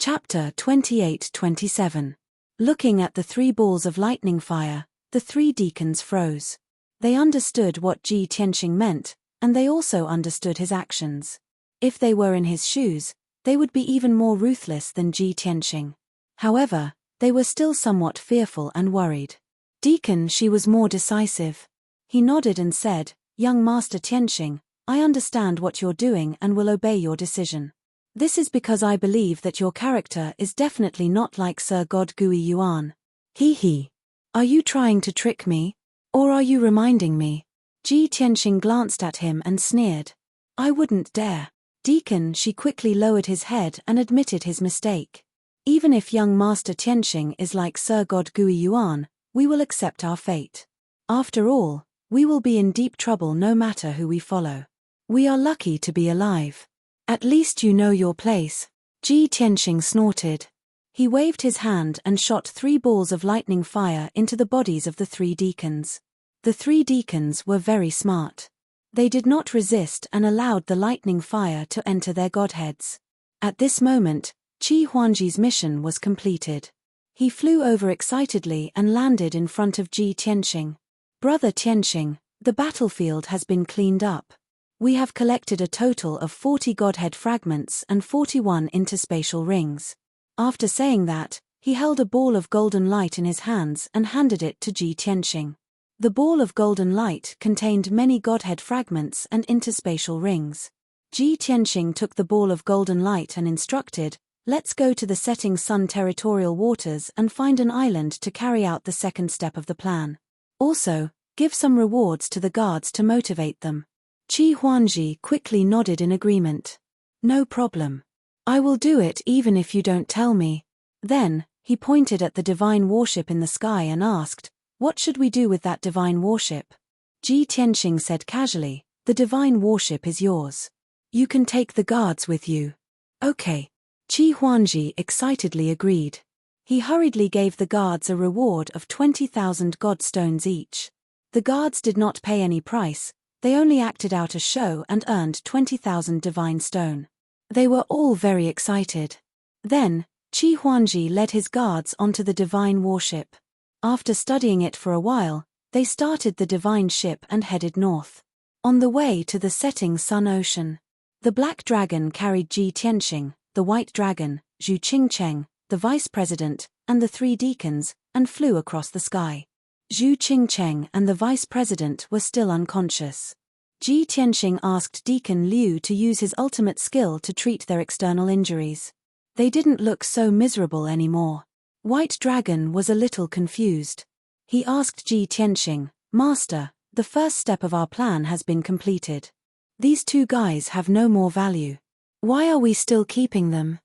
Chapter 28-27. Looking at the three balls of lightning fire, the three deacons froze. They understood what Ji Tianqing meant, and they also understood his actions. If they were in his shoes, they would be even more ruthless than Ji Tianqing. However, they were still somewhat fearful and worried. Deacon Shi was more decisive. He nodded and said, "Young Master Tianqing, I understand what you're doing and will obey your decision. This is because I believe that your character is definitely not like Sir God Gui Yuan." He. Are you trying to trick me? Or are you reminding me? Ji Tianqing glanced at him and sneered. I wouldn't dare. Deacon Shi quickly lowered his head and admitted his mistake. Even if young Master Tianqing is like Sir God Gui Yuan, we will accept our fate. After all, we will be in deep trouble no matter who we follow. We are lucky to be alive. At least you know your place. Ji Tianqing snorted. He waved his hand and shot three balls of lightning fire into the bodies of the three deacons. The three deacons were very smart. They did not resist and allowed the lightning fire to enter their godheads. At this moment, Qi Huangji's mission was completed. He flew over excitedly and landed in front of Ji Tianqing. Brother Tianqing, the battlefield has been cleaned up. We have collected a total of 40 godhead fragments and 41 interspatial rings. After saying that, he held a ball of golden light in his hands and handed it to Ji Tianqing. The ball of golden light contained many godhead fragments and interspatial rings. Ji Tianqing took the ball of golden light and instructed, "Let's go to the setting sun territorial waters and find an island to carry out the second step of the plan. Also, give some rewards to the guards to motivate them." Qi Huangji quickly nodded in agreement. "No problem. I will do it even if you don't tell me." Then, he pointed at the divine warship in the sky and asked, "What should we do with that divine warship?" Ji Tianqing said casually, "The divine warship is yours. You can take the guards with you." "Okay." Qi Huangji excitedly agreed. He hurriedly gave the guards a reward of 20,000 god stones each. The guards did not pay any price. They only acted out a show and earned 20,000 divine stone. They were all very excited. Then, Qi Huangji led his guards onto the divine warship. After studying it for a while, they started the divine ship and headed north. On the way to the setting sun ocean, the black dragon carried Ji Tianqing, the white dragon, Zhu Qingcheng, the vice president, and the three deacons, and flew across the sky. Zhu Qingcheng and the vice president were still unconscious. Ji Tianqing asked Deacon Liu to use his ultimate skill to treat their external injuries. They didn't look so miserable anymore. White Dragon was a little confused. He asked Ji Tianqing, "Master, the first step of our plan has been completed. These two guys have no more value. Why are we still keeping them?"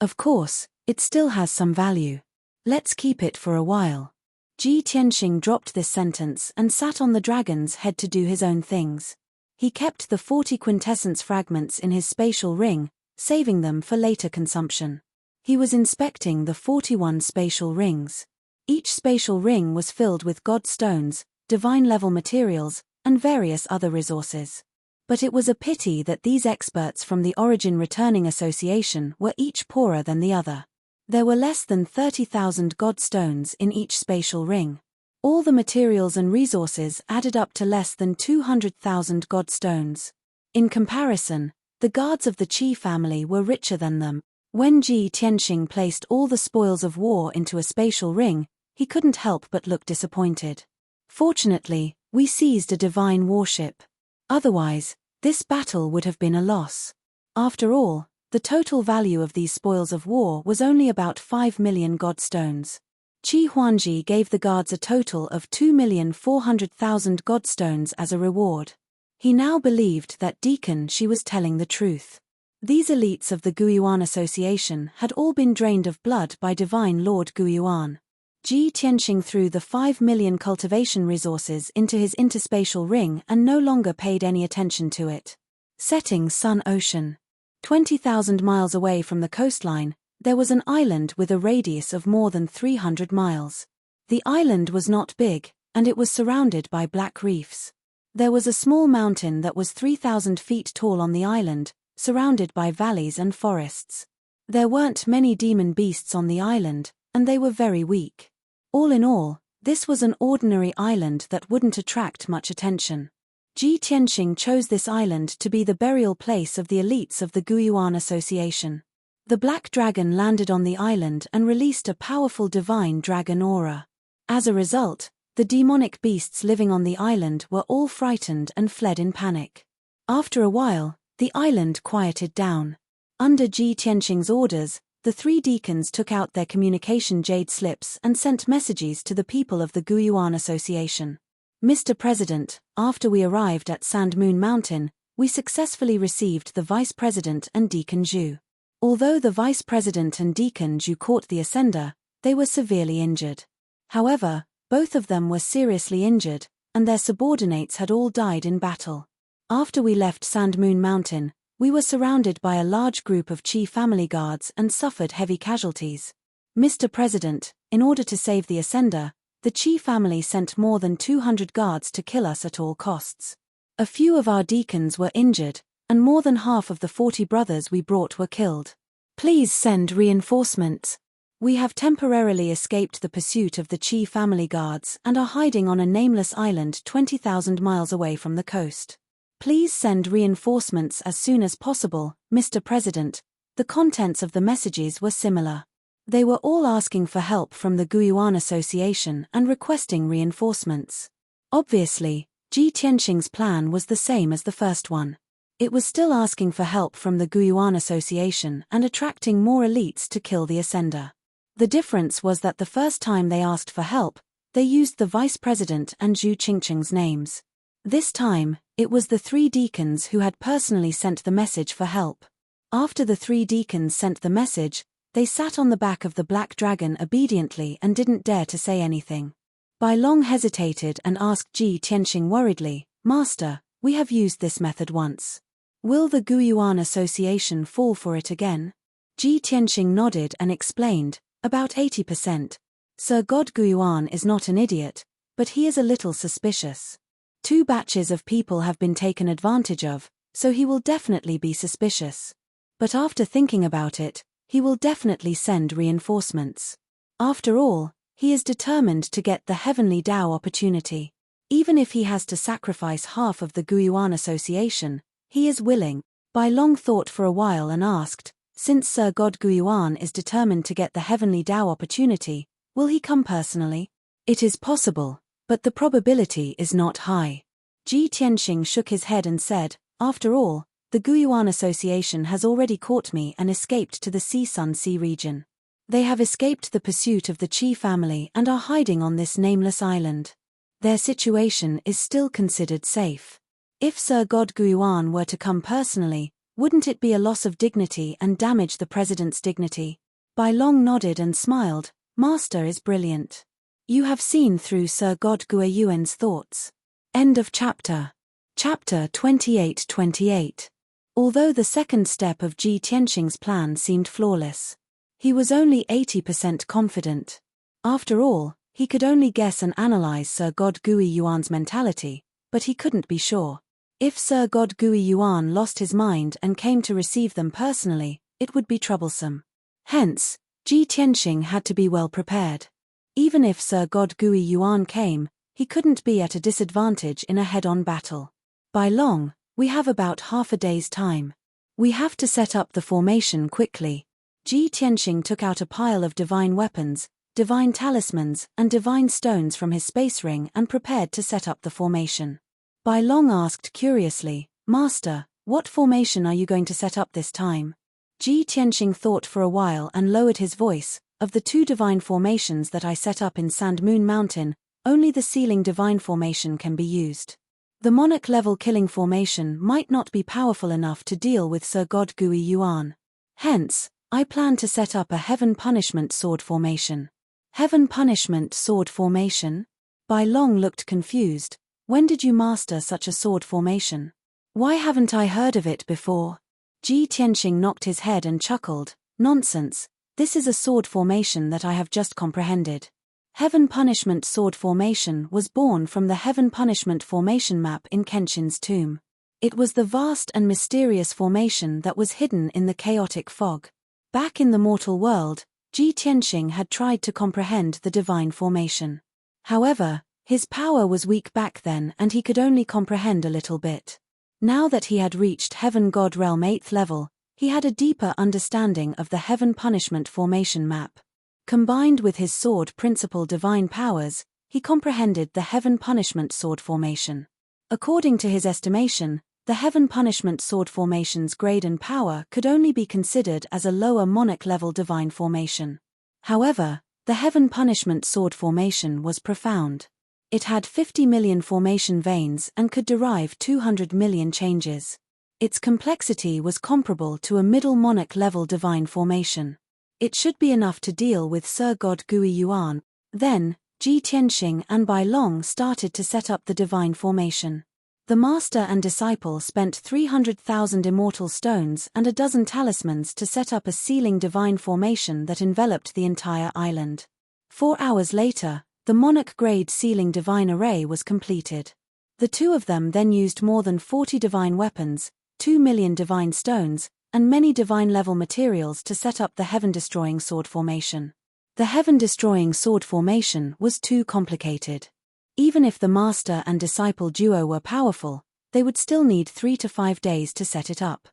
"Of course, it still has some value. Let's keep it for a while." Ji Tianqing dropped this sentence and sat on the dragon's head to do his own things. He kept the 40 quintessence fragments in his spatial ring, saving them for later consumption. He was inspecting the 41 spatial rings. Each spatial ring was filled with god stones, divine-level materials, and various other resources. But it was a pity that these experts from the Origin Returning Association were each poorer than the other. There were less than 30,000 god stones in each spatial ring. All the materials and resources added up to less than 200,000 god stones. In comparison, the guards of the Qi family were richer than them. When Ji Tianqing placed all the spoils of war into a spatial ring, he couldn't help but look disappointed. "Fortunately, we seized a divine warship. Otherwise, this battle would have been a loss. After all, the total value of these spoils of war was only about 5 million god stones." Qi Huangji gave the guards a total of 2,400,000 god stones as a reward. He now believed that Deacon Shi was telling the truth. These elites of the Guiyuan Association had all been drained of blood by Divine Lord Guiyuan. Ji Tianqing threw the 5 million cultivation resources into his interspatial ring and no longer paid any attention to it. Setting sun ocean. 20,000 miles away from the coastline, there was an island with a radius of more than 300 miles. The island was not big, and it was surrounded by black reefs. There was a small mountain that was 3,000 feet tall on the island, surrounded by valleys and forests. There weren't many demon beasts on the island, and they were very weak. All in all, this was an ordinary island that wouldn't attract much attention. Ji Tianxing chose this island to be the burial place of the elites of the Guiyuan Association. The black dragon landed on the island and released a powerful divine dragon aura. As a result, the demonic beasts living on the island were all frightened and fled in panic. After a while, the island quieted down. Under Ji Tianxing's orders, the 3 deacons took out their communication jade slips and sent messages to the people of the Guiyuan Association. Mr. President, after we arrived at Sand Moon Mountain, we successfully received the Vice President and Deacon Zhu. Although the Vice President and Deacon Zhu caught the ascender, they were severely injured. However, both of them were seriously injured, and their subordinates had all died in battle. After we left Sand Moon Mountain, we were surrounded by a large group of Qi family guards and suffered heavy casualties. Mr. President, in order to save the ascender, the Qi family sent more than 200 guards to kill us at all costs. A few of our deacons were injured, and more than half of the 40 brothers we brought were killed. Please send reinforcements. We have temporarily escaped the pursuit of the Qi family guards and are hiding on a nameless island 20,000 miles away from the coast. Please send reinforcements as soon as possible, Mr. President. The contents of the messages were similar. They were all asking for help from the Guiyuan Association and requesting reinforcements. Obviously, Ji Tianxing's plan was the same as the first one. It was still asking for help from the Guiyuan Association and attracting more elites to kill the ascender. The difference was that the first time they asked for help, they used the Vice President and Zhu Qingqing's names. This time, it was the 3 deacons who had personally sent the message for help. After the 3 deacons sent the message, they sat on the back of the black dragon obediently and didn't dare to say anything. Bai Long hesitated and asked Ji Tianxing worriedly, "Master, we have used this method once. Will the Guiyuan Association fall for it again?" Ji Tianxing nodded and explained, "About 80%. Sir God Guiyuan is not an idiot, but he is a little suspicious. 2 batches of people have been taken advantage of, so he will definitely be suspicious. But after thinking about it, he will definitely send reinforcements. After all, he is determined to get the Heavenly Dao opportunity. Even if he has to sacrifice half of the Guiyuan Association, he is willing." Bai Long thought for a while and asked, "Since Sir God Guiyuan is determined to get the Heavenly Dao opportunity, will he come personally?" "It is possible, but the probability is not high." Ji Tianxing shook his head and said, "After all, the Guiyuan Association has already caught me and escaped to the Sun Sea region. They have escaped the pursuit of the Qi family and are hiding on this nameless island. Their situation is still considered safe. If Sir God Guiyuan were to come personally, wouldn't it be a loss of dignity and damage the president's dignity?" Bai Long nodded and smiled. "Master is brilliant. You have seen through Sir God Guiyuan's thoughts." End of chapter. Chapter 28-28. Although the second step of Ji Tianxing's plan seemed flawless, he was only 80% confident. After all, he could only guess and analyze Sir God Guiyuan's mentality, but he couldn't be sure. If Sir God Guiyuan lost his mind and came to receive them personally, it would be troublesome. Hence, Ji Tianxing had to be well prepared. Even if Sir God Guiyuan came, he couldn't be at a disadvantage in a head-on battle. "Bai Long, we have about half a day's time. We have to set up the formation quickly." Ji Tianxing took out a pile of divine weapons, divine talismans, and divine stones from his space ring and prepared to set up the formation. Bai Long asked curiously, "Master, what formation are you going to set up this time?" Ji Tianxing thought for a while and lowered his voice. "Of the 2 divine formations that I set up in Sand Moon Mountain, only the ceiling divine formation can be used. The monarch-level killing formation might not be powerful enough to deal with Sir God Guiyuan. Hence, I plan to set up a Heaven Punishment Sword formation." "Heaven Punishment Sword formation?" Bai Long looked confused. "When did you master such a sword formation? Why haven't I heard of it before?" Ji Tianxing knocked his head and chuckled. "Nonsense. This is a sword formation that I have just comprehended. Heaven Punishment Sword formation was born from the Heaven Punishment formation map in Kenshin's tomb. It was the vast and mysterious formation that was hidden in the chaotic fog. Back in the mortal world, Ji Tianxing had tried to comprehend the divine formation. However, his power was weak back then and he could only comprehend a little bit. Now that he had reached Heaven God Realm 8th level, he had a deeper understanding of the Heaven Punishment Formation map. Combined with his sword principal divine powers, he comprehended the Heaven Punishment Sword Formation. According to his estimation, the Heaven Punishment Sword Formation's grade and power could only be considered as a lower monarch-level divine formation. However, the Heaven Punishment Sword Formation was profound. It had 50 million formation veins and could derive 200 million changes. Its complexity was comparable to a middle monarch-level divine formation. It should be enough to deal with Sir God Gui Yuan. Then, Ji Tianxing and Bai Long started to set up the divine formation. The master and disciple spent 300,000 immortal stones and a dozen talismans to set up a sealing divine formation that enveloped the entire island. 4 hours later, the monarch-grade sealing divine array was completed. The two of them then used more than 40 divine weapons, 2 million divine stones, and many divine-level materials to set up the heaven-destroying sword formation. The heaven-destroying sword formation was too complicated. Even if the master and disciple duo were powerful, they would still need 3 to 5 days to set it up.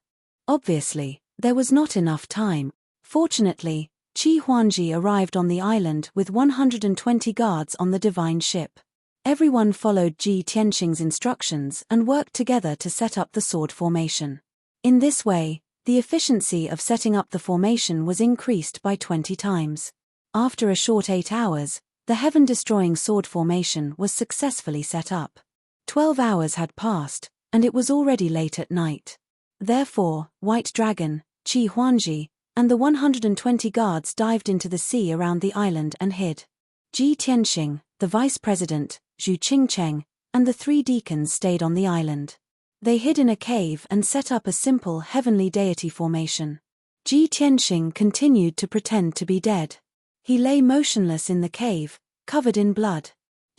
Obviously, there was not enough time. Fortunately, Qi Huangji arrived on the island with 120 guards on the divine ship. Everyone followed Ji Tianxing's instructions and worked together to set up the sword formation. In this way, the efficiency of setting up the formation was increased by 20 times. After a short 8 hours, the heaven-destroying sword formation was successfully set up. 12 hours had passed, and it was already late at night. Therefore, White Dragon, Qi Huangji, and the 120 guards dived into the sea around the island and hid. Ji Tianxing, the vice president, Zhu Qingcheng, and the 3 deacons stayed on the island. They hid in a cave and set up a simple heavenly deity formation. Ji Tianxing continued to pretend to be dead. He lay motionless in the cave, covered in blood.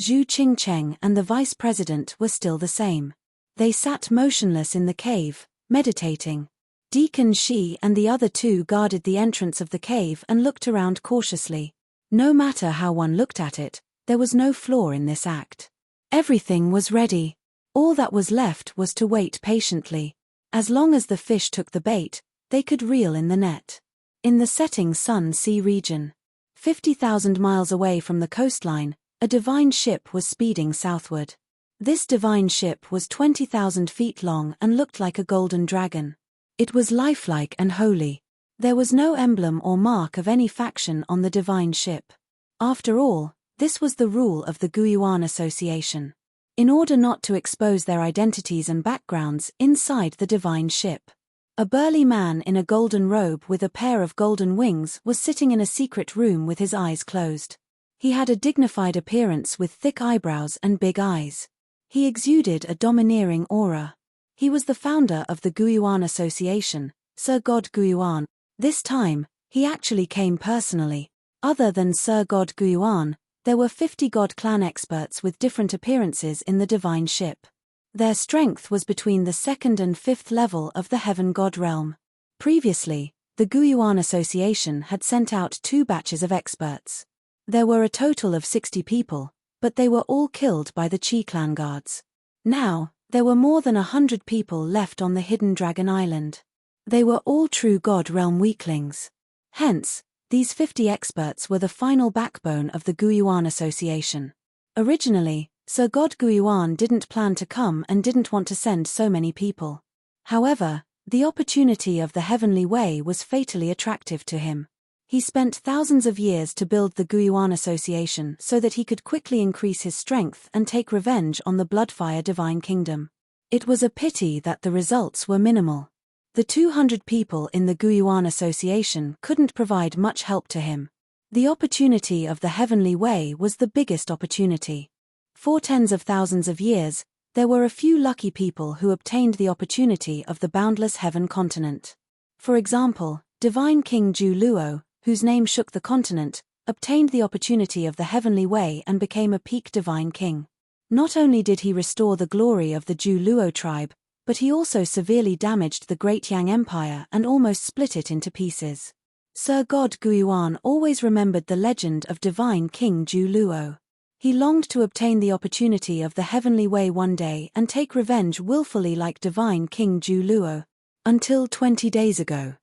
Zhu Qingcheng and the vice president were still the same. They sat motionless in the cave, meditating. Deacon Shi and the other 2 guarded the entrance of the cave and looked around cautiously. No matter how one looked at it, there was no flaw in this act. Everything was ready. All that was left was to wait patiently. As long as the fish took the bait, they could reel in the net. In the setting sun sea region, 50,000 miles away from the coastline, a divine ship was speeding southward. This divine ship was 20,000 feet long and looked like a golden dragon. It was lifelike and holy. There was no emblem or mark of any faction on the divine ship. After all, this was the rule of the Guiyuan Association. In order not to expose their identities and backgrounds inside the divine ship. A burly man in a golden robe with a pair of golden wings was sitting in a secret room with his eyes closed. He had a dignified appearance with thick eyebrows and big eyes. He exuded a domineering aura. He was the founder of the Guiyuan Association, Sir God Guiyuan. This time, he actually came personally. Other than Sir God Guiyuan, there were 50 God clan experts with different appearances in the divine ship. Their strength was between the 2nd and 5th level of the Heaven God realm. Previously, the Guiyuan Association had sent out 2 batches of experts. There were a total of 60 people, but they were all killed by the Qi clan guards. Now, there were more than 100 people left on the Hidden Dragon Island. They were all true God realm weaklings. Hence, these 50 experts were the final backbone of the Guiyuan Association. Originally, Sir God Guiyuan didn't plan to come and didn't want to send so many people. However, the opportunity of the heavenly way was fatally attractive to him. He spent thousands of years to build the Guiyuan Association so that he could quickly increase his strength and take revenge on the Bloodfire Divine Kingdom. It was a pity that the results were minimal. The 200 people in the Guiyuan Association couldn't provide much help to him. The opportunity of the heavenly way was the biggest opportunity. For tens of thousands of years, there were a few lucky people who obtained the opportunity of the boundless heaven continent. For example, Divine King Ju Luo, whose name shook the continent, obtained the opportunity of the heavenly way and became a peak divine king. Not only did he restore the glory of the Ju Luo tribe, but he also severely damaged the Great Yang Empire and almost split it into pieces. Sir God Guiyuan always remembered the legend of divine King Ju Luo. He longed to obtain the opportunity of the heavenly way one day and take revenge willfully like divine King Ju Luo. Until 20 days ago,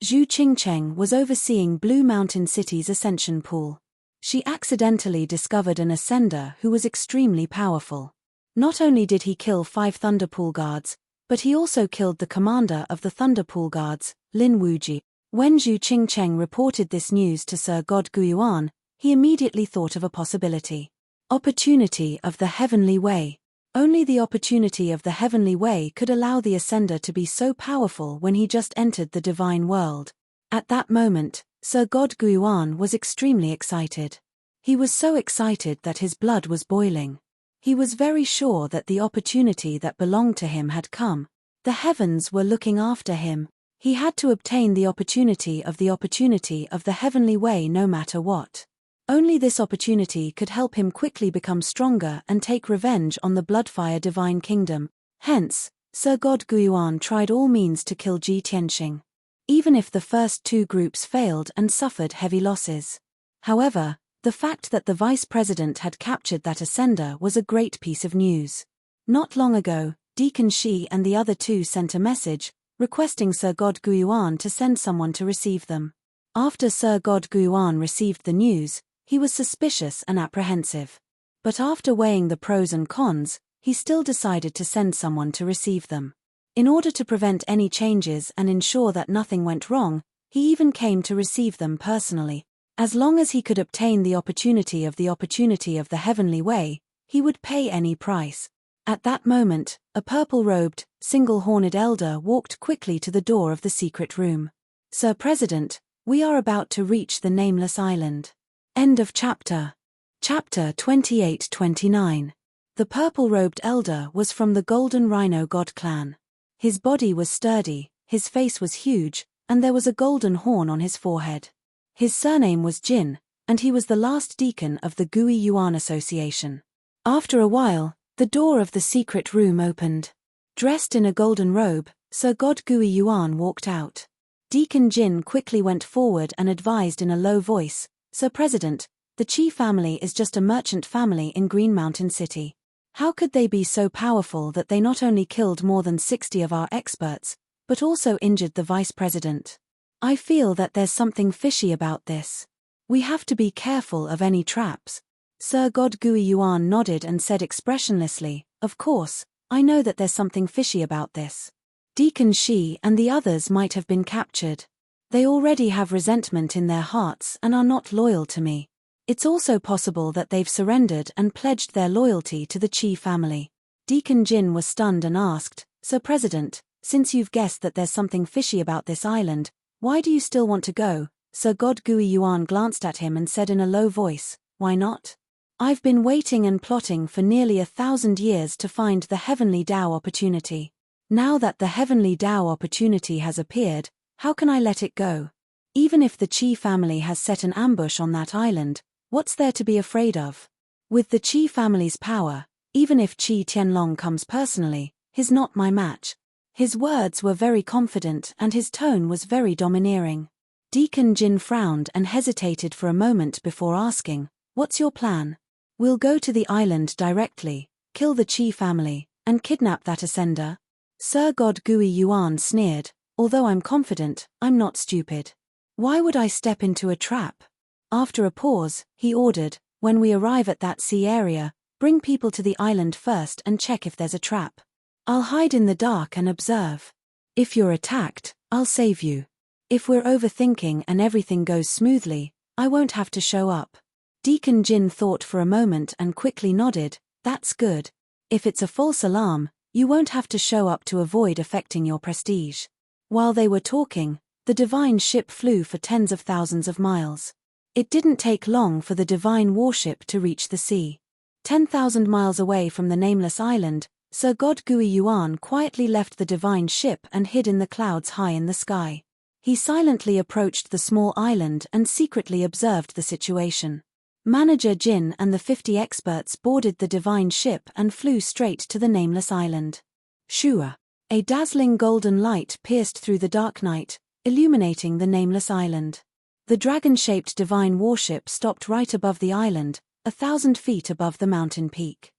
Zhu Qingcheng was overseeing Blue Mountain City's ascension pool. She accidentally discovered an ascender who was extremely powerful. Not only did he kill 5 Thunderpool guards, but he also killed the commander of the Thunderpool guards, Lin Wuji. When Zhu Qingcheng reported this news to Sir God Guiyuan, he immediately thought of a possibility. Opportunity of the heavenly way. Only the opportunity of the heavenly way could allow the ascender to be so powerful when he just entered the divine world. At that moment, Sir God Guiyuan was extremely excited. He was so excited that his blood was boiling. He was very sure that the opportunity that belonged to him had come. The heavens were looking after him. He had to obtain the opportunity of the heavenly way no matter what. Only this opportunity could help him quickly become stronger and take revenge on the Bloodfire Divine Kingdom. Hence, Sir God Guiyuan tried all means to kill Ji Tianxing. Even if the first 2 groups failed and suffered heavy losses. However, the fact that the vice president had captured that ascender was a great piece of news. Not long ago, Deacon Shi and the other 2 sent a message, requesting Sir God Guiyuan to send someone to receive them. After Sir God Guiyuan received the news, he was suspicious and apprehensive. But after weighing the pros and cons, he still decided to send someone to receive them. In order to prevent any changes and ensure that nothing went wrong, he even came to receive them personally. As long as he could obtain the opportunity of the heavenly way, he would pay any price. At that moment, a purple-robed, single-horned elder walked quickly to the door of the secret room. Sir President, we are about to reach the Nameless Island. End of chapter. Chapter 28-29. The purple-robed elder was from the Golden Rhino God clan. His body was sturdy, his face was huge, and there was a golden horn on his forehead. His surname was Jin, and he was the last deacon of the Gui Yuan Association. After a while, the door of the secret room opened. Dressed in a golden robe, Sir God Gui Yuan walked out. Deacon Jin quickly went forward and advised in a low voice, Sir President, the Qi family is just a merchant family in Green Mountain City. How could they be so powerful that they not only killed more than 60 of our experts, but also injured the vice president? I feel that there's something fishy about this. We have to be careful of any traps. Sir God Gui Yuan nodded and said expressionlessly, of course, I know that there's something fishy about this. Deacon Shi and the others might have been captured. They already have resentment in their hearts and are not loyal to me. It's also possible that they've surrendered and pledged their loyalty to the Qi family. Deacon Jin was stunned and asked, Sir President, since you've guessed that there's something fishy about this island, why do you still want to go? Sir God Gui Yuan glanced at him and said in a low voice, why not? I've been waiting and plotting for nearly 1,000 years to find the Heavenly Tao opportunity. Now that the Heavenly Tao opportunity has appeared, how can I let it go? Even if the Qi family has set an ambush on that island, what's there to be afraid of? With the Qi family's power, even if Qi Tianlong comes personally, he's not my match. His words were very confident and his tone was very domineering. Deacon Jin frowned and hesitated for a moment before asking, what's your plan? We'll go to the island directly, kill the Qi family, and kidnap that ascender? Sir God Gui Yuan sneered, although I'm confident, I'm not stupid. Why would I step into a trap? After a pause, he ordered, when we arrive at that sea area, bring people to the island first and check if there's a trap. I'll hide in the dark and observe. If you're attacked, I'll save you. If we're overthinking and everything goes smoothly, I won't have to show up. Deacon Jin thought for a moment and quickly nodded, that's good. If it's a false alarm, you won't have to show up to avoid affecting your prestige. While they were talking, the divine ship flew for tens of thousands of miles. It didn't take long for the divine warship to reach the sea. 10,000 miles away from the Nameless Island, Sir God Gui Yuan quietly left the divine ship and hid in the clouds high in the sky. He silently approached the small island and secretly observed the situation. Manager Jin and the 50 experts boarded the divine ship and flew straight to the Nameless Island. Shua. A dazzling golden light pierced through the dark night, illuminating the Nameless Island. The dragon-shaped divine warship stopped right above the island, 1,000 feet above the mountain peak.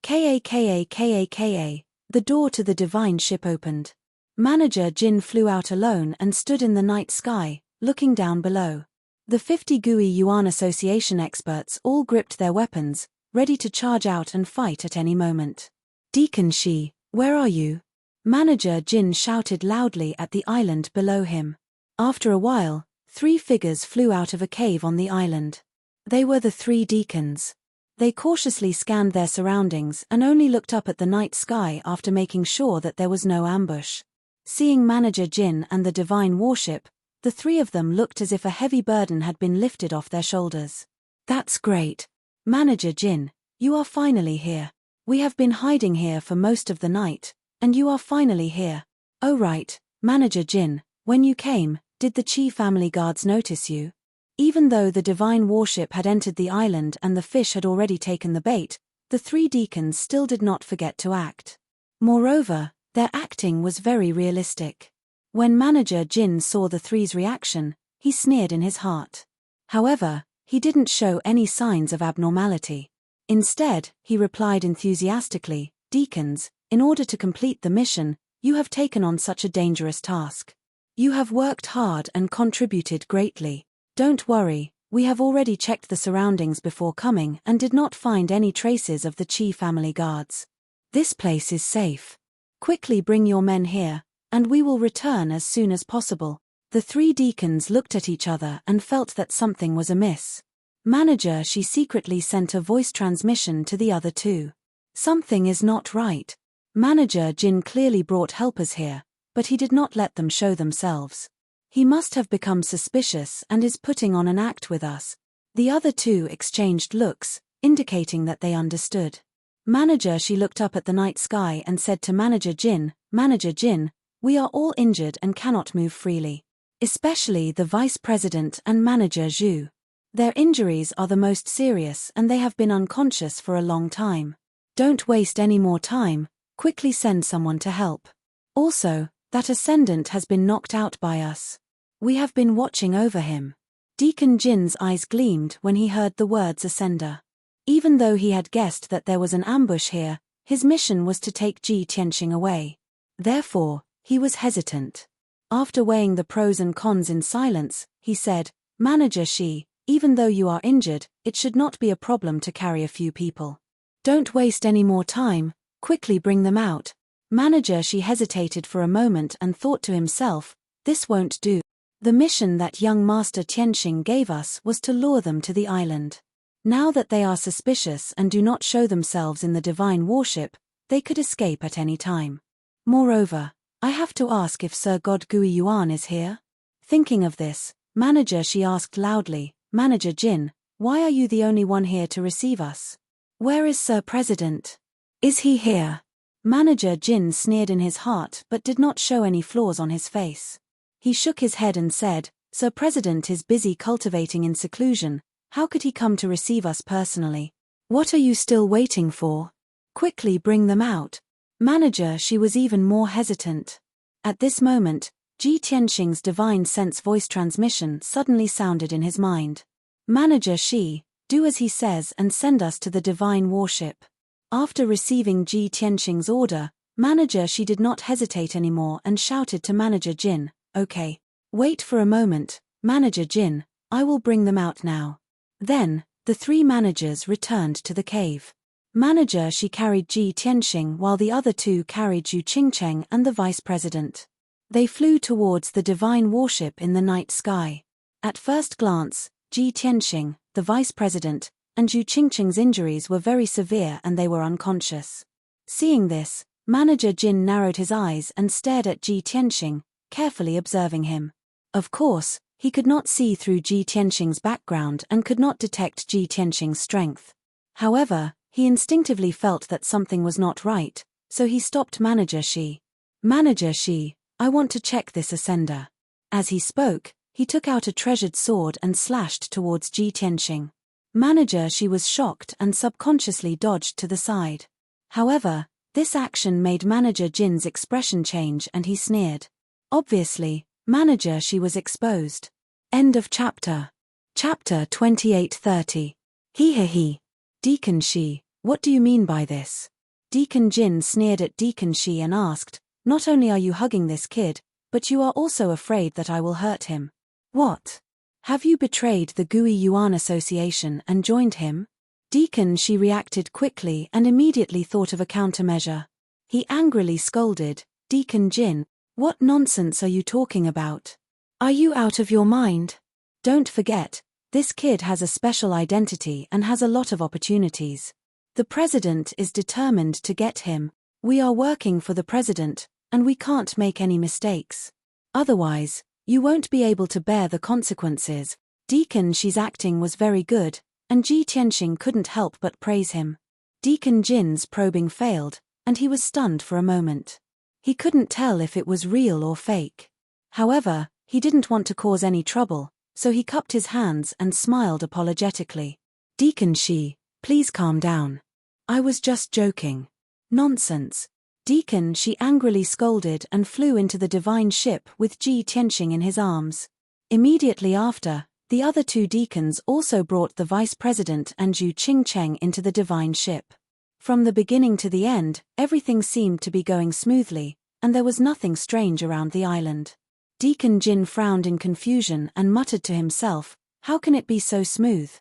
Ka, the door to the divine ship opened. Manager Jin flew out alone and stood in the night sky, looking down below. The 50 Gui Yuan Association experts all gripped their weapons, ready to charge out and fight at any moment. Deacon Shi, where are you? Manager Jin shouted loudly at the island below him. After a while, 3 figures flew out of a cave on the island. They were the 3 deacons. They cautiously scanned their surroundings and only looked up at the night sky after making sure that there was no ambush. Seeing Manager Jin and the divine warship, the 3 of them looked as if a heavy burden had been lifted off their shoulders. That's great. Manager Jin, you are finally here. We have been hiding here for most of the night, and you are finally here. Oh right, Manager Jin, when you came, did the Qi family guards notice you? Even though the divine warship had entered the island and the fish had already taken the bait, the 3 deacons still did not forget to act. Moreover, their acting was very realistic. When Manager Jin saw the 3's reaction, he sneered in his heart. However, he didn't show any signs of abnormality. Instead, he replied enthusiastically, "Deacons, in order to complete the mission, you have taken on such a dangerous task. You have worked hard and contributed greatly. Don't worry, we have already checked the surroundings before coming and did not find any traces of the Qi family guards. This place is safe. Quickly bring your men here, and we will return as soon as possible." The 3 deacons looked at each other and felt that something was amiss. Manager Shi secretly sent a voice transmission to the other 2. Something is not right. Manager Jin clearly brought helpers here, but he did not let them show themselves. He must have become suspicious and is putting on an act with us. The other 2 exchanged looks, indicating that they understood. Manager Shi looked up at the night sky and said to Manager Jin, "Manager Jin, we are all injured and cannot move freely. Especially the Vice President and Manager Zhu. Their injuries are the most serious and they have been unconscious for a long time. Don't waste any more time, quickly send someone to help. Also, that ascendant has been knocked out by us. We have been watching over him." Deacon Jin's eyes gleamed when he heard the words ascender. Even though he had guessed that there was an ambush here, his mission was to take Ji Tianqing away. Therefore, he was hesitant. After weighing the pros and cons in silence, he said, "Manager Shi, even though you are injured, it should not be a problem to carry a few people. Don't waste any more time, quickly bring them out." Manager Shi hesitated for a moment and thought to himself, "This won't do. The mission that young Master Tianqing gave us was to lure them to the island. Now that they are suspicious and do not show themselves in the divine warship, they could escape at any time. Moreover, I have to ask if Sir God Gui Yuan is here." Thinking of this, Manager Shi asked loudly, "Manager Jin, why are you the only one here to receive us? Where is Sir President? Is he here?" Manager Jin sneered in his heart but did not show any flaws on his face. He shook his head and said, "Sir President is busy cultivating in seclusion. How could he come to receive us personally? What are you still waiting for? Quickly bring them out." Manager Shi was even more hesitant. At this moment, Ji Tianqing's divine sense voice transmission suddenly sounded in his mind. "Manager Shi, do as he says and send us to the divine warship." After receiving Ji Tianqing's order, Manager Shi did not hesitate anymore and shouted to Manager Jin, "Okay. Wait for a moment, Manager Jin, I will bring them out now." Then, the 3 managers returned to the cave. Manager Shi carried Ji Tianqing while the other 2 carried Zhu Qingcheng and the vice president. They flew towards the divine warship in the night sky. At first glance, Ji Tianqing, the vice president, and Zhu Qingcheng's injuries were very severe and they were unconscious. Seeing this, Manager Jin narrowed his eyes and stared at Ji Tianqing, carefully observing him. Of course, he could not see through Ji Tianqing's background and could not detect Ji Tianqing's strength. However, he instinctively felt that something was not right, so he stopped Manager Shi. "Manager Shi, I want to check this ascender." As he spoke, he took out a treasured sword and slashed towards Ji Tianqing. Manager Shi was shocked and subconsciously dodged to the side. However, this action made Manager Jin's expression change and he sneered. Obviously, Manager Shi was exposed. End of chapter. Chapter 28:30. He. Deacon Shi, what do you mean by this? Deacon Jin sneered at Deacon Shi and asked, not only are you hugging this kid, but you are also afraid that I will hurt him. What? Have you betrayed the Gui Yuan Association and joined him? Deacon Shi reacted quickly and immediately thought of a countermeasure. He angrily scolded, Deacon Jin, what nonsense are you talking about? Are you out of your mind? Don't forget, this kid has a special identity and has a lot of opportunities. The president is determined to get him. We are working for the president, and we can't make any mistakes. Otherwise, you won't be able to bear the consequences. Deacon Shi's acting was very good, and Ji Tianxing couldn't help but praise him. Deacon Jin's probing failed, and he was stunned for a moment. He couldn't tell if it was real or fake. However, he didn't want to cause any trouble, so he cupped his hands and smiled apologetically. Deacon Shi, please calm down. I was just joking. Nonsense. Deacon Shi angrily scolded and flew into the divine ship with Ji Tianxing in his arms. Immediately after, the other two deacons also brought the vice president and Zhu Qingcheng into the divine ship. From the beginning to the end, everything seemed to be going smoothly, and there was nothing strange around the island. Deacon Jin frowned in confusion and muttered to himself, how can it be so smooth?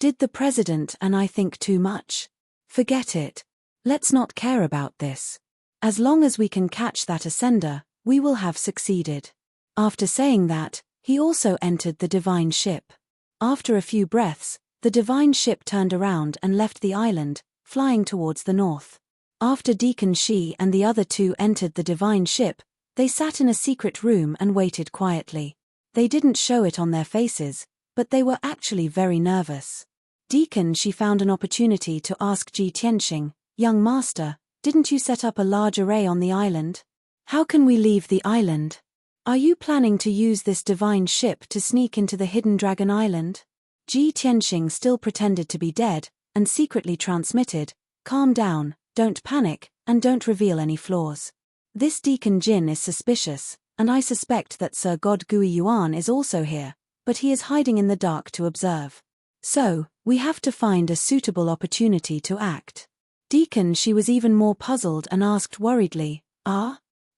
Did the president and I think too much? Forget it. Let's not care about this. As long as we can catch that ascender, we will have succeeded. After saying that, he also entered the divine ship. After a few breaths, the divine ship turned around and left the island, flying towards the north. After Deacon Shi and the other two entered the divine ship, they sat in a secret room and waited quietly. They didn't show it on their faces, but they were actually very nervous. Deacon Shi found an opportunity to ask Ji Tianxing, young master, didn't you set up a large array on the island? How can we leave the island? Are you planning to use this divine ship to sneak into the hidden dragon island? Ji Tianxing still pretended to be dead, and secretly transmitted, calm down, don't panic, and don't reveal any flaws. This Deacon Jin is suspicious, and I suspect that Sir God Gui Yuan is also here, but he is hiding in the dark to observe. So, we have to find a suitable opportunity to act. Deacon Shi was even more puzzled and asked worriedly,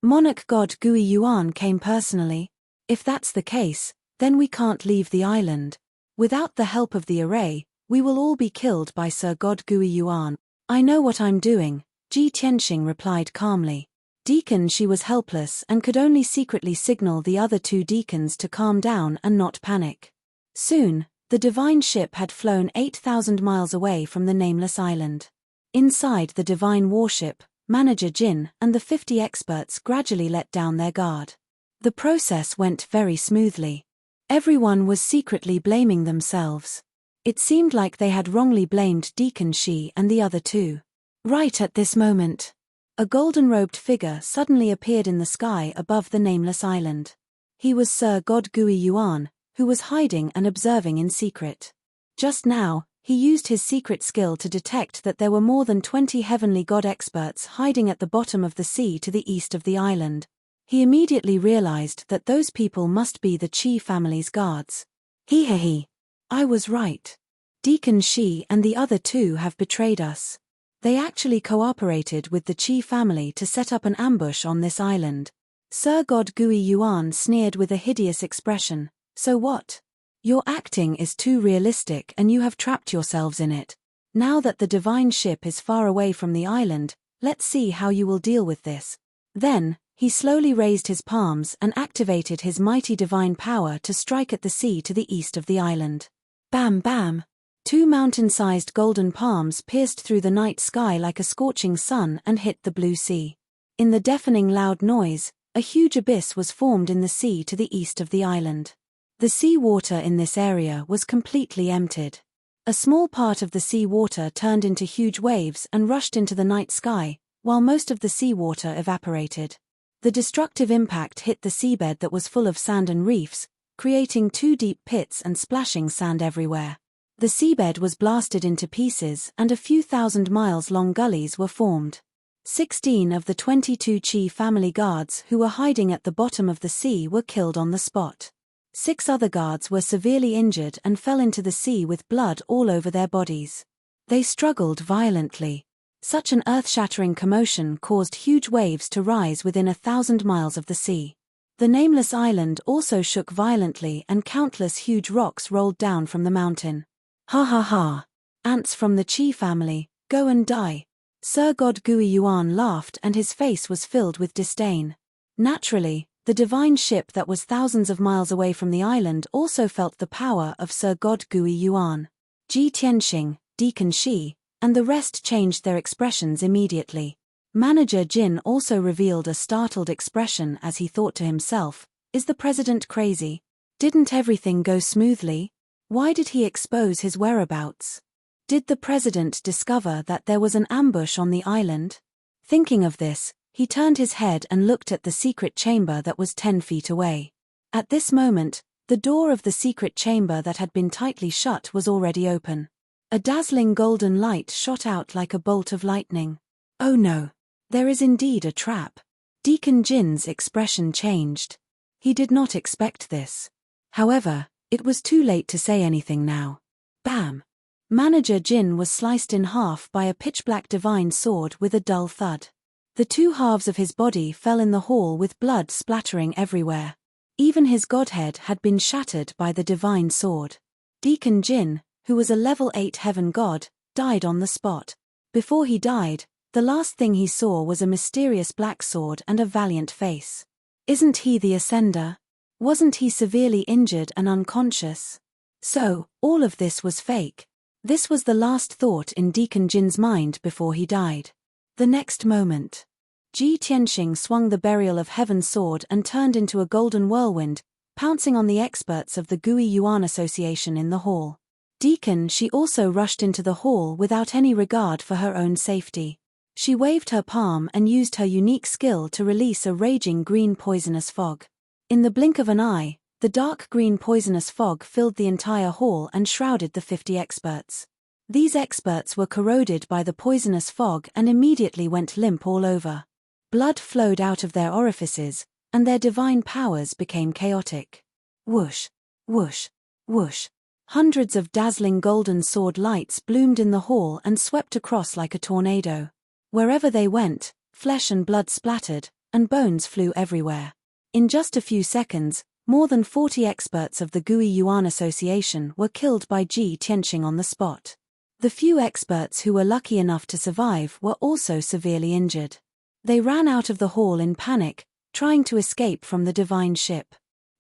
Monarch God Gui Yuan came personally? If that's the case, then we can't leave the island. Without the help of the array, we will all be killed by Sir God Gui Yuan. I know what I'm doing, Ji Tianxing replied calmly. Deacon Shi was helpless and could only secretly signal the other two deacons to calm down and not panic. Soon, the divine ship had flown 8,000 miles away from the nameless island. Inside the divine warship, Manager Jin and the 50 experts gradually let down their guard. The process went very smoothly. Everyone was secretly blaming themselves. It seemed like they had wrongly blamed Deacon Shi and the other two. Right at this moment, a golden-robed figure suddenly appeared in the sky above the nameless island. He was Sir God Gui Yuan, who was hiding and observing in secret. Just now, he used his secret skill to detect that there were more than 20 heavenly god experts hiding at the bottom of the sea to the east of the island. He immediately realized that those people must be the Qi family's guards. He. I was right. Deacon Shi and the other two have betrayed us. They actually cooperated with the Qi family to set up an ambush on this island. Sir God Gui Yuan sneered with a hideous expression. So what? Your acting is too realistic and you have trapped yourselves in it. Now that the divine ship is far away from the island, let's see how you will deal with this. Then, he slowly raised his palms and activated his mighty divine power to strike at the sea to the east of the island. Bam bam! 2 mountain-sized golden palms pierced through the night sky like a scorching sun and hit the blue sea. In the deafening loud noise, a huge abyss was formed in the sea to the east of the island. The sea water in this area was completely emptied. A small part of the sea water turned into huge waves and rushed into the night sky, while most of the sea water evaporated. The destructive impact hit the seabed that was full of sand and reefs, creating 2 deep pits and splashing sand everywhere. The seabed was blasted into pieces and a few thousand-miles-long gullies were formed. 16 of the 22 Qi family guards who were hiding at the bottom of the sea were killed on the spot. 6 other guards were severely injured and fell into the sea with blood all over their bodies. They struggled violently. Such an earth-shattering commotion caused huge waves to rise within 1,000 miles of the sea. The nameless island also shook violently and countless huge rocks rolled down from the mountain. Ha ha ha! Ants from the Chi family, go and die. Sir God Gui Yuan laughed and his face was filled with disdain. Naturally, the divine ship that was thousands of miles away from the island also felt the power of Sir God Gui Yuan. Ji Tianxing, Deacon Shi, and the rest changed their expressions immediately. Manager Jin also revealed a startled expression as he thought to himself, is the president crazy? Didn't everything go smoothly? Why did he expose his whereabouts? Did the president discover that there was an ambush on the island? Thinking of this, he turned his head and looked at the secret chamber that was 10 feet away. At this moment, the door of the secret chamber that had been tightly shut was already open. A dazzling golden light shot out like a bolt of lightning. Oh no! There is indeed a trap. Deacon Jin's expression changed. He did not expect this. However, it was too late to say anything now. Bam! Manager Jin was sliced in half by a pitch-black divine sword with a dull thud. The 2 halves of his body fell in the hall with blood splattering everywhere. Even his godhead had been shattered by the divine sword. Deacon Jin, who was a level 8 heaven god, died on the spot. Before he died, the last thing he saw was a mysterious black sword and a valiant face. Isn't he the Ascender? Wasn't he severely injured and unconscious? So, all of this was fake. This was the last thought in Deacon Jin's mind before he died. The next moment, Ji Tianxing swung the Burial of Heaven sword and turned into a golden whirlwind, pouncing on the experts of the Gui Yuan Association in the hall. Deacon She also rushed into the hall without any regard for her own safety. She waved her palm and used her unique skill to release a raging green poisonous fog. In the blink of an eye, the dark green poisonous fog filled the entire hall and shrouded the 50 experts. These experts were corroded by the poisonous fog and immediately went limp all over. Blood flowed out of their orifices, and their divine powers became chaotic. Whoosh, whoosh, whoosh. Hundreds of dazzling golden sword lights bloomed in the hall and swept across like a tornado. Wherever they went, flesh and blood splattered, and bones flew everywhere. In just a few seconds, more than 40 experts of the Gui Yuan Association were killed by Ji Tianxing on the spot. The few experts who were lucky enough to survive were also severely injured. They ran out of the hall in panic, trying to escape from the divine ship.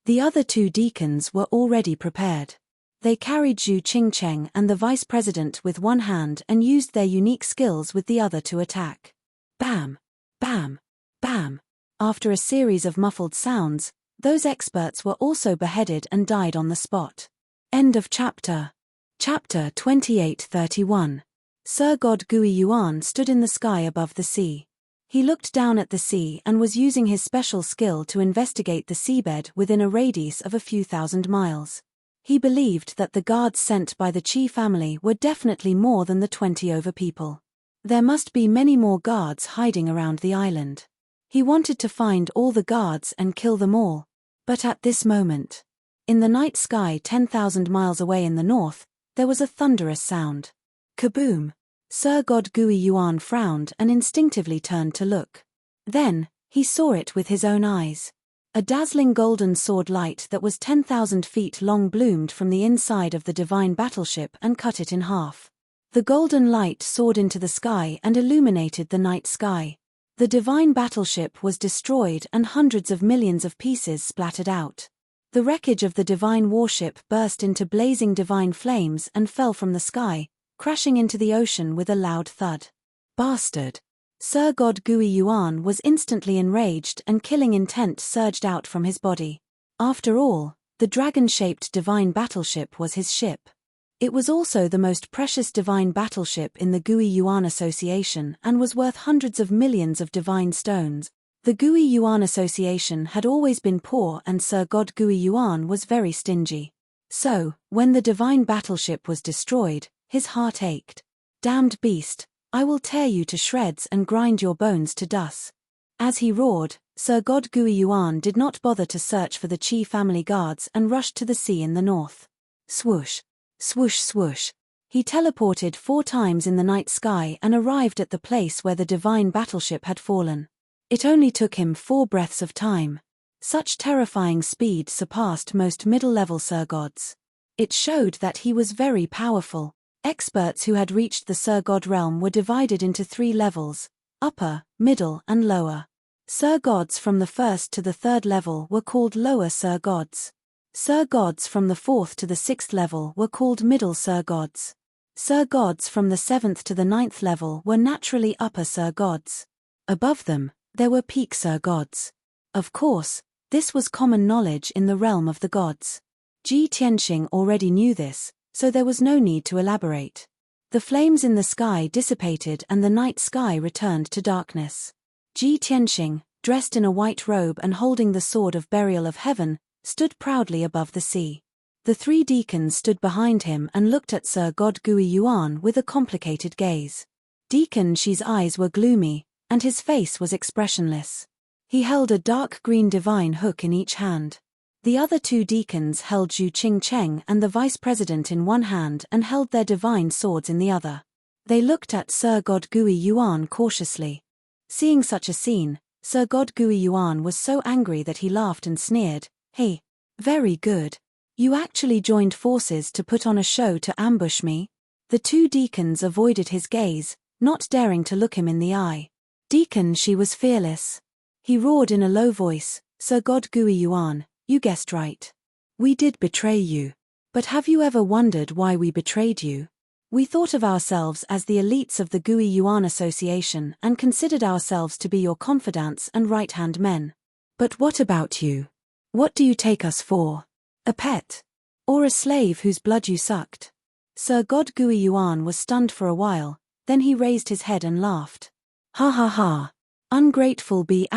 The other 2 deacons were already prepared. They carried Zhu Qingcheng and the vice president with one hand and used their unique skills with the other to attack. Bam! Bam! Bam! After a series of muffled sounds, those experts were also beheaded and died on the spot. End of chapter. Chapter 2831. Sir God Gui Yuan stood in the sky above the sea. He looked down at the sea and was using his special skill to investigate the seabed within a radius of a few thousand miles. He believed that the guards sent by the Qi family were definitely more than the 20 over people. There must be many more guards hiding around the island. He wanted to find all the guards and kill them all. But at this moment, in the night sky 10,000 miles away in the north, there was a thunderous sound. Kaboom! Sir God Gui Yuan frowned and instinctively turned to look. Then, he saw it with his own eyes. A dazzling golden sword light that was 10,000 feet long bloomed from the inside of the divine battleship and cut it in half. The golden light soared into the sky and illuminated the night sky. The divine battleship was destroyed and hundreds of millions of pieces splattered out. The wreckage of the divine warship burst into blazing divine flames and fell from the sky, crashing into the ocean with a loud thud. Bastard! Sir God Gui Yuan was instantly enraged and killing intent surged out from his body. After all, the dragon-shaped divine battleship was his ship. It was also the most precious divine battleship in the Gui Yuan Association and was worth hundreds of millions of divine stones. The Gui Yuan Association had always been poor and Sir God Gui Yuan was very stingy. So, when the divine battleship was destroyed, his heart ached. Damned beast! I will tear you to shreds and grind your bones to dust. As he roared, Sir God Gui Yuan did not bother to search for the Qi family guards and rushed to the sea in the north. Swoosh, swoosh, swoosh. He teleported 4 times in the night sky and arrived at the place where the divine battleship had fallen. It only took him 4 breaths of time. Such terrifying speed surpassed most middle-level Sir Gods. It showed that he was very powerful. Experts who had reached the Sir God realm were divided into 3 levels: upper, middle and lower. Sir Gods from the 1st to the 3rd level were called lower Sir Gods. Sir Gods from the 4th to the 6th level were called middle Sir Gods. Sir Gods from the 7th to the 9th level were naturally upper Sir Gods. Above them, there were peak Sir Gods. Of course, this was common knowledge in the realm of the gods. Ji Tianxing already knew this, so there was no need to elaborate. The flames in the sky dissipated and the night sky returned to darkness. Ji Tianxing, dressed in a white robe and holding the sword of burial of heaven, stood proudly above the sea. The 3 deacons stood behind him and looked at Sir God Gui Yuan with a complicated gaze. Deacon Shi's eyes were gloomy, and his face was expressionless. He held a dark green divine hook in each hand. The other 2 deacons held Zhu Qingcheng and the vice president in one hand and held their divine swords in the other. They looked at Sir God Gui Yuan cautiously. Seeing such a scene, Sir God Gui Yuan was so angry that he laughed and sneered, "Hey, very good. You actually joined forces to put on a show to ambush me?" The 2 deacons avoided his gaze, not daring to look him in the eye. Deacon Shi was fearless. He roared in a low voice, "Sir God Gui Yuan, you guessed right. We did betray you. But have you ever wondered why we betrayed you? We thought of ourselves as the elites of the Gui Yuan Association and considered ourselves to be your confidants and right-hand men. But what about you? What do you take us for? A pet? Or a slave whose blood you sucked?" Sir God Gui Yuan was stunned for a while, then he raised his head and laughed. "Ha ha ha. Ungrateful B****.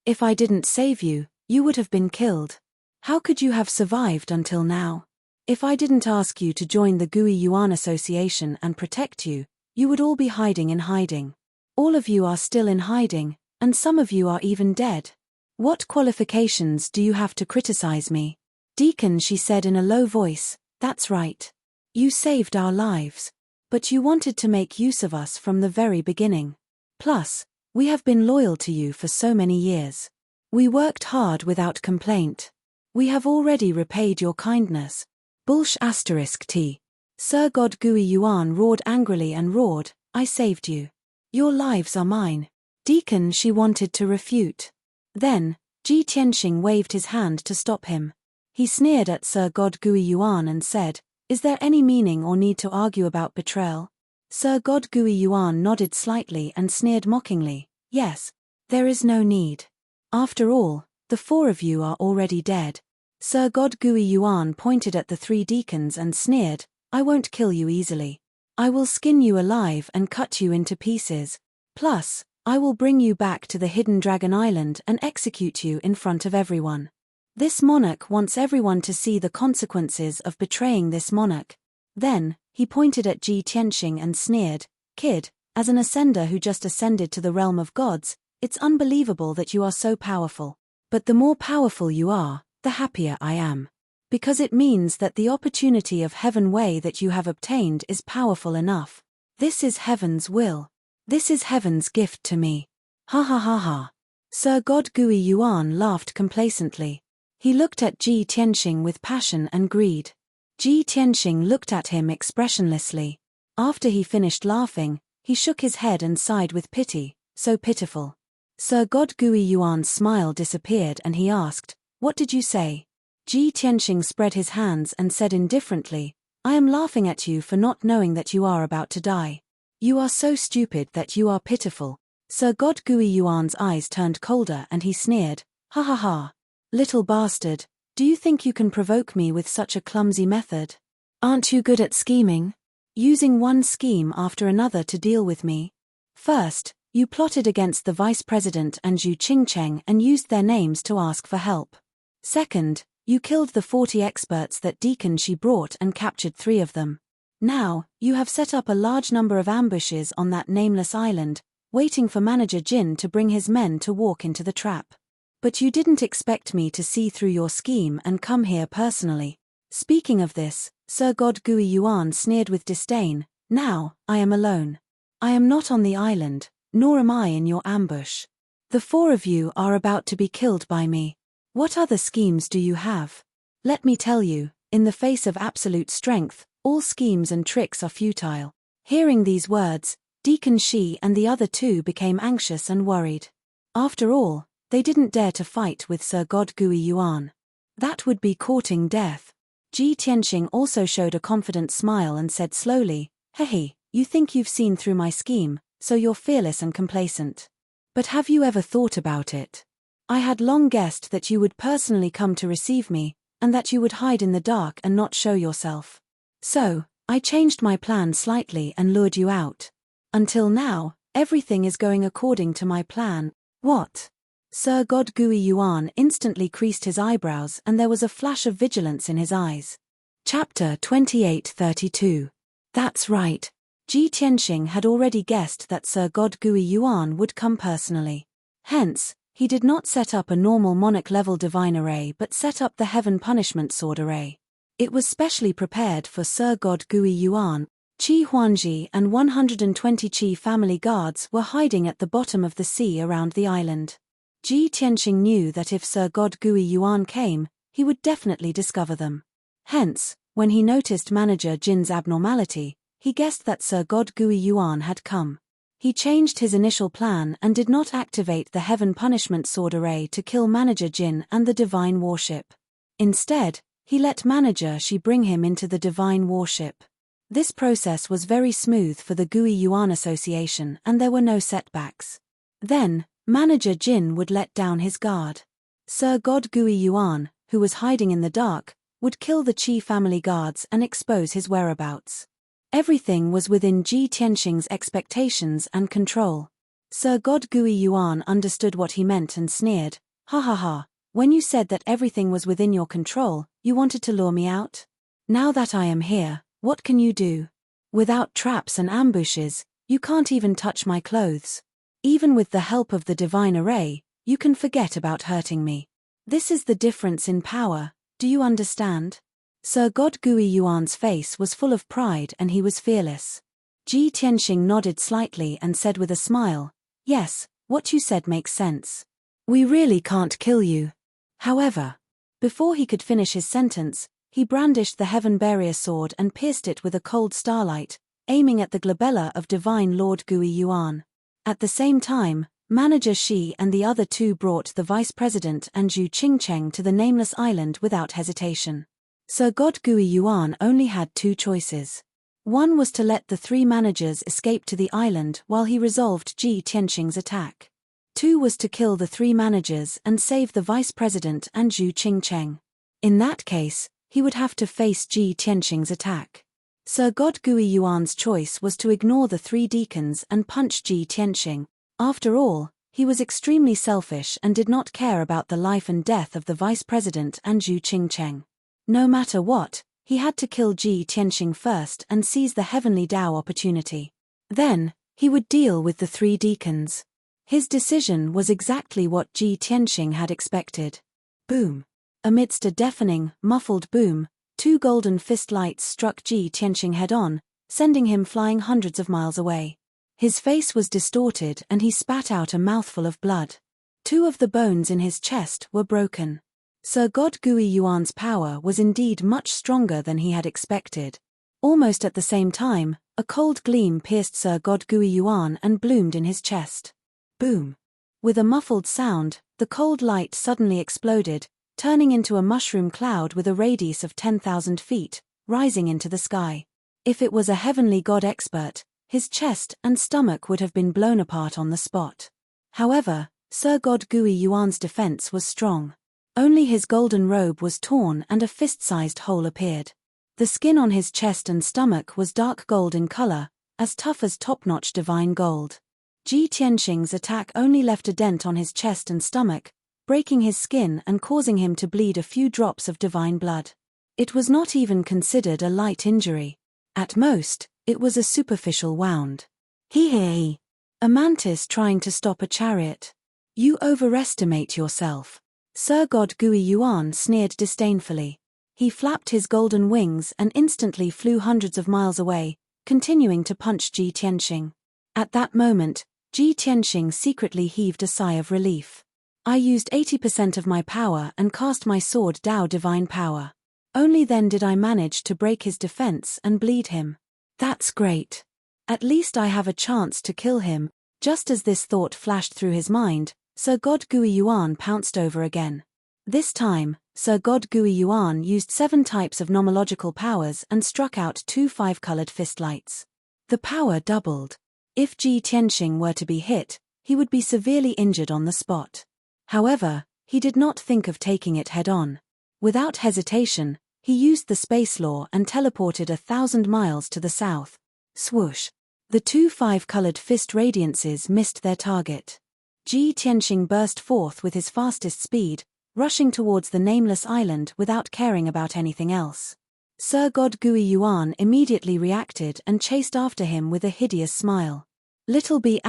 If I didn't save you, you would have been killed. How could you have survived until now? If I didn't ask you to join the Gui Yuan Association and protect you, you would all be hiding in hiding. All of you are still in hiding, and some of you are even dead. What qualifications do you have to criticize me?" "Deacon," she said in a low voice, "that's right. You saved our lives. But you wanted to make use of us from the very beginning. Plus, we have been loyal to you for so many years. We worked hard without complaint. We have already repaid your kindness." T. Sir God Gui Yuan roared angrily and roared, "I saved you. Your lives are mine." Deacon Shi wanted to refute. Then, Ji Tianxing waved his hand to stop him. He sneered at Sir God Gui Yuan and said, "Is there any meaning or need to argue about betrayal?" Sir God Gui Yuan nodded slightly and sneered mockingly, "Yes, there is no need. After all, the 4 of you are already dead." Sir God Gui Yuan pointed at the 3 deacons and sneered, "I won't kill you easily. I will skin you alive and cut you into pieces. Plus, I will bring you back to the Hidden Dragon Island and execute you in front of everyone. This monarch wants everyone to see the consequences of betraying this monarch." Then, he pointed at Ji Tianxing and sneered, "Kid, as an ascender who just ascended to the realm of gods, it's unbelievable that you are so powerful. But the more powerful you are, the happier I am. Because it means that the opportunity of heaven way that you have obtained is powerful enough. This is heaven's will. This is heaven's gift to me. Ha ha ha ha." Sir God Gui Yuan laughed complacently. He looked at Ji Tianxing with passion and greed. Ji Tianxing looked at him expressionlessly. After he finished laughing, he shook his head and sighed with pity, so pitiful. Sir God Gui Yuan's smile disappeared and he asked, "What did you say?" Ji Tianxing spread his hands and said indifferently, "I am laughing at you for not knowing that you are about to die. You are so stupid that you are pitiful." Sir God Gui Yuan's eyes turned colder and he sneered, "Ha ha ha. Little bastard, do you think you can provoke me with such a clumsy method? Aren't you good at scheming? Using one scheme after another to deal with me? First, you plotted against the vice president and Zhu Qingcheng and used their names to ask for help. Second, you killed the 40 experts that Deacon Shi brought and captured 3 of them. Now, you have set up a large number of ambushes on that nameless island, waiting for Manager Jin to bring his men to walk into the trap. But you didn't expect me to see through your scheme and come here personally. Speaking of this, Sir God Gui Yuan sneered with disdain. Now, I am alone. I am not on the island, nor am I in your ambush. The four of you are about to be killed by me. What other schemes do you have? Let me tell you, in the face of absolute strength, all schemes and tricks are futile. Hearing these words, Deacon Shi and the other two became anxious and worried. After all, they didn't dare to fight with Sir God Gui Yuan. That would be courting death. Ji Tianxing also showed a confident smile and said slowly, "Hey, you think you've seen through my scheme, so you're fearless and complacent. But have you ever thought about it? I had long guessed that you would personally come to receive me, and that you would hide in the dark and not show yourself. So, I changed my plan slightly and lured you out. Until now, everything is going according to my plan." "What?" Sir God Gui Yuan instantly creased his eyebrows and there was a flash of vigilance in his eyes. Chapter 28:32. That's right. Ji Tianxing had already guessed that Sir God Gui Yuan would come personally. Hence, he did not set up a normal monarch-level divine array but set up the Heaven Punishment Sword array. It was specially prepared for Sir God Gui Yuan. Qi Huangji and 120 Qi family guards were hiding at the bottom of the sea around the island. Ji Tianxing knew that if Sir God Gui Yuan came, he would definitely discover them. Hence, when he noticed Manager Jin's abnormality, he guessed that Sir God Gui Yuan had come. He changed his initial plan and did not activate the Heaven Punishment Sword array to kill Manager Jin and the Divine Warship. Instead, he let Manager Shi bring him into the Divine Warship. This process was very smooth for the Gui Yuan Association and there were no setbacks. Then, Manager Jin would let down his guard. Sir God Gui Yuan, who was hiding in the dark, would kill the Qi family guards and expose his whereabouts. Everything was within Ji Tianxing's expectations and control. Sir God Gui Yuan understood what he meant and sneered, "Ha ha ha, when you said that everything was within your control, you wanted to lure me out? Now that I am here, what can you do? Without traps and ambushes, you can't even touch my clothes. Even with the help of the divine array, you can forget about hurting me. This is the difference in power, do you understand?" Sir God Gui Yuan's face was full of pride and he was fearless. Ji Tianxing nodded slightly and said with a smile, "Yes, what you said makes sense. We really can't kill you. However," before he could finish his sentence, he brandished the Heavenpiercer sword and pierced it with a cold starlight, aiming at the glabella of Divine Lord Gui Yuan. At the same time, Manager Shi and the other two brought the Vice President and Zhu Qingcheng to the Nameless Island without hesitation. Sir God Gui Yuan only had two choices. One was to let the three managers escape to the island while he resolved Ji Tianxing's attack. Two was to kill the three managers and save the Vice President and Zhu Qingcheng. In that case, he would have to face Ji Tianxing's attack. Sir God Gui Yuan's choice was to ignore the three deacons and punch Ji Tianxing. After all, he was extremely selfish and did not care about the life and death of the Vice President and Zhu Qingcheng. No matter what, he had to kill Ji Tianxing first and seize the Heavenly Dao opportunity. Then, he would deal with the three deacons. His decision was exactly what Ji Tianxing had expected. Boom! Amidst a deafening, muffled boom, two golden fist lights struck Ji Tianxing head-on, sending him flying hundreds of miles away. His face was distorted and he spat out a mouthful of blood. Two of the bones in his chest were broken. Sir God Gui Yuan's power was indeed much stronger than he had expected. Almost at the same time, a cold gleam pierced Sir God Gui Yuan and bloomed in his chest. Boom! With a muffled sound, the cold light suddenly exploded, turning into a mushroom cloud with a radius of 10,000 feet, rising into the sky. If it was a heavenly god expert, his chest and stomach would have been blown apart on the spot. However, Sir God Gui Yuan's defense was strong. Only his golden robe was torn and a fist-sized hole appeared. The skin on his chest and stomach was dark gold in color, as tough as top-notch divine gold. Ji Tianxing's attack only left a dent on his chest and stomach, breaking his skin and causing him to bleed a few drops of divine blood. It was not even considered a light injury. At most, it was a superficial wound. Hee. A mantis trying to stop a chariot. You overestimate yourself. Sir God Gui Yuan sneered disdainfully. He flapped his golden wings and instantly flew hundreds of miles away, continuing to punch Ji Tianxing. At that moment, Ji Tianxing secretly heaved a sigh of relief. I used 80% of my power and cast my sword Dao Divine Power. Only then did I manage to break his defense and bleed him. That's great. At least I have a chance to kill him. Just as this thought flashed through his mind, Sir God Gui Yuan pounced over again. This time, Sir God Gui Yuan used 7 types of nomological powers and struck out 2 5-colored fistlights. The power doubled. If Ji Tianxing were to be hit, he would be severely injured on the spot. However, he did not think of taking it head-on. Without hesitation, he used the space law and teleported 1,000 miles to the south. Swoosh! The 2 5-colored fist radiances missed their target. Ji Tianxing burst forth with his fastest speed, rushing towards the nameless island without caring about anything else. Sir God Gui Yuan immediately reacted and chased after him with a hideous smile. Little B****,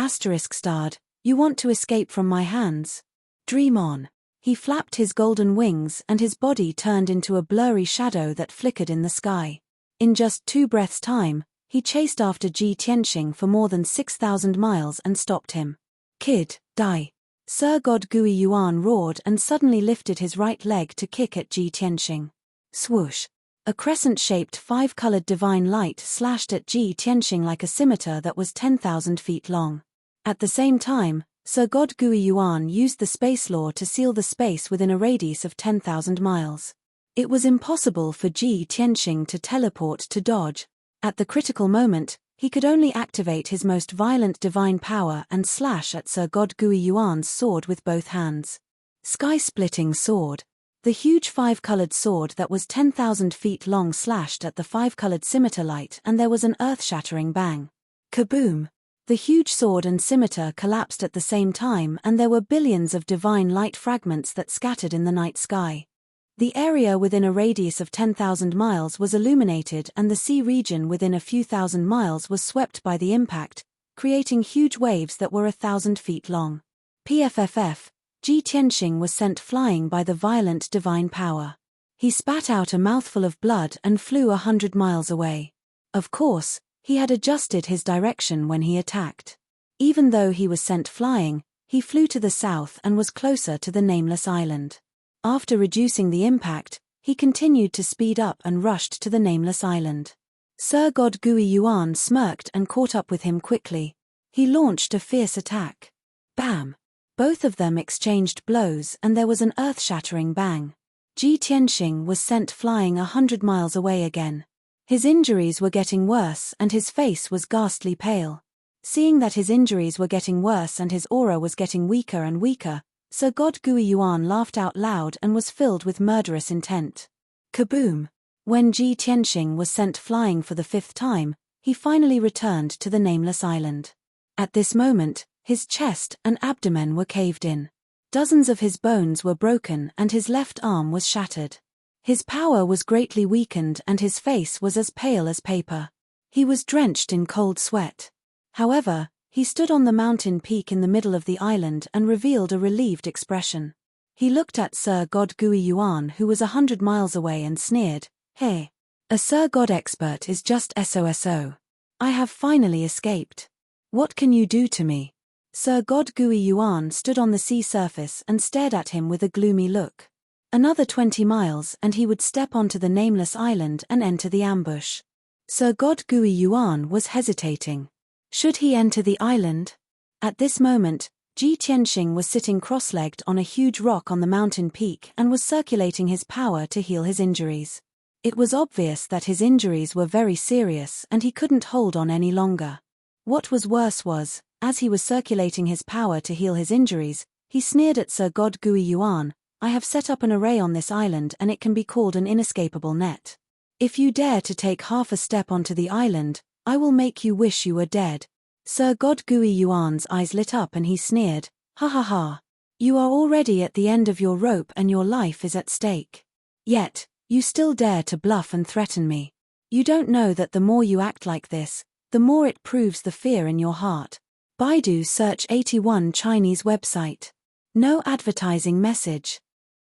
you want to escape from my hands? Dream on. He flapped his golden wings and his body turned into a blurry shadow that flickered in the sky. In just 2 breaths' time, he chased after Ji Tianxing for more than 6,000 miles and stopped him. Kid, die. Sir God Gui Yuan roared and suddenly lifted his right leg to kick at Ji Tianxing. Swoosh! A crescent-shaped 5-colored divine light slashed at Ji Tianxing like a scimitar that was 10,000 feet long. At the same time, Sir God Gui Yuan used the space law to seal the space within a radius of 10,000 miles. It was impossible for Ji Tianxing to teleport to dodge. At the critical moment, he could only activate his most violent divine power and slash at Sir God Gui Yuan's sword with both hands. Sky-splitting sword. The huge 5-colored sword that was 10,000 feet long slashed at the 5-colored scimitar light and there was an earth-shattering bang. Kaboom! The huge sword and scimitar collapsed at the same time and there were billions of divine light fragments that scattered in the night sky. The area within a radius of 10,000 miles was illuminated and the sea region within a few thousand miles was swept by the impact, creating huge waves that were 1,000 feet long. PFFF, Ji Tianxing was sent flying by the violent divine power. He spat out a mouthful of blood and flew 100 miles away. Of course, he had adjusted his direction when he attacked. Even though he was sent flying, he flew to the south and was closer to the nameless island. After reducing the impact, he continued to speed up and rushed to the nameless island. Sir God Gui Yuan smirked and caught up with him quickly. He launched a fierce attack. Bam! Both of them exchanged blows and there was an earth-shattering bang. Ji Tianxing was sent flying 100 miles away again. His injuries were getting worse and his face was ghastly pale. Seeing that his injuries were getting worse and his aura was getting weaker and weaker, Sir God Gui Yuan laughed out loud and was filled with murderous intent. Kaboom! When Ji Tianxing was sent flying for the 5th time, he finally returned to the nameless island. At this moment, his chest and abdomen were caved in. Dozens of his bones were broken and his left arm was shattered. His power was greatly weakened and his face was as pale as paper. He was drenched in cold sweat. However, he stood on the mountain peak in the middle of the island and revealed a relieved expression. He looked at Sir God Gui Yuan who was 100 miles away and sneered, "Hey, a Sir God expert is just SOSO. I have finally escaped. What can you do to me?" Sir God Gui Yuan stood on the sea surface and stared at him with a gloomy look. Another 20 miles and he would step onto the nameless island and enter the ambush. Sir God Gui Yuan was hesitating. Should he enter the island? At this moment, Ji Tianxing was sitting cross-legged on a huge rock on the mountain peak and was circulating his power to heal his injuries. It was obvious that his injuries were very serious and he couldn't hold on any longer. What was worse was, as he was circulating his power to heal his injuries, he sneered at Sir God Gui Yuan, "I have set up an array on this island and it can be called an inescapable net. If you dare to take half a step onto the island, I will make you wish you were dead." Sir God Gui Yuan's eyes lit up and he sneered, "Ha ha ha. You are already at the end of your rope and your life is at stake. Yet, you still dare to bluff and threaten me. You don't know that the more you act like this, the more it proves the fear in your heart. Baidu search 81 Chinese website. No advertising message.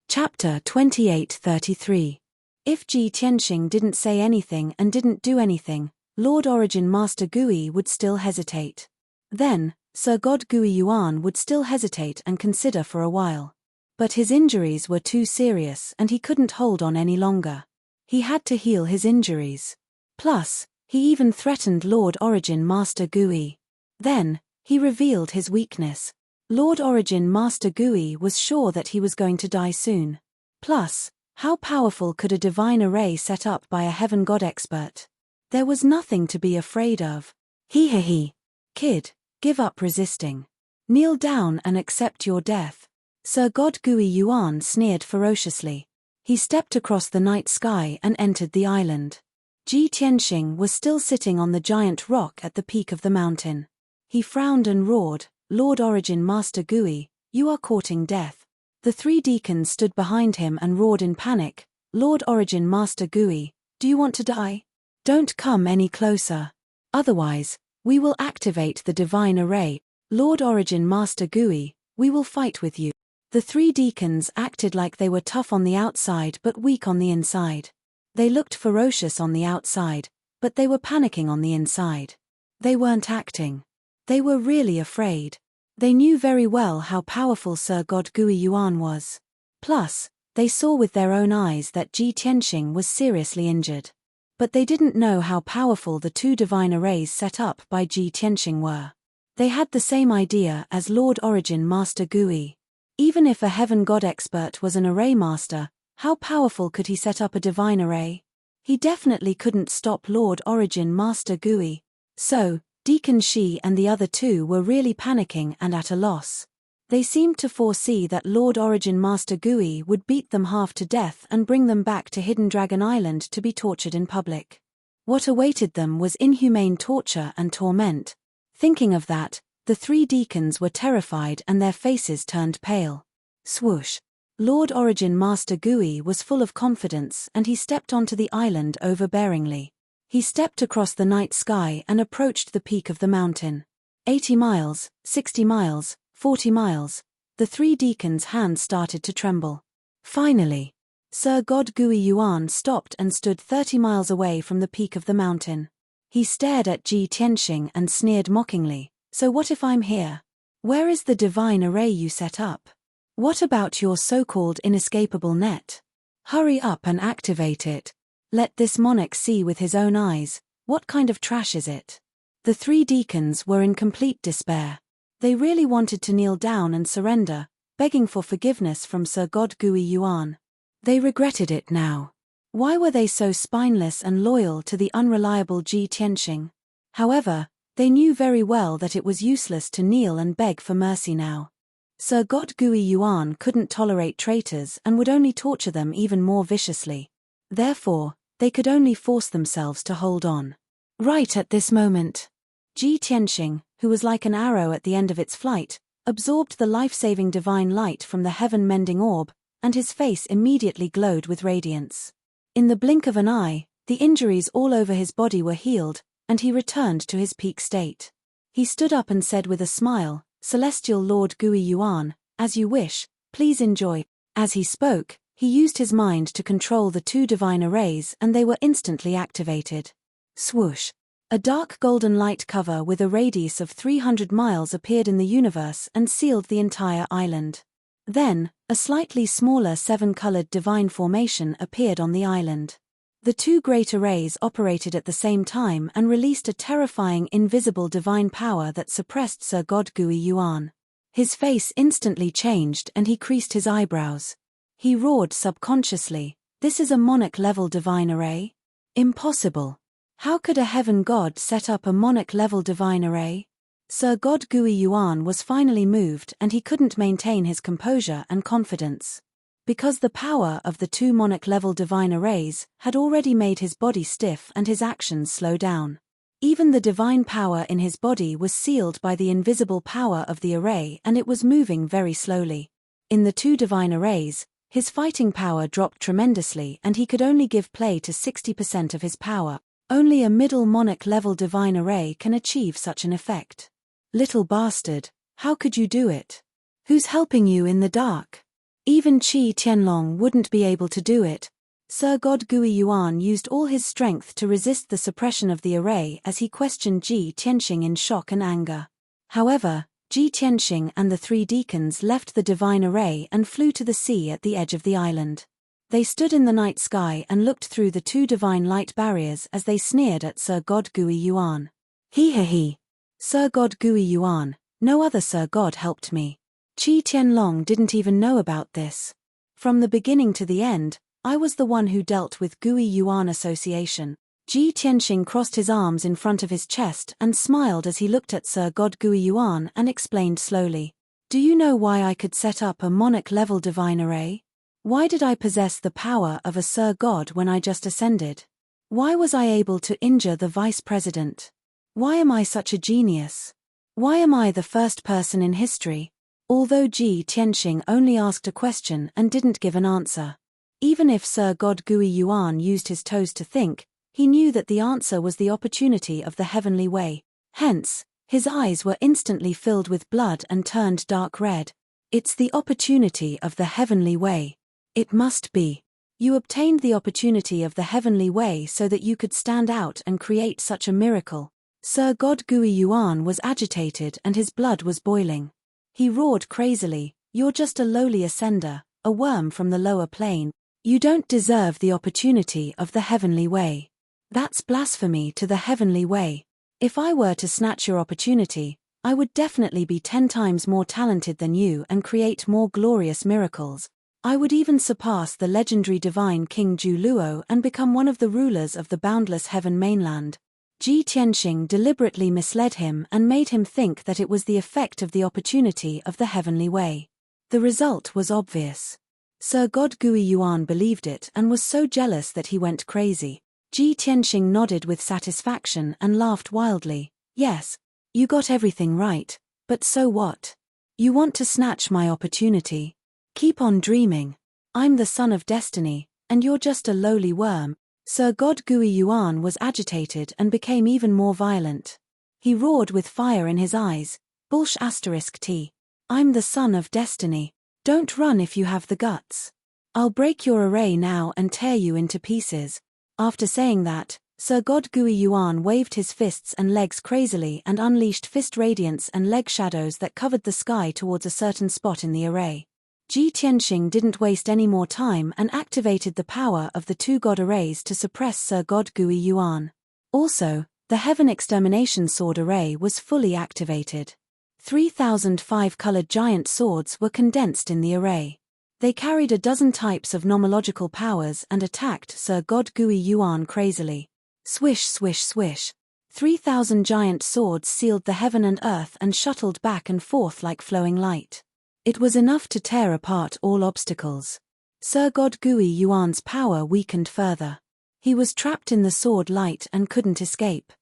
Chapter 2833. If Ji Tianxing didn't say anything and didn't do anything, Lord Origin Master Gui would still hesitate. Then, Sir God Gui Yuan would still hesitate and consider for a while. But his injuries were too serious and he couldn't hold on any longer. He had to heal his injuries. Plus, he even threatened Lord Origin Master Gui. Then, he revealed his weakness. Lord Origin Master Gui was sure that he was going to die soon. Plus, how powerful could a divine array set up by a heaven god expert? There was nothing to be afraid of. He. Kid, give up resisting. Kneel down and accept your death. Sir God Gui Yuan sneered ferociously. He stepped across the night sky and entered the island. Ji Tianxing was still sitting on the giant rock at the peak of the mountain. He frowned and roared, "Lord Origin Master Gui, you are courting death." The three deacons stood behind him and roared in panic, "Lord Origin Master Gui, do you want to die? Don't come any closer. Otherwise, we will activate the divine array. Lord Origin Master Gui, we will fight with you." The three deacons acted like they were tough on the outside but weak on the inside. They looked ferocious on the outside, but they were panicking on the inside. They weren't acting. They were really afraid. They knew very well how powerful Sir God Gui Yuan was. Plus, they saw with their own eyes that Ji Tianxing was seriously injured. But they didn't know how powerful the two divine arrays set up by Ji Tianxing were. They had the same idea as Lord Origin Master Gui. Even if a heaven god expert was an array master, how powerful could he set up a divine array? He definitely couldn't stop Lord Origin Master Gui. So, Deacon Shi and the other two were really panicking and at a loss. They seemed to foresee that Lord Origin Master Gui would beat them half to death and bring them back to Hidden Dragon Island to be tortured in public. What awaited them was inhumane torture and torment. Thinking of that, the three deacons were terrified and their faces turned pale. Swoosh! Lord Origin Master Gui was full of confidence and he stepped onto the island overbearingly. He stepped across the night sky and approached the peak of the mountain. 80 miles, 60 miles, 40 miles. The three deacons' hands started to tremble. Finally, Sir God Gui Yuan stopped and stood 30 miles away from the peak of the mountain. He stared at Ji Tianxing and sneered mockingly, "So what if I'm here? Where is the divine array you set up? What about your so-called inescapable net? Hurry up and activate it. Let this monarch see with his own eyes, what kind of trash is it?" The three deacons were in complete despair. They really wanted to kneel down and surrender, begging for forgiveness from Sir God Gui Yuan. They regretted it now. Why were they so spineless and loyal to the unreliable Ji Tianxing? However, they knew very well that it was useless to kneel and beg for mercy now. Sir God Gui Yuan couldn't tolerate traitors and would only torture them even more viciously. Therefore, they could only force themselves to hold on. Right at this moment, Ji Tianxing, who was like an arrow at the end of its flight, absorbed the life-saving divine light from the heaven-mending orb, and his face immediately glowed with radiance. In the blink of an eye, the injuries all over his body were healed, and he returned to his peak state. He stood up and said with a smile, "Celestial Lord Gui Yuan, as you wish, please enjoy." As he spoke, he used his mind to control the two divine arrays and they were instantly activated. Swoosh! A dark golden light cover with a radius of 300 miles appeared in the universe and sealed the entire island. Then, a slightly smaller seven-colored divine formation appeared on the island. The two great arrays operated at the same time and released a terrifying invisible divine power that suppressed Sir God Gui Yuan. His face instantly changed and he creased his eyebrows. He roared subconsciously, "This is a monarch-level divine array? Impossible. How could a heaven god set up a monarch-level divine array?" Sir God Gui Yuan was finally moved and he couldn't maintain his composure and confidence. Because the power of the two monarch-level divine arrays had already made his body stiff and his actions slow down. Even the divine power in his body was sealed by the invisible power of the array and it was moving very slowly. In the two divine arrays, his fighting power dropped tremendously and he could only give play to 60% of his power. Only a middle monarch-level divine array can achieve such an effect. Little bastard, how could you do it? Who's helping you in the dark? Even Qi Tianlong wouldn't be able to do it. Sir God Gui Yuan used all his strength to resist the suppression of the array as he questioned Ji Tianxing in shock and anger. However, Ji Tianxing and the three deacons left the divine array and flew to the sea at the edge of the island. They stood in the night sky and looked through the two divine light barriers as they sneered at Sir God Gui Yuan. He. Sir God Gui Yuan, no other Sir God helped me. Qi Tianlong didn't even know about this. From the beginning to the end, I was the one who dealt with Gui Yuan Association. Ji Tianxing crossed his arms in front of his chest and smiled as he looked at Sir God Gui Yuan and explained slowly. Do you know why I could set up a monarch-level divine array? Why did I possess the power of a Sir God when I just ascended? Why was I able to injure the vice president? Why am I such a genius? Why am I the first person in history? Although Ji Tianxing only asked a question and didn't give an answer. Even if Sir God Gui Yuan used his toes to think, he knew that the answer was the opportunity of the heavenly way. Hence, his eyes were instantly filled with blood and turned dark red. It's the opportunity of the heavenly way. It must be. You obtained the opportunity of the heavenly way so that you could stand out and create such a miracle. Sir God Gui Yuan was agitated and his blood was boiling. He roared crazily, "You're just a lowly ascender, a worm from the lower plane. You don't deserve the opportunity of the heavenly way. That's blasphemy to the heavenly way. If I were to snatch your opportunity, I would definitely be 10 times more talented than you and create more glorious miracles. I would even surpass the legendary divine King Ju Luo and become one of the rulers of the boundless heaven mainland." Ji Tianxing deliberately misled him and made him think that it was the effect of the opportunity of the heavenly way. The result was obvious. Sir God Gui Yuan believed it and was so jealous that he went crazy. Ji Tianxing nodded with satisfaction and laughed wildly. "Yes, you got everything right, but so what? You want to snatch my opportunity? Keep on dreaming. I'm the son of destiny, and you're just a lowly worm." Sir God Gui Yuan was agitated and became even more violent. He roared with fire in his eyes, "T. I'm the son of destiny. Don't run if you have the guts. I'll break your array now and tear you into pieces." After saying that, Sir God Gui Yuan waved his fists and legs crazily and unleashed fist radiance and leg shadows that covered the sky towards a certain spot in the array. Ji Tianxing didn't waste any more time and activated the power of the two god arrays to suppress Sir God Gui Yuan. Also, the Heaven Extermination Sword array was fully activated. 3,005 colored giant swords were condensed in the array. They carried a dozen types of nomological powers and attacked Sir God Gui Yuan crazily. Swish swish swish. 3,000 giant swords sealed the heaven and earth and shuttled back and forth like flowing light. It was enough to tear apart all obstacles. Sir God Gui Yuan's power weakened further. He was trapped in the sword light and couldn't escape.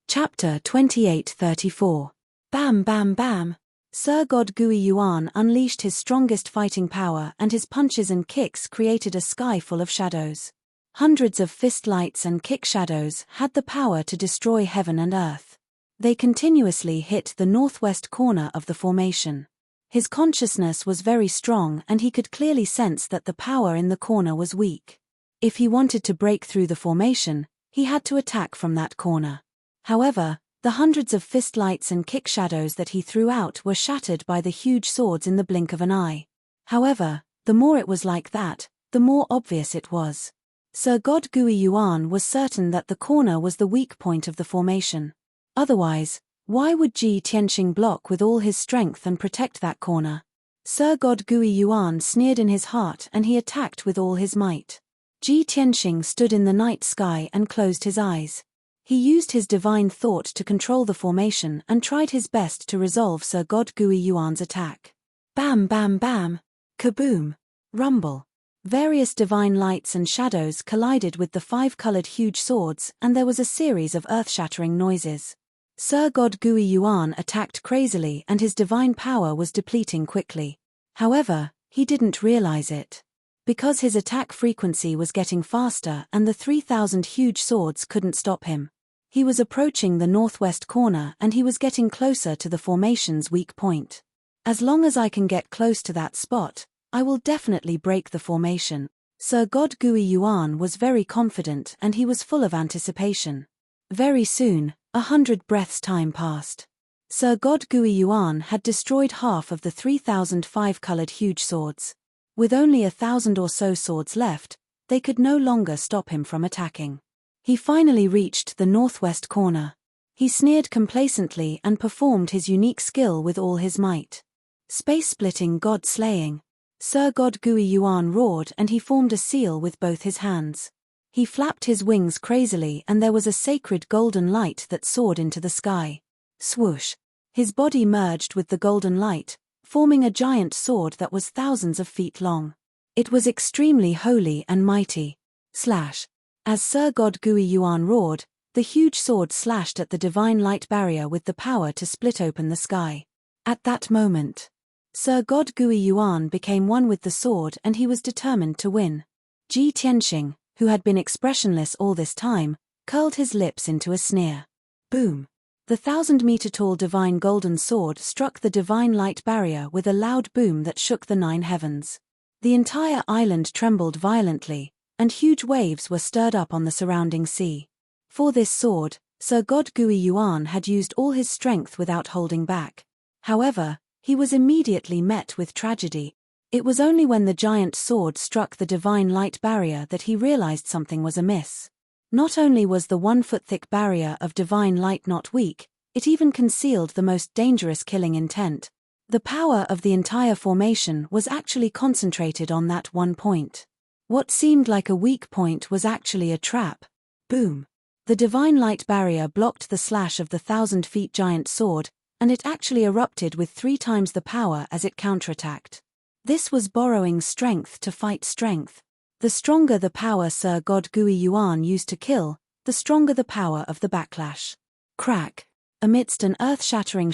Chapter 28-34. Bam bam bam. Sir God Gui Yuan unleashed his strongest fighting power and his punches and kicks created a sky full of shadows. Hundreds of fist lights and kick shadows had the power to destroy heaven and earth. They continuously hit the northwest corner of the formation. His consciousness was very strong and he could clearly sense that the power in the corner was weak. If he wanted to break through the formation, he had to attack from that corner. However, the hundreds of fist lights and kick shadows that he threw out were shattered by the huge swords in the blink of an eye. However, the more it was like that, the more obvious it was. Sir God Gui Yuan was certain that the corner was the weak point of the formation. Otherwise, why would Ji Tianxing block with all his strength and protect that corner? Sir God Gui Yuan sneered in his heart and he attacked with all his might. Ji Tianxing stood in the night sky and closed his eyes. He used his divine thought to control the formation and tried his best to resolve Sir God Gui Yuan's attack. Bam bam bam. Kaboom. Rumble. Various divine lights and shadows collided with the 5-colored huge swords and there was a series of earth-shattering noises. Sir God Gui Yuan attacked crazily and his divine power was depleting quickly. However, he didn't realize it. Because his attack frequency was getting faster and the 3,000 huge swords couldn't stop him. He was approaching the northwest corner and he was getting closer to the formation's weak point. As long as I can get close to that spot, I will definitely break the formation. Sir God Gui Yuan was very confident and he was full of anticipation. Very soon, 100 breaths time passed. Sir God Gui Yuan had destroyed half of the 3,005 colored huge swords. With only 1,000 or so swords left, they could no longer stop him from attacking. He finally reached the northwest corner. He sneered complacently and performed his unique skill with all his might. Space-splitting god-slaying. Sir God Gui Yuan roared and he formed a seal with both his hands. He flapped his wings crazily and there was a sacred golden light that soared into the sky. Swoosh! His body merged with the golden light, forming a giant sword that was thousands of feet long. It was extremely holy and mighty. Slash! As Sir God Gui Yuan roared, the huge sword slashed at the divine light barrier with the power to split open the sky. At that moment, Sir God Gui Yuan became one with the sword and he was determined to win. Ji Tianxing, who had been expressionless all this time, curled his lips into a sneer. Boom! The 1,000-meter-tall divine golden sword struck the divine light barrier with a loud boom that shook the 9 heavens. The entire island trembled violently, and huge waves were stirred up on the surrounding sea. For this sword, Sir God Gui Yuan had used all his strength without holding back. However, he was immediately met with tragedy. It was only when the giant sword struck the divine light barrier that he realized something was amiss. Not only was the 1-foot-thick barrier of divine light not weak, it even concealed the most dangerous killing intent. The power of the entire formation was actually concentrated on that one point. What seemed like a weak point was actually a trap. Boom! The divine light barrier blocked the slash of the 1,000-feet giant sword, and it actually erupted with 3 times the power as it counterattacked. This was borrowing strength to fight strength. The stronger the power Sir God Gui Yuan used to kill, the stronger the power of the backlash. Crack! Amidst an earth-shattering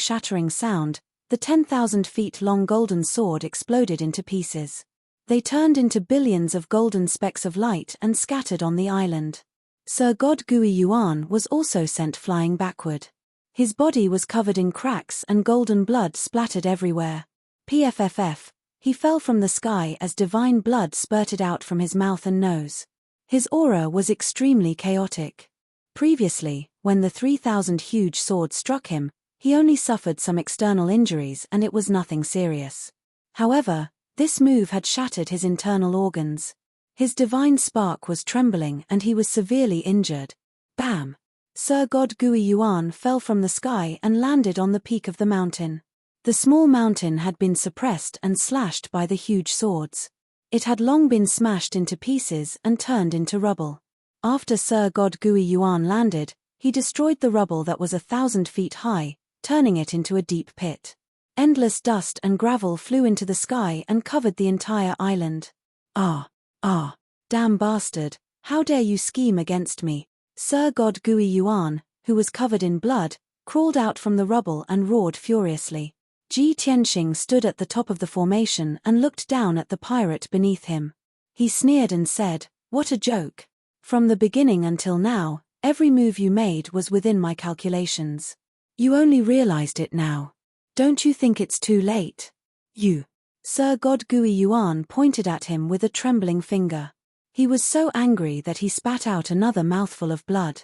sound, the 10,000 feet long golden sword exploded into pieces. They turned into billions of golden specks of light and scattered on the island. Sir God Gui Yuan was also sent flying backward. His body was covered in cracks and golden blood splattered everywhere. PFFF, he fell from the sky as divine blood spurted out from his mouth and nose. His aura was extremely chaotic. Previously, when the 3,000 huge swords struck him, he only suffered some external injuries and it was nothing serious. However, this move had shattered his internal organs. His divine spark was trembling and he was severely injured. Bam! Sir God Gui Yuan fell from the sky and landed on the peak of the mountain. The small mountain had been suppressed and slashed by the huge swords. It had long been smashed into pieces and turned into rubble. After Sir God Gui Yuan landed, he destroyed the rubble that was 1,000 feet high, turning it into a deep pit. Endless dust and gravel flew into the sky and covered the entire island. Damn bastard, how dare you scheme against me? Sir God Gui Yuan, who was covered in blood, crawled out from the rubble and roared furiously. Ji Tianxing stood at the top of the formation and looked down at the pirate beneath him. He sneered and said, "What a joke. From the beginning until now, every move you made was within my calculations. You only realized it now. Don't you think it's too late? You." Sir God Gui Yuan pointed at him with a trembling finger. He was so angry that he spat out another mouthful of blood.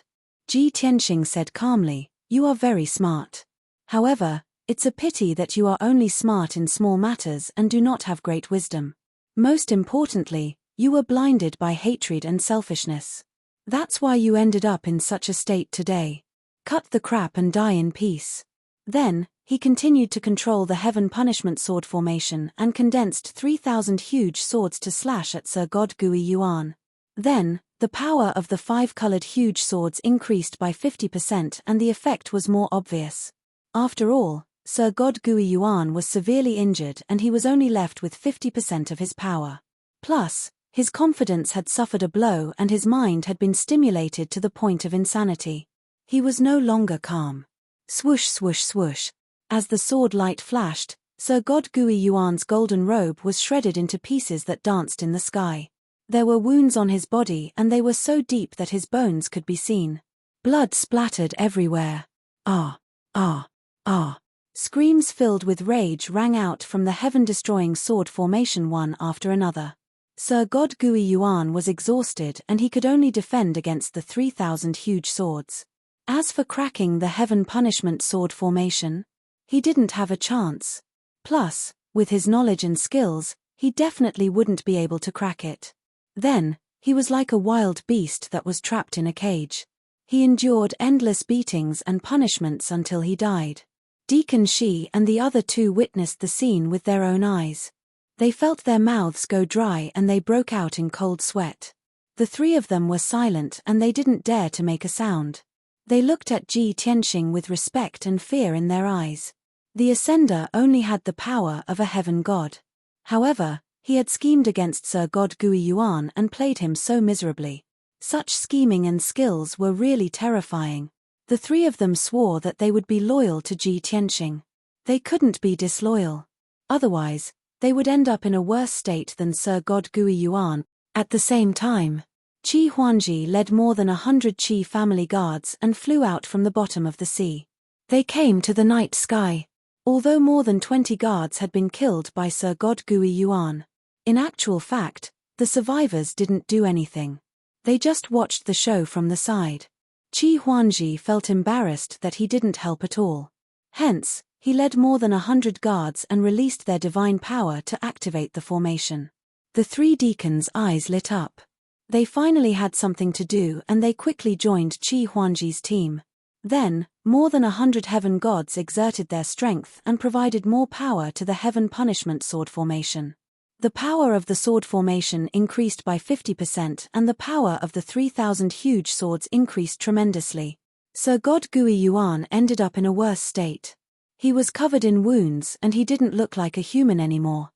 Ji Tianxing said calmly, "You are very smart. However, it's a pity that you are only smart in small matters and do not have great wisdom. Most importantly, you were blinded by hatred and selfishness. That's why you ended up in such a state today. Cut the crap and die in peace." Then, he continued to control the Heaven Punishment Sword formation and condensed 3,000 huge swords to slash at Sir God Gui Yuan. Then, the power of the 5-colored huge swords increased by 50% and the effect was more obvious. After all, Sir God Gui Yuan was severely injured and he was only left with 50% of his power. Plus, his confidence had suffered a blow and his mind had been stimulated to the point of insanity. He was no longer calm. Swoosh swoosh swoosh. As the sword light flashed, Sir God Gui Yuan's golden robe was shredded into pieces that danced in the sky. There were wounds on his body and they were so deep that his bones could be seen. Blood splattered everywhere. Ah! Ah! Ah! Screams filled with rage rang out from the heaven-destroying sword formation one after another. Sir God Gui Yuan was exhausted and he could only defend against the 3,000 huge swords. As for cracking the heaven punishment sword formation, he didn't have a chance. Plus, with his knowledge and skills, he definitely wouldn't be able to crack it. Then, he was like a wild beast that was trapped in a cage. He endured endless beatings and punishments until he died. Deacon Shi and the other two witnessed the scene with their own eyes. They felt their mouths go dry and they broke out in cold sweat. The three of them were silent and they didn't dare to make a sound. They looked at Ji Tianxing with respect and fear in their eyes. The Ascender only had the power of a heaven god. However, he had schemed against Sir God Gui Yuan and played him so miserably. Such scheming and skills were really terrifying. The three of them swore that they would be loyal to Ji Tianxing. They couldn't be disloyal. Otherwise, they would end up in a worse state than Sir God Gui Yuan. At the same time, Qi Huangji led more than 100 Qi family guards and flew out from the bottom of the sea. They came to the night sky. Although more than 20 guards had been killed by Sir God Gui Yuan, in actual fact, the survivors didn't do anything. They just watched the show from the side. Qi Huangji felt embarrassed that he didn't help at all. Hence, he led more than 100 guards and released their divine power to activate the formation. The three deacons' eyes lit up. They finally had something to do and they quickly joined Qi Huangji's team. Then, more than 100 heaven gods exerted their strength and provided more power to the heaven punishment sword formation. The power of the sword formation increased by 50% and the power of the 3,000 huge swords increased tremendously. Sir God Gui Yuan ended up in a worse state. He was covered in wounds and he didn't look like a human anymore.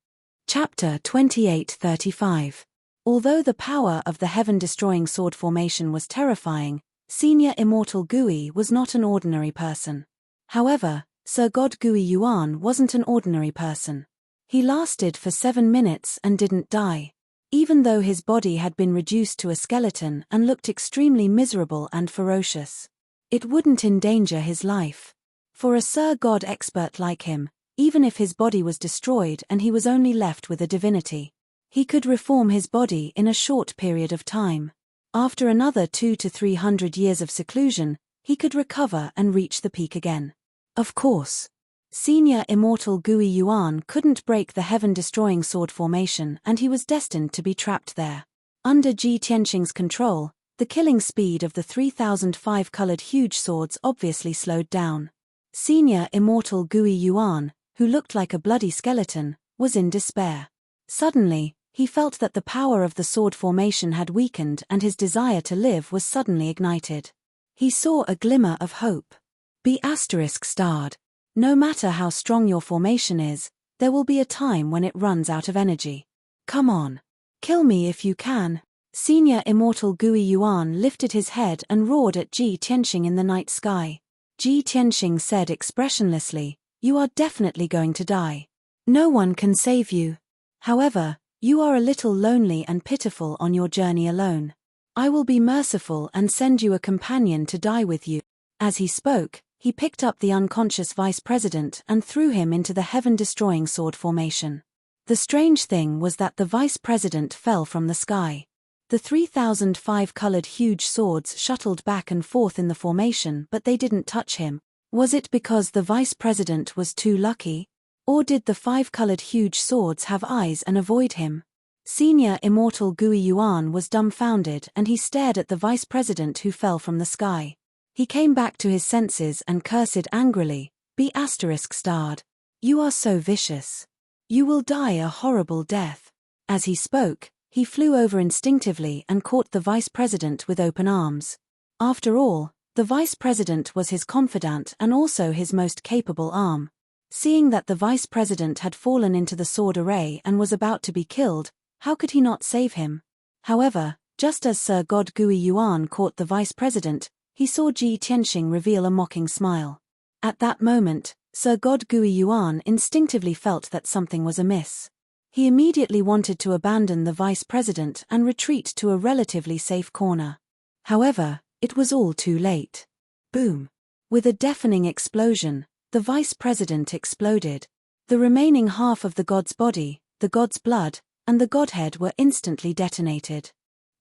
Chapter 28:35. Although the power of the heaven-destroying sword formation was terrifying, Senior Immortal Gui was not an ordinary person. However, Sir God Gui Yuan wasn't an ordinary person. He lasted for 7 minutes and didn't die. Even though his body had been reduced to a skeleton and looked extremely miserable and ferocious, it wouldn't endanger his life. For a Sir God expert like him, even if his body was destroyed and he was only left with a divinity, he could reform his body in a short period of time. After another 200 to 300 years of seclusion, he could recover and reach the peak again. Of course, Senior Immortal Gui Yuan couldn't break the heaven-destroying sword formation and he was destined to be trapped there. Under Ji Tianxing's control, the killing speed of the 3,005 colored huge swords obviously slowed down. Senior Immortal Gui Yuan, who looked like a bloody skeleton, was in despair. Suddenly, he felt that the power of the sword formation had weakened and his desire to live was suddenly ignited. He saw a glimmer of hope. Be ****. No matter how strong your formation is, there will be a time when it runs out of energy. Come on. Kill me if you can. Senior Immortal Gui Yuan lifted his head and roared at Ji Tianxing in the night sky. Ji Tianxing said expressionlessly, "You are definitely going to die. No one can save you. However, you are a little lonely and pitiful on your journey alone. I will be merciful and send you a companion to die with you." As he spoke, he picked up the unconscious vice president and threw him into the heaven-destroying sword formation. The strange thing was that the vice president fell from the sky. The 3,005 colored huge swords shuttled back and forth in the formation but they didn't touch him. Was it because the vice president was too lucky? Or did the 5 colored huge swords have eyes and avoid him? Senior Immortal Gui Yuan was dumbfounded and he stared at the vice president who fell from the sky. He came back to his senses and cursed angrily, "Be ****. You are so vicious. You will die a horrible death." As he spoke, he flew over instinctively and caught the vice president with open arms. After all, the vice president was his confidant and also his most capable arm. Seeing that the vice president had fallen into the sword array and was about to be killed, how could he not save him? However, just as Sir God Gui Yuan caught the vice president, he saw Ji Tianxing reveal a mocking smile. At that moment, Sir God Gui Yuan instinctively felt that something was amiss. He immediately wanted to abandon the vice president and retreat to a relatively safe corner. However, It was all too late. Boom. With a deafening explosion, the vice president exploded. The remaining half of the god's body, the god's blood, and the godhead were instantly detonated.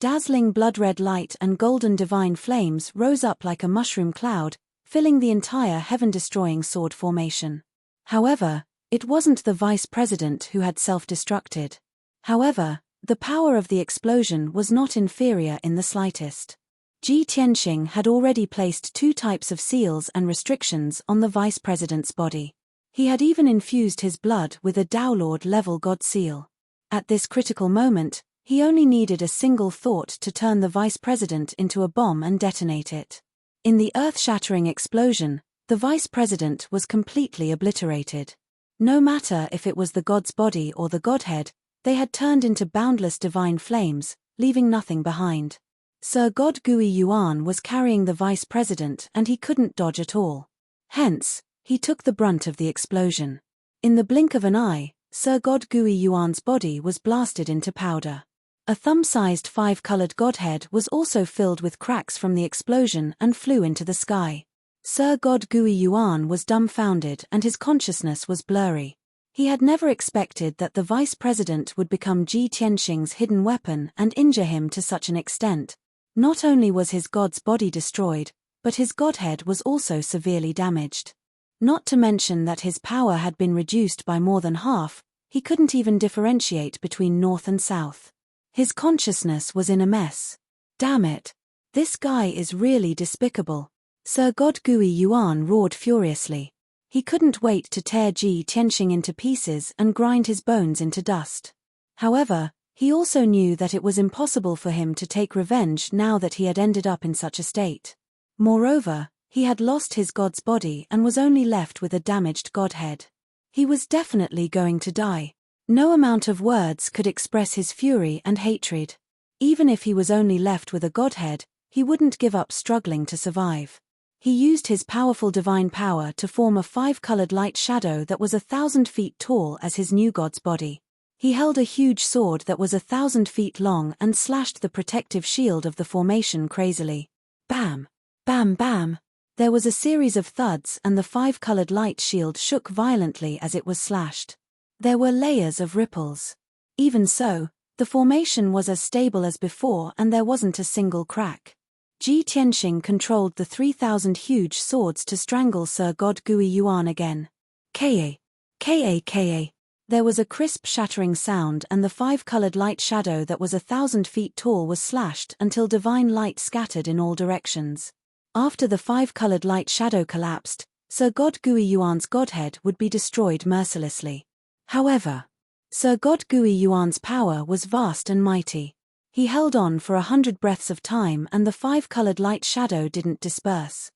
Dazzling blood-red light and golden divine flames rose up like a mushroom cloud, filling the entire heaven-destroying sword formation. However, it wasn't the vice president who had self-destructed. However, the power of the explosion was not inferior in the slightest. Ji Tianqing had already placed 2 types of seals and restrictions on the vice president's body. He had even infused his blood with a Daolord-level god seal. At this critical moment, he only needed a single thought to turn the vice president into a bomb and detonate it. In the earth-shattering explosion, the vice president was completely obliterated. No matter if it was the god's body or the godhead, they had turned into boundless divine flames, leaving nothing behind. Sir God Gui Yuan was carrying the vice president and he couldn't dodge at all. Hence, he took the brunt of the explosion. In the blink of an eye, Sir God Gui Yuan's body was blasted into powder. A thumb-sized 5-colored godhead was also filled with cracks from the explosion and flew into the sky. Sir God Gui Yuan was dumbfounded and his consciousness was blurry. He had never expected that the vice president would become Ji Tianqing's hidden weapon and injure him to such an extent. Not only was his god's body destroyed, but his godhead was also severely damaged. Not to mention that his power had been reduced by more than half, he couldn't even differentiate between north and south. His consciousness was in a mess. Damn it. This guy is really despicable. Sir God Gui Yuan roared furiously. He couldn't wait to tear Ji Tianqing into pieces and grind his bones into dust. However, he also knew that it was impossible for him to take revenge now that he had ended up in such a state. Moreover, he had lost his god's body and was only left with a damaged godhead. He was definitely going to die. No amount of words could express his fury and hatred. Even if he was only left with a godhead, he wouldn't give up struggling to survive. He used his powerful divine power to form a 5-colored light shadow that was 1,000 feet tall as his new god's body. He held a huge sword that was 1,000 feet long and slashed the protective shield of the formation crazily. Bam! Bam bam! There was a series of thuds and the 5-colored light shield shook violently as it was slashed. There were layers of ripples. Even so, the formation was as stable as before and there wasn't a single crack. Ji Tianqing controlled the 3,000 huge swords to strangle Sir God Gui Yuan again. Ka! Ka! Ka! There was a crisp shattering sound and the 5-colored light shadow that was 1,000 feet tall was slashed until divine light scattered in all directions. After the 5-colored light shadow collapsed, Sir God Gui Yuan's godhead would be destroyed mercilessly. However, Sir God Gui Yuan's power was vast and mighty. He held on for 100 breaths of time and the 5-colored light shadow didn't disperse.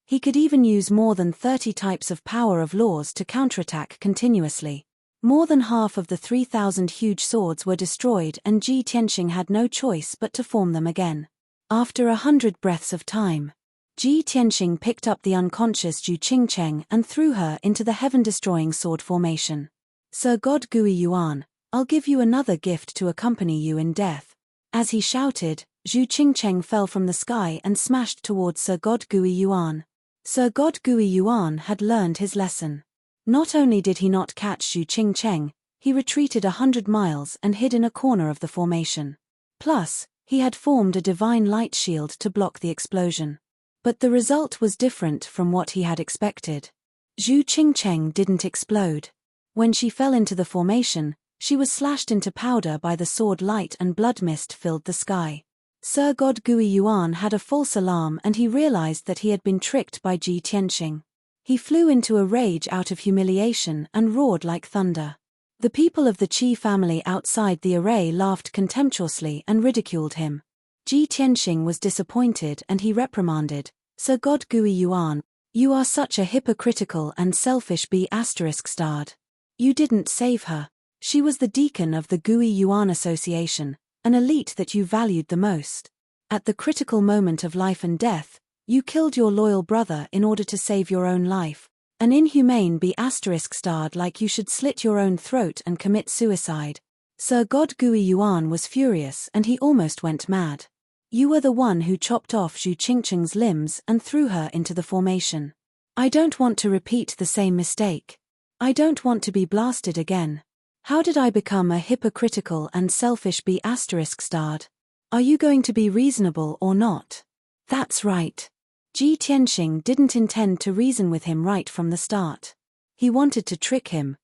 He could even use more than 30 types of power of laws to counterattack continuously. More than half of the 3,000 huge swords were destroyed and Ji Tianqing had no choice but to form them again. After 100 breaths of time, Ji Tianqing picked up the unconscious Zhu Qingcheng and threw her into the heaven-destroying sword formation. Sir God Gui Yuan, I'll give you another gift to accompany you in death. As he shouted, Zhu Qingcheng fell from the sky and smashed towards Sir God Gui Yuan. Sir God Gui Yuan had learned his lesson. Not only did he not catch Zhu Qingcheng, he retreated 100 miles and hid in a corner of the formation. Plus, he had formed a divine light shield to block the explosion. But the result was different from what he had expected. Zhu Qingcheng didn't explode. When she fell into the formation, she was slashed into powder by the sword. Light and blood mist filled the sky. Sir God Gui Yuan had a false alarm and he realized that he had been tricked by Ji Tianqing. He flew into a rage out of humiliation and roared like thunder. The people of the Qi family outside the array laughed contemptuously and ridiculed him. Ji Tianqing was disappointed and he reprimanded, Sir God Gui Yuan, you are such a hypocritical and selfish B*****. You didn't save her. She was the deacon of the Gui Yuan Association, an elite that you valued the most. At the critical moment of life and death, you killed your loyal brother in order to save your own life. An inhumane B***** like you should slit your own throat and commit suicide. Sir God Gui Yuan was furious and he almost went mad. You were the one who chopped off Zhu Qingqing's limbs and threw her into the formation. I don't want to repeat the same mistake. I don't want to be blasted again. How did I become a hypocritical and selfish B*****? Are you going to be reasonable or not? That's right. Ji Tianxing didn't intend to reason with him right from the start. He wanted to trick him,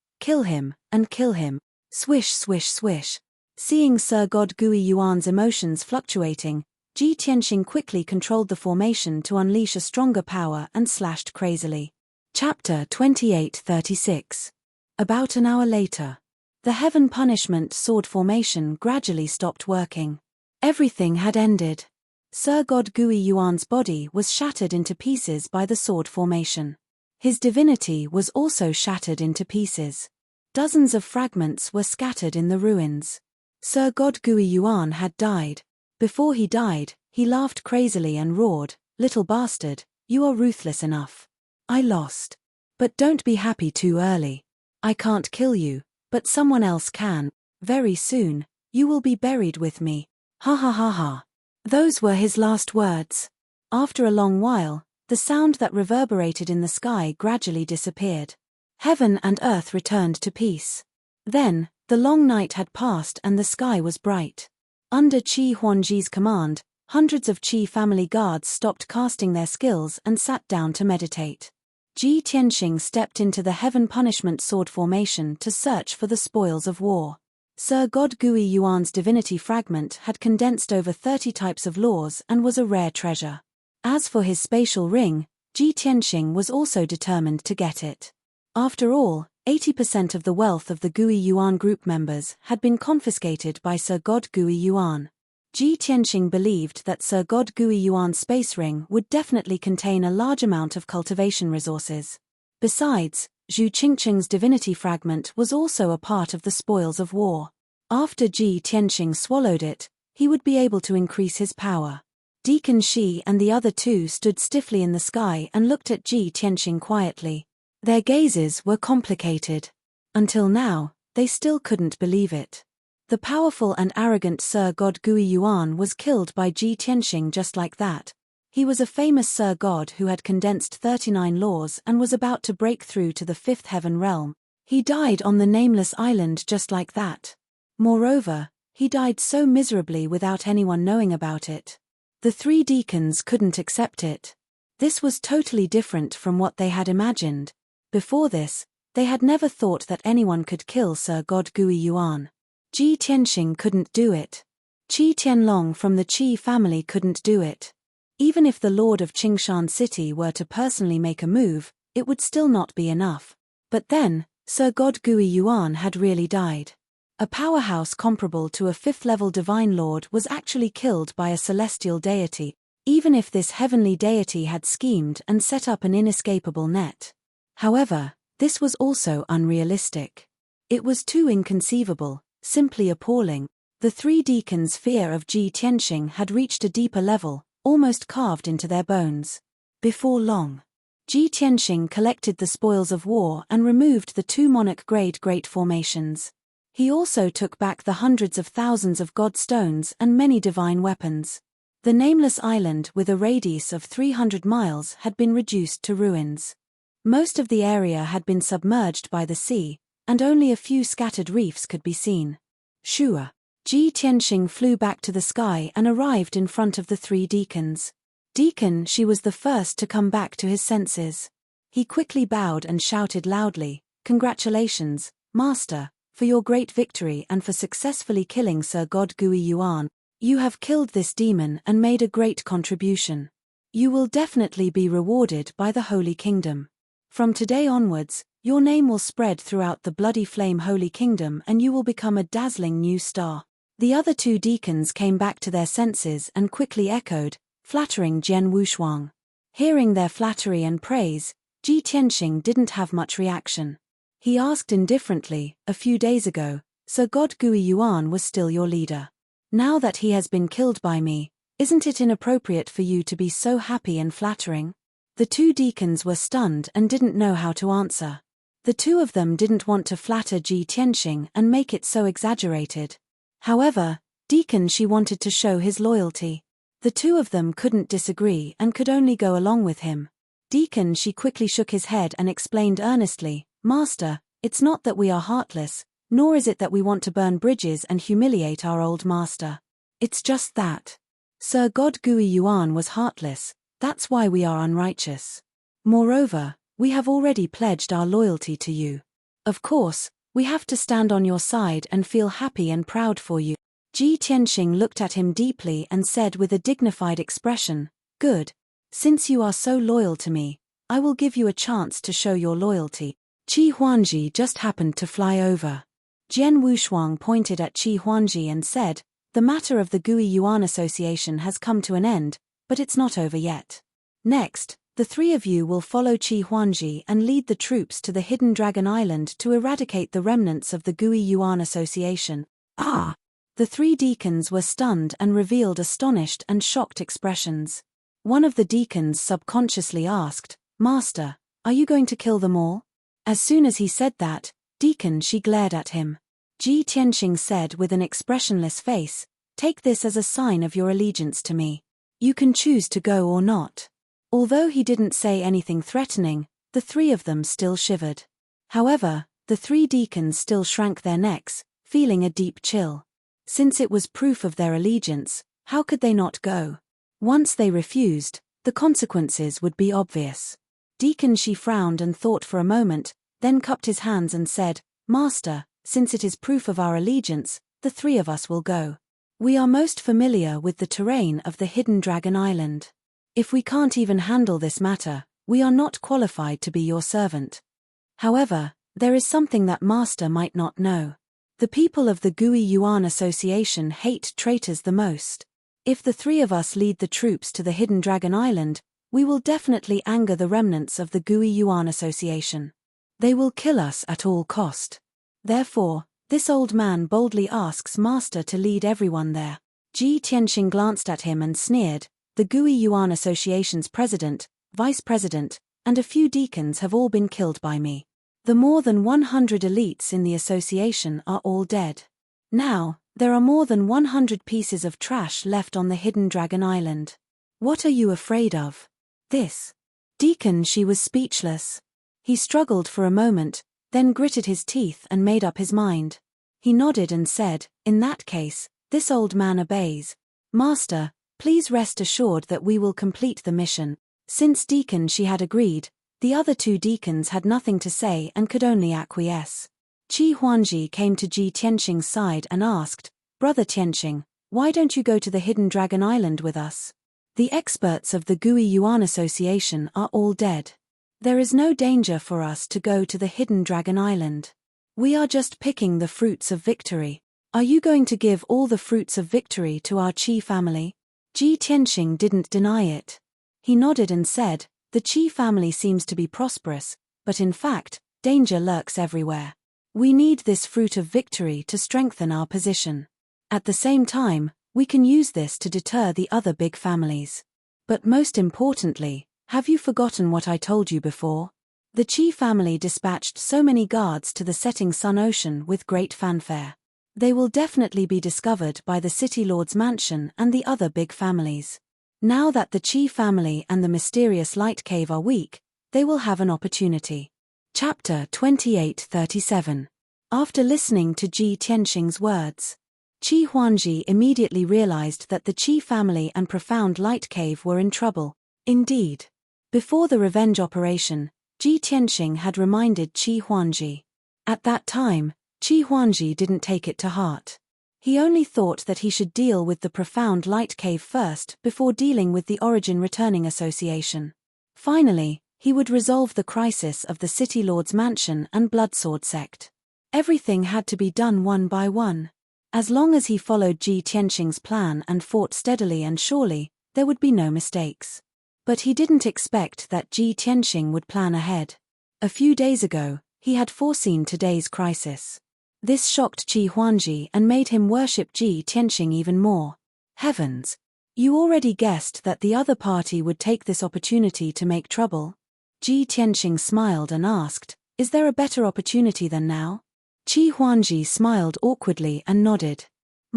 and kill him. Swish, swish, swish. Seeing Sir God Gui Yuan's emotions fluctuating, Ji Tianxing quickly controlled the formation to unleash a stronger power and slashed crazily. Chapter 28:36. About an hour later. The Heaven Punishment sword formation gradually stopped working. Everything had ended. Sir God Gui Yuan's body was shattered into pieces by the sword formation. His divinity was also shattered into pieces. Dozens of fragments were scattered in the ruins. Sir God Gui Yuan had died. Before he died, he laughed crazily and roared, "Little bastard, you are ruthless enough. I lost. But don't be happy too early. I can't kill you, but someone else can. Very soon, you will be buried with me. Ha ha ha ha." Those were his last words. After a long while, the sound that reverberated in the sky gradually disappeared. Heaven and earth returned to peace. Then, the long night had passed and the sky was bright. Under Qi Huangji's command, hundreds of Qi family guards stopped casting their skills and sat down to meditate. Ji Tianxing stepped into the Heaven Punishment sword formation to search for the spoils of war. Sir God Gui Yuan's divinity fragment had condensed over 30 types of laws and was a rare treasure. As for his spatial ring, Ji Tianxing was also determined to get it. After all, 80% of the wealth of the Gui Yuan group members had been confiscated by Sir God Gui Yuan. Ji Tianxing believed that Sir God Gui Yuan's space ring would definitely contain a large amount of cultivation resources. Besides, Zhu Qingqing's divinity fragment was also a part of the spoils of war. After Ji Tianxing swallowed it, he would be able to increase his power. Deacon Shi and the other two stood stiffly in the sky and looked at Ji Tianxing quietly. Their gazes were complicated. Until now, they still couldn't believe it. The powerful and arrogant Sir God Gui Yuan was killed by Ji Tianxing just like that. He was a famous Sir God who had condensed 39 laws and was about to break through to the fifth heaven realm. He died on the nameless island just like that. Moreover, he died so miserably without anyone knowing about it. The three deacons couldn't accept it. This was totally different from what they had imagined. Before this, they had never thought that anyone could kill Sir God Gui Yuan. Ji Tianxing couldn't do it. Qi Tianlong from the Qi family couldn't do it. Even if the Lord of Qingshan City were to personally make a move, it would still not be enough. But then, Sir God Gui Yuan had really died. A powerhouse comparable to a fifth-level divine lord was actually killed by a celestial deity, even if this heavenly deity had schemed and set up an inescapable net. However, this was also unrealistic. It was too inconceivable, simply appalling. The three deacons' fear of Ji Tianxing had reached a deeper level, almost carved into their bones. Before long, Ji Tianxing collected the spoils of war and removed the two monarch-grade great formations. He also took back the hundreds of thousands of god stones and many divine weapons. The nameless island with a radius of 300 miles had been reduced to ruins. Most of the area had been submerged by the sea, and only a few scattered reefs could be seen. Shua. Ji Tianxing flew back to the sky and arrived in front of the three deacons. Deacon Shi was the first to come back to his senses. He quickly bowed and shouted loudly, "Congratulations, Master, for your great victory and for successfully killing Sir God Gui Yuan. You have killed this demon and made a great contribution. You will definitely be rewarded by the Holy Kingdom. From today onwards, your name will spread throughout the Bloody Flame Holy Kingdom and you will become a dazzling new star." The other two deacons came back to their senses and quickly echoed, flattering Jian Wushuang. Hearing their flattery and praise, Ji Tianxing didn't have much reaction. He asked indifferently, "A few days ago, Sir God Gui Yuan was still your leader. Now that he has been killed by me, isn't it inappropriate for you to be so happy and flattering?" The two deacons were stunned and didn't know how to answer. The two of them didn't want to flatter Ji Tianxing and make it so exaggerated. However, Deacon Shi wanted to show his loyalty. The two of them couldn't disagree and could only go along with him. Deacon Shi quickly shook his head and explained earnestly, Master, it's not that we are heartless, nor is it that we want to burn bridges and humiliate our old master. It's just that Sir God Gui Yuan was heartless, that's why we are unrighteous. Moreover, we have already pledged our loyalty to you. Of course, we have to stand on your side and feel happy and proud for you. Ji Tianxing looked at him deeply and said with a dignified expression, Good. Since you are so loyal to me, I will give you a chance to show your loyalty. Qi Huangji just happened to fly over. Jian Wushuang pointed at Qi Huangji and said, The matter of the Gui Yuan Association has come to an end, but it's not over yet. Next, the three of you will follow Qi Huangji and lead the troops to the Hidden Dragon Island to eradicate the remnants of the Gui Yuan Association. Ah! The three deacons were stunned and revealed astonished and shocked expressions. One of the deacons subconsciously asked, Master, are you going to kill them all? As soon as he said that, Deacon Shi glared at him. Ji Tianxing said with an expressionless face, Take this as a sign of your allegiance to me. You can choose to go or not. Although he didn't say anything threatening, the three of them still shivered. However, the three deacons still shrank their necks, feeling a deep chill. Since it was proof of their allegiance, how could they not go? Once they refused, the consequences would be obvious. Deacon Shi frowned and thought for a moment, then cupped his hands and said, Master, since it is proof of our allegiance, the three of us will go. We are most familiar with the terrain of the Hidden Dragon Island. If we can't even handle this matter, we are not qualified to be your servant. However, there is something that Master might not know. The people of the Gui Yuan Association hate traitors the most. If the three of us lead the troops to the Hidden Dragon Island, we will definitely anger the remnants of the Gui Yuan Association. They will kill us at all cost. Therefore, this old man boldly asks Master to lead everyone there. Ji Tianxing glanced at him and sneered, The Gui Yuan Association's president, vice president, and a few deacons have all been killed by me. The more than 100 elites in the association are all dead. Now, there are more than 100 pieces of trash left on the Hidden Dragon Island. What are you afraid of? This. Deacon Shi was speechless. He struggled for a moment, then gritted his teeth and made up his mind. He nodded and said, In that case, this old man obeys. Master, please rest assured that we will complete the mission. Since Deacon Shi had agreed, the other two deacons had nothing to say and could only acquiesce. Qi Huangji came to Ji Tianxing's side and asked, Brother Tianxing, why don't you go to the Hidden Dragon Island with us? The experts of the Gui Yuan Association are all dead. There is no danger for us to go to the Hidden Dragon Island. We are just picking the fruits of victory. Are you going to give all the fruits of victory to our Qi family? Ji Tianxing didn't deny it. He nodded and said, The Qi family seems to be prosperous, but in fact, danger lurks everywhere. We need this fruit of victory to strengthen our position. At the same time, we can use this to deter the other big families. But most importantly, have you forgotten what I told you before? The Qi family dispatched so many guards to the setting sun ocean with great fanfare. They will definitely be discovered by the City Lord's mansion and the other big families. Now that the Qi family and the mysterious light cave are weak, they will have an opportunity. Chapter 28:37. After listening to Ji Tianxing's words, Qi Huangji immediately realized that the Qi family and Profound Light Cave were in trouble. Indeed. Before the revenge operation, Ji Tianxing had reminded Qi Huangji. At that time, Qi Huangji didn't take it to heart. He only thought that he should deal with the Profound Light Cave first before dealing with the Origin Returning Association. Finally, he would resolve the crisis of the City Lord's mansion and Bloodsword sect. Everything had to be done one by one. As long as he followed Ji Tianxing's plan and fought steadily and surely, there would be no mistakes. But he didn't expect that Ji Tianxing would plan ahead. A few days ago, he had foreseen today's crisis. This shocked Qi Huangji and made him worship Ji Tianxing even more. Heavens! You already guessed that the other party would take this opportunity to make trouble? Ji Tianxing smiled and asked, Is there a better opportunity than now? Qi Huangji smiled awkwardly and nodded.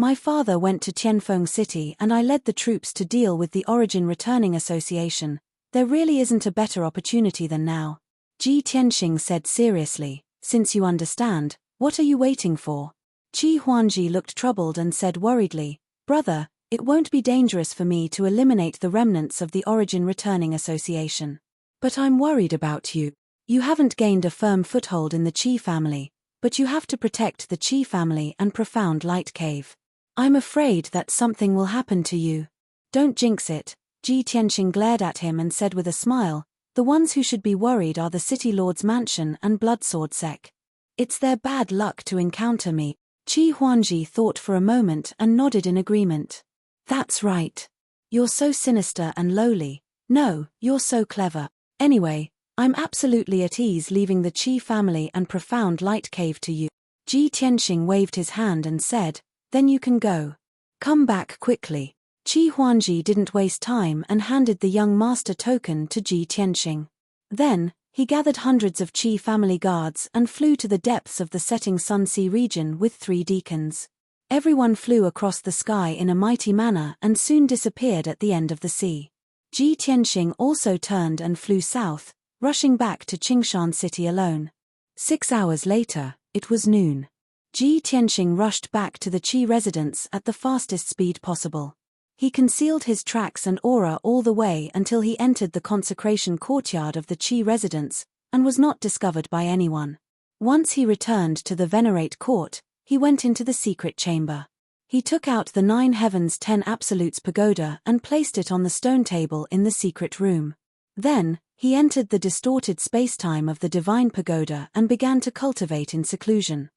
My father went to Tianfeng City and I led the troops to deal with the Origin Returning Association. There really isn't a better opportunity than now. Ji Tianxing said seriously, since you understand, what are you waiting for? Qi Huangji looked troubled and said worriedly, brother, it won't be dangerous for me to eliminate the remnants of the Origin Returning Association. But I'm worried about you. You haven't gained a firm foothold in the Qi family, but you have to protect the Qi family and Profound Light Cave. I'm afraid that something will happen to you. Don't jinx it. Ji Tianxing glared at him and said with a smile, the ones who should be worried are the City Lord's mansion and Bloodsword Sec. It's their bad luck to encounter me. Qi Huangji thought for a moment and nodded in agreement. That's right. You're so sinister and lowly. No, you're so clever. Anyway, I'm absolutely at ease leaving the Qi family and Profound Light Cave to you. Ji Tianxing waved his hand and said, then you can go. Come back quickly. Qi Huangji didn't waste time and handed the young master token to Ji Tianxing. Then, he gathered hundreds of Qi family guards and flew to the depths of the setting sun sea region with 3 deacons. Everyone flew across the sky in a mighty manner and soon disappeared at the end of the sea. Ji Tianxing also turned and flew south, rushing back to Qingshan City alone. 6 hours later, it was noon. Ji Tianxing rushed back to the Qi residence at the fastest speed possible. He concealed his tracks and aura all the way until he entered the consecration courtyard of the Qi residence, and was not discovered by anyone. Once he returned to the Venerate court, he went into the secret chamber. He took out the 9 Heavens 10 Absolutes pagoda and placed it on the stone table in the secret room. Then, he entered the distorted spacetime of the divine pagoda and began to cultivate in seclusion.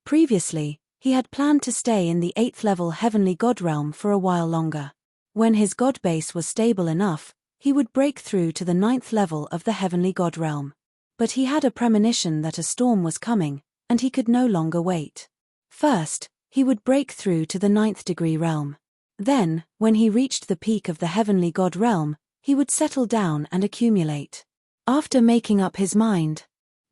Previously, he had planned to stay in the 8th level heavenly god realm for a while longer. When his god base was stable enough, he would break through to the 9th level of the heavenly god realm. But he had a premonition that a storm was coming, and he could no longer wait. First, he would break through to the 9th degree realm. Then, when he reached the peak of the heavenly god realm, he would settle down and accumulate. After making up his mind,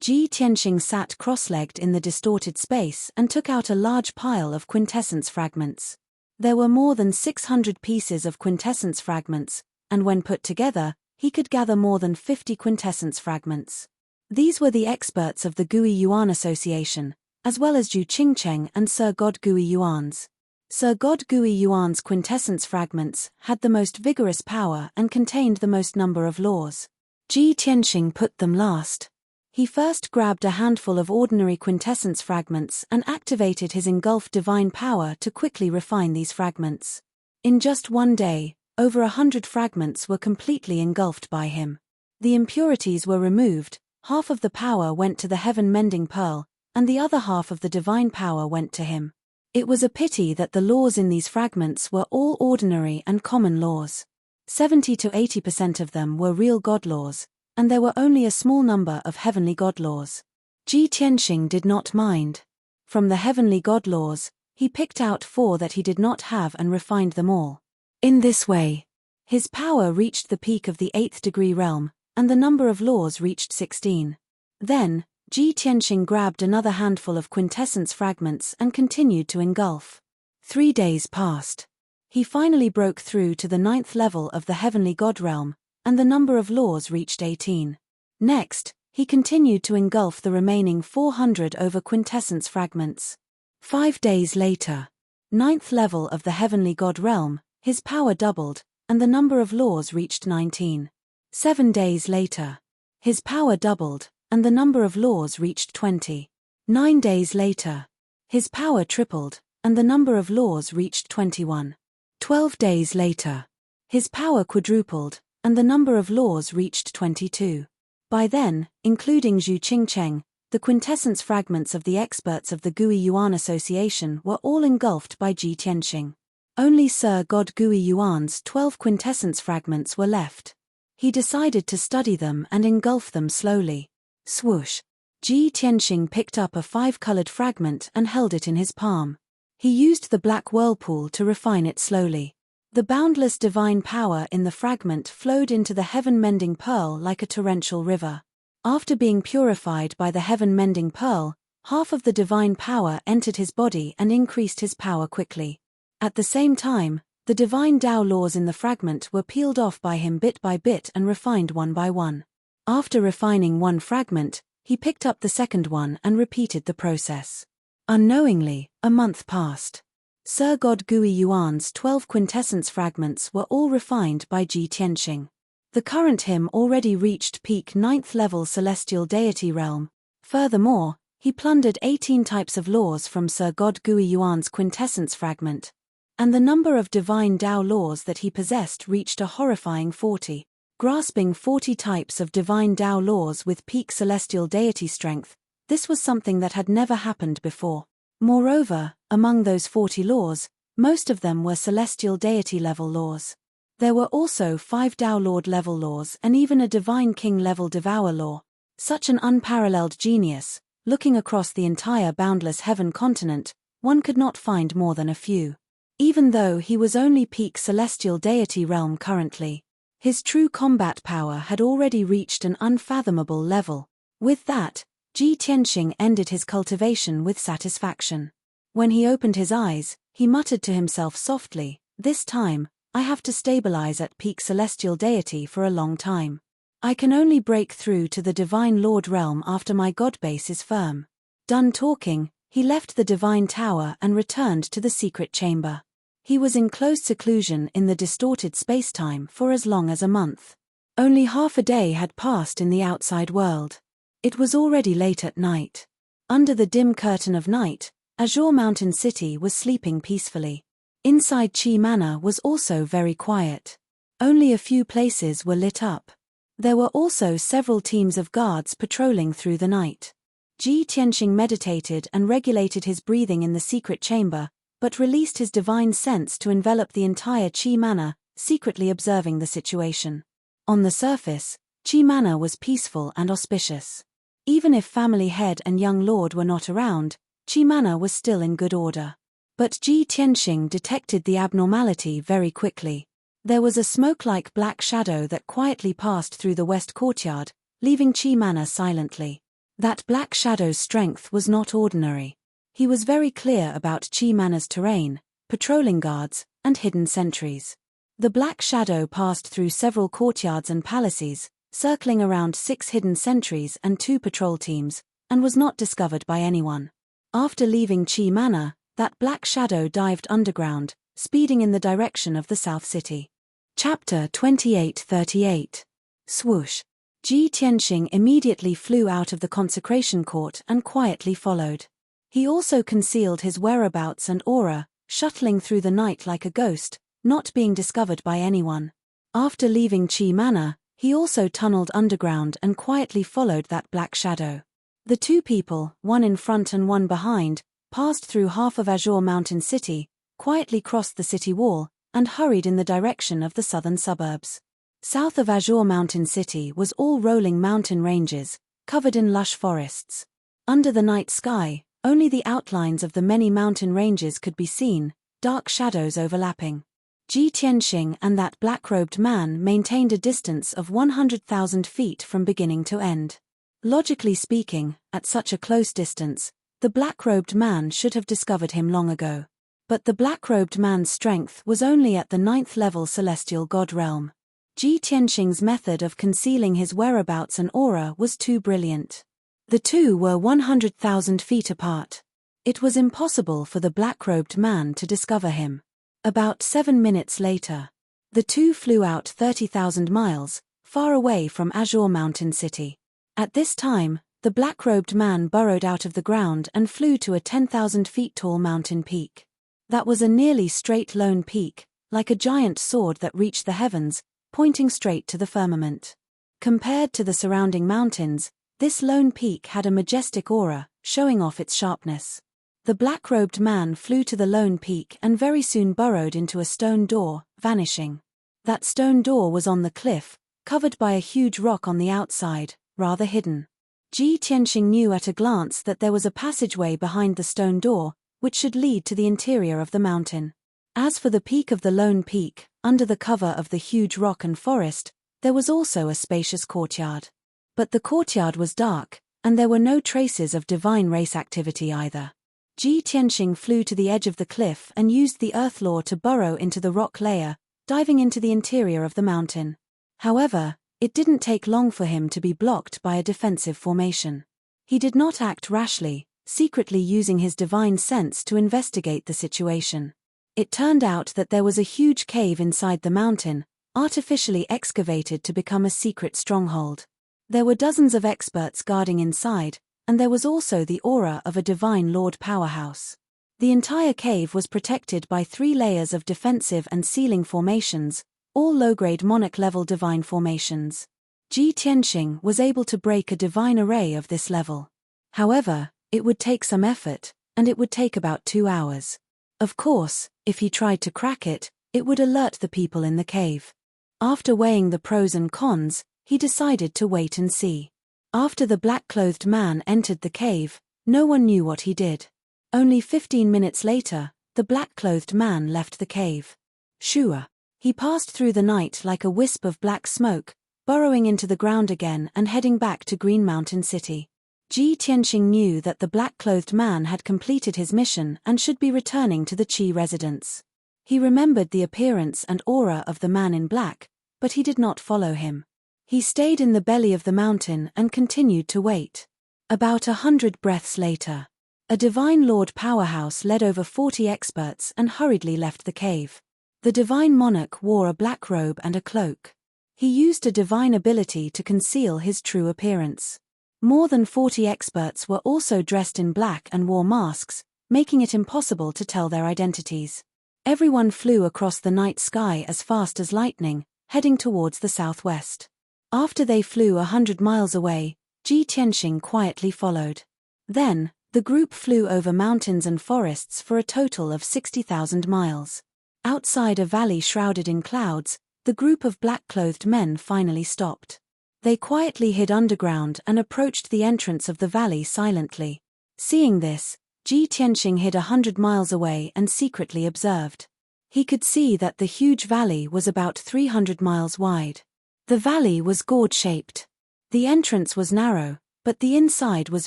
Ji Tianxing sat cross-legged in the distorted space and took out a large pile of quintessence fragments. There were more than 600 pieces of quintessence fragments, and when put together, he could gather more than 50 quintessence fragments. These were the experts of the Gui Yuan Association, as well as Zhu Qingcheng and Sir God Gui Yuan's. Sir God Gui Yuan's quintessence fragments had the most vigorous power and contained the most number of laws. Ji Tianxing put them last. He first grabbed a handful of ordinary quintessence fragments and activated his engulfed divine power to quickly refine these fragments. In just one day, over 100 fragments were completely engulfed by him. The impurities were removed, half of the power went to the heaven-mending pearl, and the other half of the divine power went to him. It was a pity that the laws in these fragments were all ordinary and common laws. 70 to 80% of them were real god laws, and there were only a small number of heavenly god laws. Ji Tianxing did not mind. From the heavenly god laws, he picked out 4 that he did not have and refined them all. In this way, his power reached the peak of the 8th degree realm, and the number of laws reached 16. Then, Ji Tianxing grabbed another handful of quintessence fragments and continued to engulf. 3 days passed. He finally broke through to the 9th level of the heavenly god realm, and the number of laws reached 18. Next, he continued to engulf the remaining 400 over quintessence fragments. 5 days later, 9th level of the heavenly god realm, his power doubled, and the number of laws reached 19. 7 days later, his power doubled, and the number of laws reached 20. 9 days later, his power tripled, and the number of laws reached 21. 12 days later, his power quadrupled, and the number of laws reached 22. By then, including Zhu Qingcheng, the quintessence fragments of the experts of the Gui Yuan Association were all engulfed by Ji Tianxing. Only Sir God Gui Yuan's 12 quintessence fragments were left. He decided to study them and engulf them slowly. Swoosh! Ji Tianxing picked up a 5-colored fragment and held it in his palm. He used the black whirlpool to refine it slowly. The boundless divine power in the fragment flowed into the heaven-mending pearl like a torrential river. After being purified by the heaven-mending pearl, half of the divine power entered his body and increased his power quickly. At the same time, the divine Tao laws in the fragment were peeled off by him bit by bit and refined one by one. After refining one fragment, he picked up the second one and repeated the process. Unknowingly, a month passed. Sir God Gui Yuan's 12 quintessence fragments were all refined by Ji Tianxing. The current him already reached peak 9th level celestial deity realm. Furthermore, he plundered 18 types of laws from Sir God Gui Yuan's quintessence fragment. And the number of divine Tao laws that he possessed reached a horrifying 40. Grasping 40 types of divine Tao laws with peak celestial deity strength, this was something that had never happened before. Moreover, among those 40 laws, most of them were celestial deity level laws. There were also 5 Tao Lord level laws and even a divine king level devour law. Such an unparalleled genius, looking across the entire boundless heaven continent, one could not find more than a few. Even though he was only peak celestial deity realm currently, his true combat power had already reached an unfathomable level. With that, Ji Tianxing ended his cultivation with satisfaction. When he opened his eyes, he muttered to himself softly, "This time, I have to stabilize at peak celestial deity for a long time. I can only break through to the divine lord realm after my god base is firm." Done talking, he left the divine tower and returned to the secret chamber. He was in close seclusion in the distorted space-time for as long as a month. Only half a day had passed in the outside world. It was already late at night. Under the dim curtain of night, Azure Mountain City was sleeping peacefully. Inside Qi Manor was also very quiet. Only a few places were lit up. There were also several teams of guards patrolling through the night. Ji Tianxing meditated and regulated his breathing in the secret chamber, but released his divine sense to envelop the entire Qi Manor, secretly observing the situation. On the surface, Qi Manor was peaceful and auspicious. Even if family head and young lord were not around, Qi Manor was still in good order. But Ji Tianxing detected the abnormality very quickly. There was a smoke-like black shadow that quietly passed through the west courtyard, leaving Qi Manor silently. That black shadow's strength was not ordinary. He was very clear about Qi Manor's terrain, patrolling guards, and hidden sentries. The black shadow passed through several courtyards and palaces, circling around 6 hidden sentries and 2 patrol teams, and was not discovered by anyone. After leaving Qi Manor, that black shadow dived underground, speeding in the direction of the South City. Chapter 28:38. Swoosh. Ji Tianxing immediately flew out of the consecration court and quietly followed. He also concealed his whereabouts and aura, shuttling through the night like a ghost, not being discovered by anyone. After leaving Qi Manor, he also tunneled underground and quietly followed that black shadow. The 2 people, one in front and one behind, passed through half of Azure Mountain City, quietly crossed the city wall, and hurried in the direction of the southern suburbs. South of Azure Mountain City was all rolling mountain ranges, covered in lush forests. Under the night sky, only the outlines of the many mountain ranges could be seen, dark shadows overlapping. Ji Tianxing and that black-robed man maintained a distance of 100,000 feet from beginning to end. Logically speaking, at such a close distance, the black-robed man should have discovered him long ago. But the black-robed man's strength was only at the 9th level celestial god realm. Ji Tianxing's method of concealing his whereabouts and aura was too brilliant. The 2 were 100,000 feet apart. It was impossible for the black-robed man to discover him. About 7 minutes later, the 2 flew out 30,000 miles, far away from Azure Mountain City. At this time, the black-robed man burrowed out of the ground and flew to a 10,000 feet tall mountain peak. That was a nearly straight lone peak, like a giant sword that reached the heavens, pointing straight to the firmament. Compared to the surrounding mountains, this lone peak had a majestic aura, showing off its sharpness. The black-robed man flew to the lone peak and very soon burrowed into a stone door, vanishing. That stone door was on the cliff, covered by a huge rock on the outside, rather hidden. Ji Tianxing knew at a glance that there was a passageway behind the stone door, which should lead to the interior of the mountain. As for the peak of the lone peak, under the cover of the huge rock and forest, there was also a spacious courtyard. But the courtyard was dark, and there were no traces of divine race activity either. Ji Tianxing flew to the edge of the cliff and used the earth lore to burrow into the rock layer, diving into the interior of the mountain. However, it didn't take long for him to be blocked by a defensive formation. He did not act rashly, secretly using his divine sense to investigate the situation. It turned out that there was a huge cave inside the mountain, artificially excavated to become a secret stronghold. There were dozens of experts guarding inside, and there was also the aura of a divine lord powerhouse. The entire cave was protected by 3 layers of defensive and sealing formations, all low-grade monarch-level divine formations. Ji Tianxing was able to break a divine array of this level. However, it would take some effort, and it would take about 2 hours. Of course, if he tried to crack it, it would alert the people in the cave. After weighing the pros and cons, he decided to wait and see. After the black-clothed man entered the cave, no one knew what he did. Only 15 minutes later, the black-clothed man left the cave. Shua. He passed through the night like a wisp of black smoke, burrowing into the ground again and heading back to Green Mountain City. Ji Tianxing knew that the black-clothed man had completed his mission and should be returning to the Qi residence. He remembered the appearance and aura of the man in black, but he did not follow him. He stayed in the belly of the mountain and continued to wait. About 100 breaths later, a divine lord powerhouse led over 40 experts and hurriedly left the cave. The divine monarch wore a black robe and a cloak. He used a divine ability to conceal his true appearance. More than 40 experts were also dressed in black and wore masks, making it impossible to tell their identities. Everyone flew across the night sky as fast as lightning, heading towards the southwest. After they flew 100 miles away, Ji Tianxing quietly followed. Then, the group flew over mountains and forests for a total of 60,000 miles. Outside a valley shrouded in clouds, the group of black-clothed men finally stopped. They quietly hid underground and approached the entrance of the valley silently. Seeing this, Ji Tianxing hid 100 miles away and secretly observed. He could see that the huge valley was about 300 miles wide. The valley was gourd-shaped. The entrance was narrow, but the inside was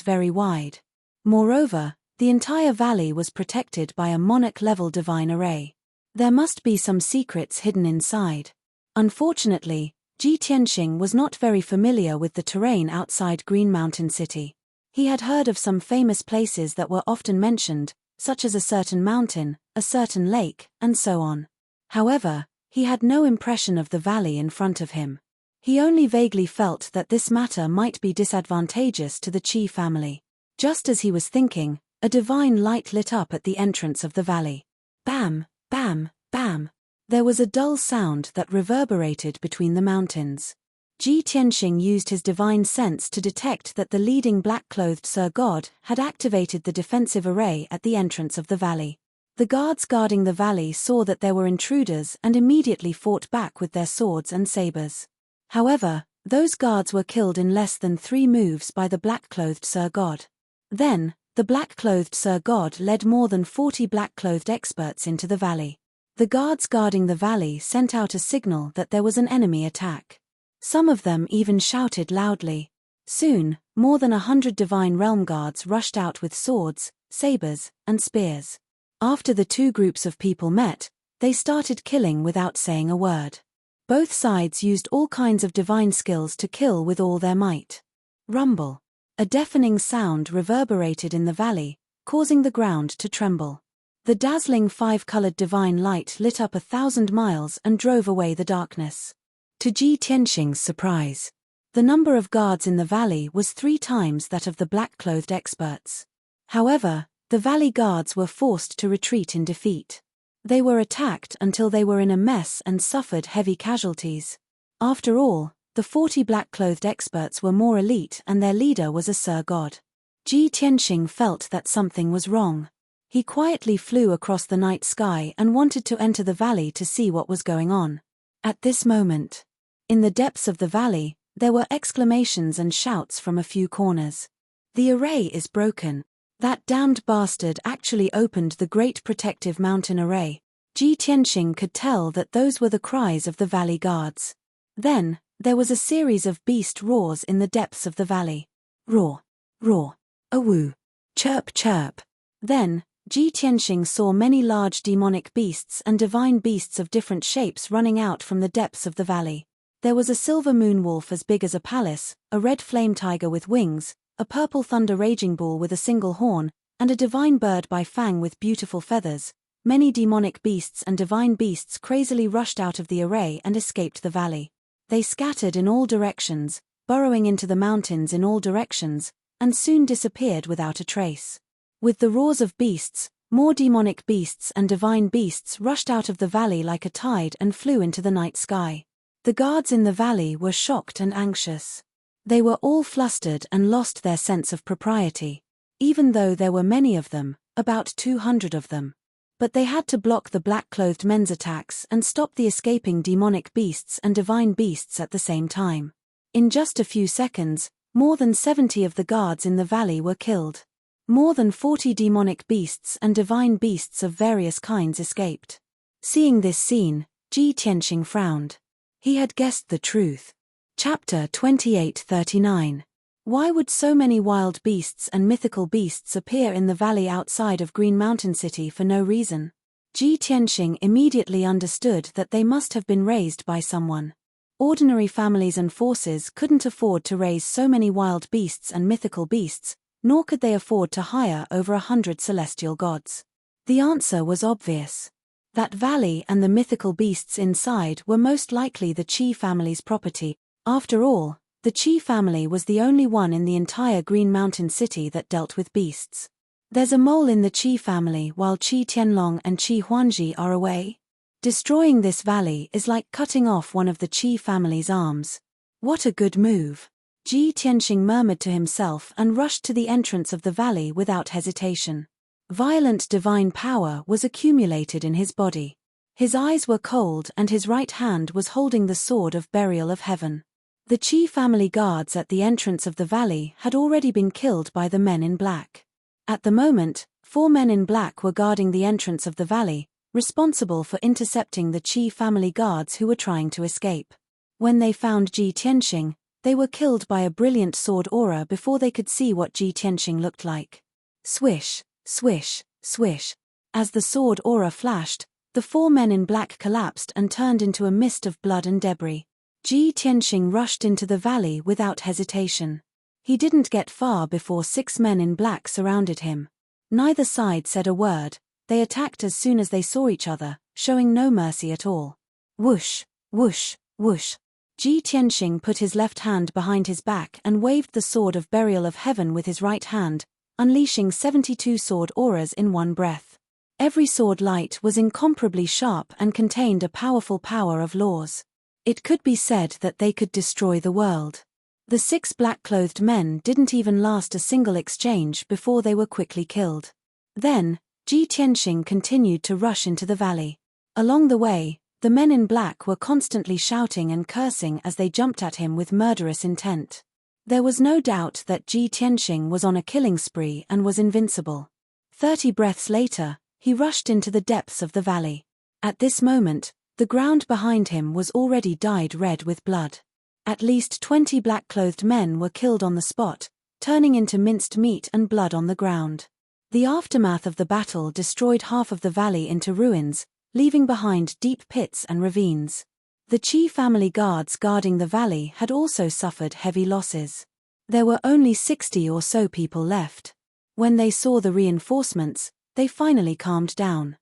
very wide. Moreover, the entire valley was protected by a monarch-level divine array. There must be some secrets hidden inside. Unfortunately, Ji Tianxing was not very familiar with the terrain outside Green Mountain City. He had heard of some famous places that were often mentioned, such as a certain mountain, a certain lake, and so on. However, he had no impression of the valley in front of him. He only vaguely felt that this matter might be disadvantageous to the Qi family. Just as he was thinking, a divine light lit up at the entrance of the valley. Bam, bam, bam. There was a dull sound that reverberated between the mountains. Ji Tianxing used his divine sense to detect that the leading black-clothed Sir God had activated the defensive array at the entrance of the valley. The guards guarding the valley saw that there were intruders and immediately fought back with their swords and sabers. However, those guards were killed in less than 3 moves by the black-clothed Sir God. Then, the black-clothed Sir God led more than 40 black-clothed experts into the valley. The guards guarding the valley sent out a signal that there was an enemy attack. Some of them even shouted loudly. Soon, more than 100 Divine Realm guards rushed out with swords, sabers, and spears. After the 2 groups of people met, they started killing without saying a word. Both sides used all kinds of divine skills to kill with all their might. Rumble. A deafening sound reverberated in the valley, causing the ground to tremble. The dazzling 5-colored divine light lit up 1,000 miles and drove away the darkness. To Ji Tianxing's surprise, the number of guards in the valley was 3 times that of the black-clothed experts. However, the valley guards were forced to retreat in defeat. They were attacked until they were in a mess and suffered heavy casualties. After all, the 40 black-clothed experts were more elite and their leader was a Sir God. Ji Tianxing felt that something was wrong. He quietly flew across the night sky and wanted to enter the valley to see what was going on. At this moment, in the depths of the valley, there were exclamations and shouts from a few corners. The array is broken. That damned bastard actually opened the great protective mountain array. Ji Tianxing could tell that those were the cries of the valley guards. Then, there was a series of beast roars in the depths of the valley. Roar, roar, awoo, chirp, chirp. Then, Ji Tianxing saw many large demonic beasts and divine beasts of different shapes running out from the depths of the valley. There was a silver moon wolf as big as a palace, a red flame tiger with wings, a purple thunder raging bull with a single horn, and a divine bird by fang with beautiful feathers. Many demonic beasts and divine beasts crazily rushed out of the array and escaped the valley. They scattered in all directions, burrowing into the mountains in all directions, and soon disappeared without a trace. With the roars of beasts, more demonic beasts and divine beasts rushed out of the valley like a tide and flew into the night sky. The guards in the valley were shocked and anxious. They were all flustered and lost their sense of propriety. Even though there were many of them, about 200 of them. But they had to block the black-clothed men's attacks and stop the escaping demonic beasts and divine beasts at the same time. In just a few seconds, more than 70 of the guards in the valley were killed. More than 40 demonic beasts and divine beasts of various kinds escaped. Seeing this scene, Ji Tianxing frowned. He had guessed the truth. Chapter 28:39. Why would so many wild beasts and mythical beasts appear in the valley outside of Green Mountain City for no reason? Ji Tianxing immediately understood that they must have been raised by someone. Ordinary families and forces couldn't afford to raise so many wild beasts and mythical beasts, nor could they afford to hire over 100 celestial gods. The answer was obvious. That valley and the mythical beasts inside were most likely the Qi family's property. After all, the Qi family was the only one in the entire Green Mountain City that dealt with beasts. There's a mole in the Qi family while Qi Tianlong and Qi Huanji are away. Destroying this valley is like cutting off one of the Qi family's arms. What a good move! Ji Tianxing murmured to himself and rushed to the entrance of the valley without hesitation. Violent divine power was accumulated in his body. His eyes were cold and his right hand was holding the sword of burial of heaven. The Qi family guards at the entrance of the valley had already been killed by the men in black. At the moment, 4 men in black were guarding the entrance of the valley, responsible for intercepting the Qi family guards who were trying to escape. When they found Ji Tianxing, they were killed by a brilliant sword aura before they could see what Ji Tianxing looked like. Swish, swish, swish. As the sword aura flashed, the 4 men in black collapsed and turned into a mist of blood and debris. Ji Tianxing rushed into the valley without hesitation. He didn't get far before 6 men in black surrounded him. Neither side said a word, they attacked as soon as they saw each other, showing no mercy at all. Whoosh, whoosh, whoosh. Ji Tianxing put his left hand behind his back and waved the sword of burial of heaven with his right hand, unleashing 72 sword auras in one breath. Every sword light was incomparably sharp and contained a powerful power of laws. It could be said that they could destroy the world. The 6 black-clothed men didn't even last a single exchange before they were quickly killed. Then, Ji Tianxing continued to rush into the valley. Along the way, the men in black were constantly shouting and cursing as they jumped at him with murderous intent. There was no doubt that Ji Tianxing was on a killing spree and was invincible. 30 breaths later, he rushed into the depths of the valley. At this moment, the ground behind him was already dyed red with blood. At least 20 black-clothed men were killed on the spot, turning into minced meat and blood on the ground. The aftermath of the battle destroyed half of the valley into ruins, leaving behind deep pits and ravines. The Qi family guards guarding the valley had also suffered heavy losses. There were only 60 or so people left. When they saw the reinforcements, they finally calmed down.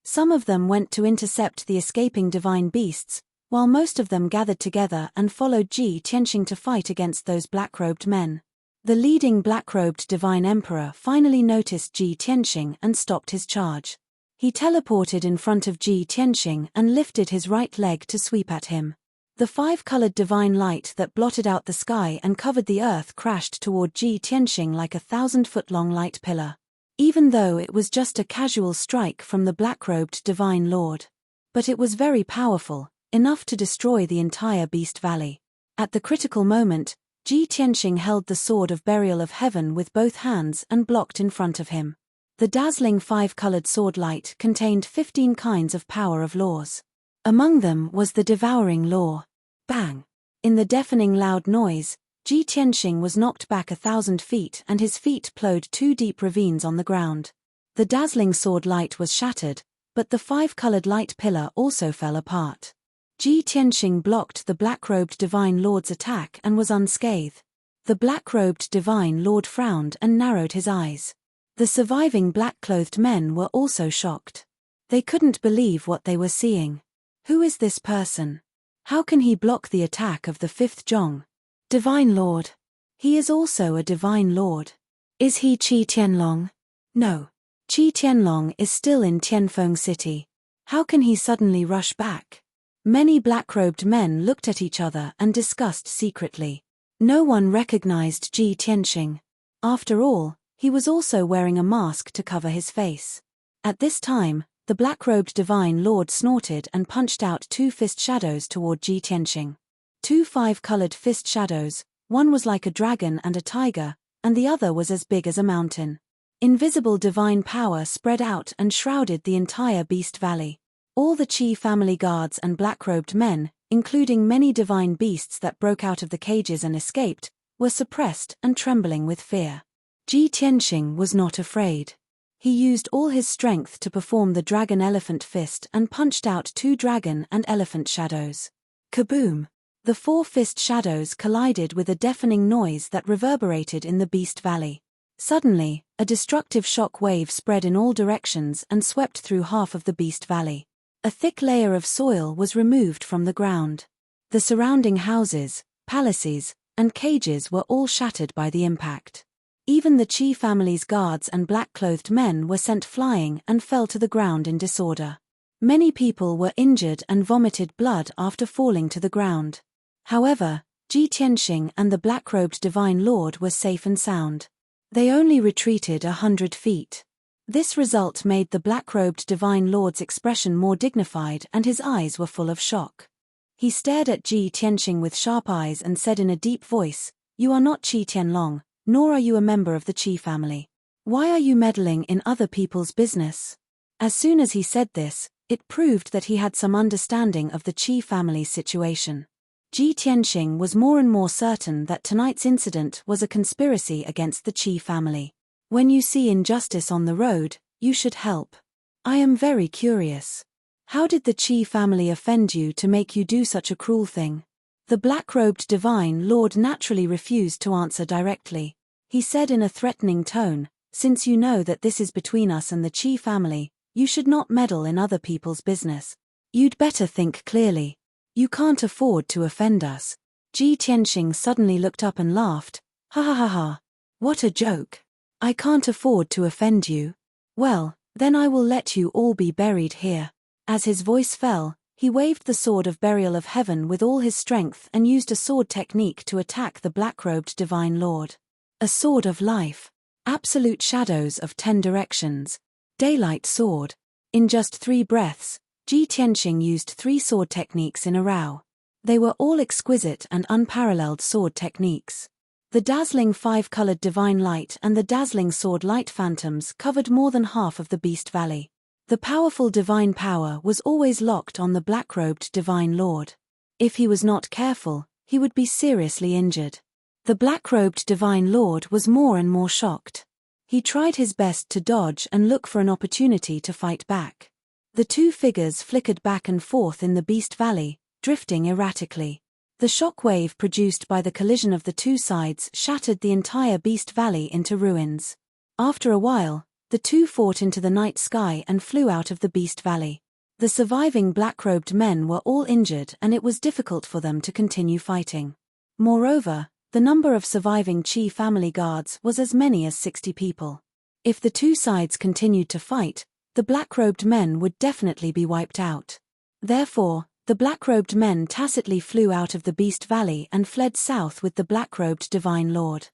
Some of them went to intercept the escaping divine beasts, while most of them gathered together and followed Ji Tianxing to fight against those black-robed men. The leading black-robed divine emperor finally noticed Ji Tianxing and stopped his charge. He teleported in front of Ji Tianxing and lifted his right leg to sweep at him. The 5-colored divine light that blotted out the sky and covered the earth crashed toward Ji Tianxing like a 1,000-foot-long light pillar. Even though it was just a casual strike from the black-robed divine lord. But it was very powerful, enough to destroy the entire Beast Valley. At the critical moment, Ji Tianxing held the sword of burial of heaven with both hands and blocked in front of him. The dazzling 5-colored sword light contained 15 kinds of power of laws. Among them was the devouring law. Bang! In the deafening loud noise, Ji Tianxing was knocked back 1,000 feet and his feet plowed 2 deep ravines on the ground. The dazzling sword light was shattered, but the 5-colored light pillar also fell apart. Ji Tianxing blocked the black-robed Divine Lord's attack and was unscathed. The black-robed Divine Lord frowned and narrowed his eyes. The surviving black-clothed men were also shocked. They couldn't believe what they were seeing. Who is this person? How can he block the attack of the 5th Zhong? Divine Lord. He is also a Divine Lord. Is he Qi Tianlong? No. Qi Tianlong is still in Tianfeng City. How can he suddenly rush back? Many black-robed men looked at each other and discussed secretly. No one recognized Ji Tianxing. After all, he was also wearing a mask to cover his face. At this time, the black-robed Divine Lord snorted and punched out 2 fist shadows toward Ji Tianxing. 2 5-colored fist shadows, one was like a dragon and a tiger, and the other was as big as a mountain. Invisible divine power spread out and shrouded the entire Beast Valley. All the Qi family guards and black-robed men, including many divine beasts that broke out of the cages and escaped, were suppressed and trembling with fear. Ji Tianxing was not afraid. He used all his strength to perform the dragon-elephant fist and punched out 2 dragon and elephant shadows. Kaboom! The 4 fist shadows collided with a deafening noise that reverberated in the Beast Valley. Suddenly, a destructive shock wave spread in all directions and swept through half of the Beast Valley. A thick layer of soil was removed from the ground. The surrounding houses, palaces, and cages were all shattered by the impact. Even the Qi family's guards and black-clothed men were sent flying and fell to the ground in disorder. Many people were injured and vomited blood after falling to the ground. However, Ji Tianxing and the black-robed Divine Lord were safe and sound. They only retreated 100 feet. This result made the black-robed Divine Lord's expression more dignified and his eyes were full of shock. He stared at Ji Tianxing with sharp eyes and said in a deep voice, "You are not Qi Tianlong, nor are you a member of the Qi family. Why are you meddling in other people's business?" As soon as he said this, it proved that he had some understanding of the Qi family's situation. Ji Tianxing was more and more certain that tonight's incident was a conspiracy against the Qi family. When you see injustice on the road, you should help. I am very curious. How did the Qi family offend you to make you do such a cruel thing? The black-robed Divine Lord naturally refused to answer directly. He said in a threatening tone, "Since you know that this is between us and the Qi family, you should not meddle in other people's business. You'd better think clearly. You can't afford to offend us." Ji Tianxing suddenly looked up and laughed. "Ha ha ha ha. What a joke. I can't afford to offend you. Well, then I will let you all be buried here." As his voice fell, he waved the sword of burial of heaven with all his strength and used a sword technique to attack the black-robed Divine Lord. A sword of life. Absolute shadows of 10 directions. Daylight sword. In just 3 breaths, Ji Tianxing used 3 sword techniques in a row. They were all exquisite and unparalleled sword techniques. The dazzling 5-colored divine light and the dazzling sword light phantoms covered more than half of the Beast Valley. The powerful divine power was always locked on the black-robed Divine Lord. If he was not careful, he would be seriously injured. The black-robed Divine Lord was more and more shocked. He tried his best to dodge and look for an opportunity to fight back. The 2 figures flickered back and forth in the Beast Valley, drifting erratically. The shock wave produced by the collision of the 2 sides shattered the entire Beast Valley into ruins. After a while, the 2 fought into the night sky and flew out of the Beast Valley. The surviving black-robed men were all injured and it was difficult for them to continue fighting. Moreover, the number of surviving Qi family guards was as many as 60 people. If the 2 sides continued to fight, the black-robed men would definitely be wiped out. Therefore, the black-robed men tacitly flew out of the Beast Valley and fled south with the black-robed Divine Lord.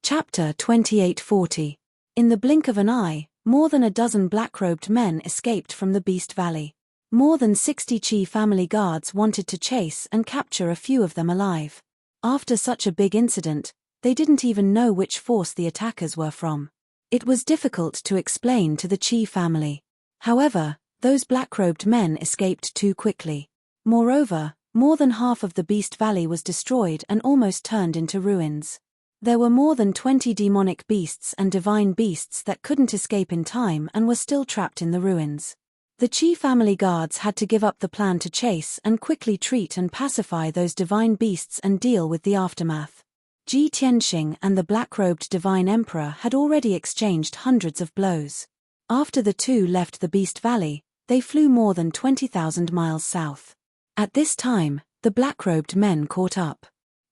Chapter 2840. In the blink of an eye, more than a dozen black-robed men escaped from the Beast Valley. More than 60 Qi family guards wanted to chase and capture a few of them alive. After such a big incident, they didn't even know which force the attackers were from. It was difficult to explain to the Qi family. However, those black-robed men escaped too quickly. Moreover, more than half of the Beast Valley was destroyed and almost turned into ruins. There were more than 20 demonic beasts and divine beasts that couldn't escape in time and were still trapped in the ruins. The Qi family guards had to give up the plan to chase and quickly treat and pacify those divine beasts and deal with the aftermath. Ji Tianxing and the black-robed divine emperor had already exchanged hundreds of blows. After the two left the Beast Valley, they flew more than 20,000 miles south. At this time, the black-robed men caught up.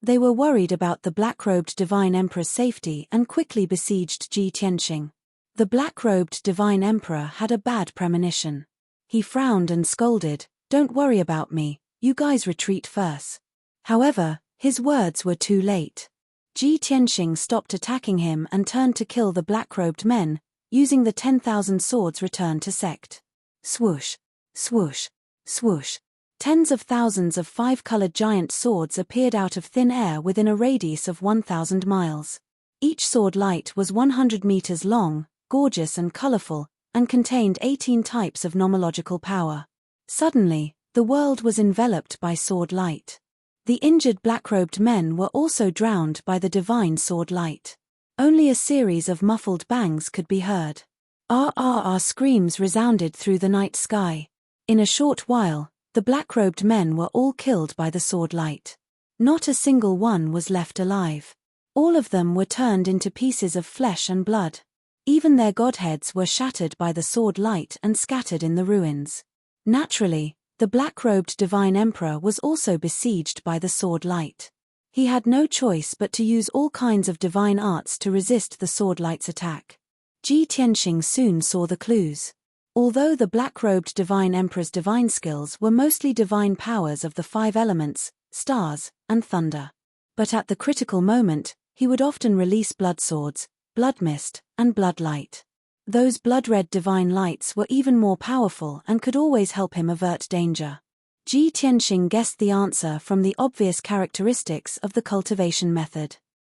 They were worried about the black-robed divine emperor's safety and quickly besieged Ji Tianxing. The black-robed divine emperor had a bad premonition. He frowned and scolded, "Don't worry about me, you guys retreat first." However, his words were too late. Ji Tianxing stopped attacking him and turned to kill the black-robed men, using the 10,000 swords returned to sect. Swoosh, swoosh, swoosh. Tens of thousands of five-colored giant swords appeared out of thin air within a radius of 1,000 miles. Each sword light was 100 meters long, gorgeous and colorful, and contained 18 types of nomological power. Suddenly, the world was enveloped by sword light. The injured black-robed men were also drowned by the divine sword light. Only a series of muffled bangs could be heard. Screams resounded through the night sky. In a short while, the black-robed men were all killed by the sword light. Not a single one was left alive. All of them were turned into pieces of flesh and blood. Even their godheads were shattered by the sword light and scattered in the ruins. Naturally, the black-robed divine emperor was also besieged by the sword light. He had no choice but to use all kinds of divine arts to resist the sword light's attack. Ji Tianxing soon saw the clues. Although the black-robed divine emperor's divine skills were mostly divine powers of the 5 elements, stars, and thunder. But at the critical moment, he would often release blood swords, blood mist, and blood light. Those blood-red divine lights were even more powerful and could always help him avert danger. Ji Tianxing guessed the answer from the obvious characteristics of the cultivation method.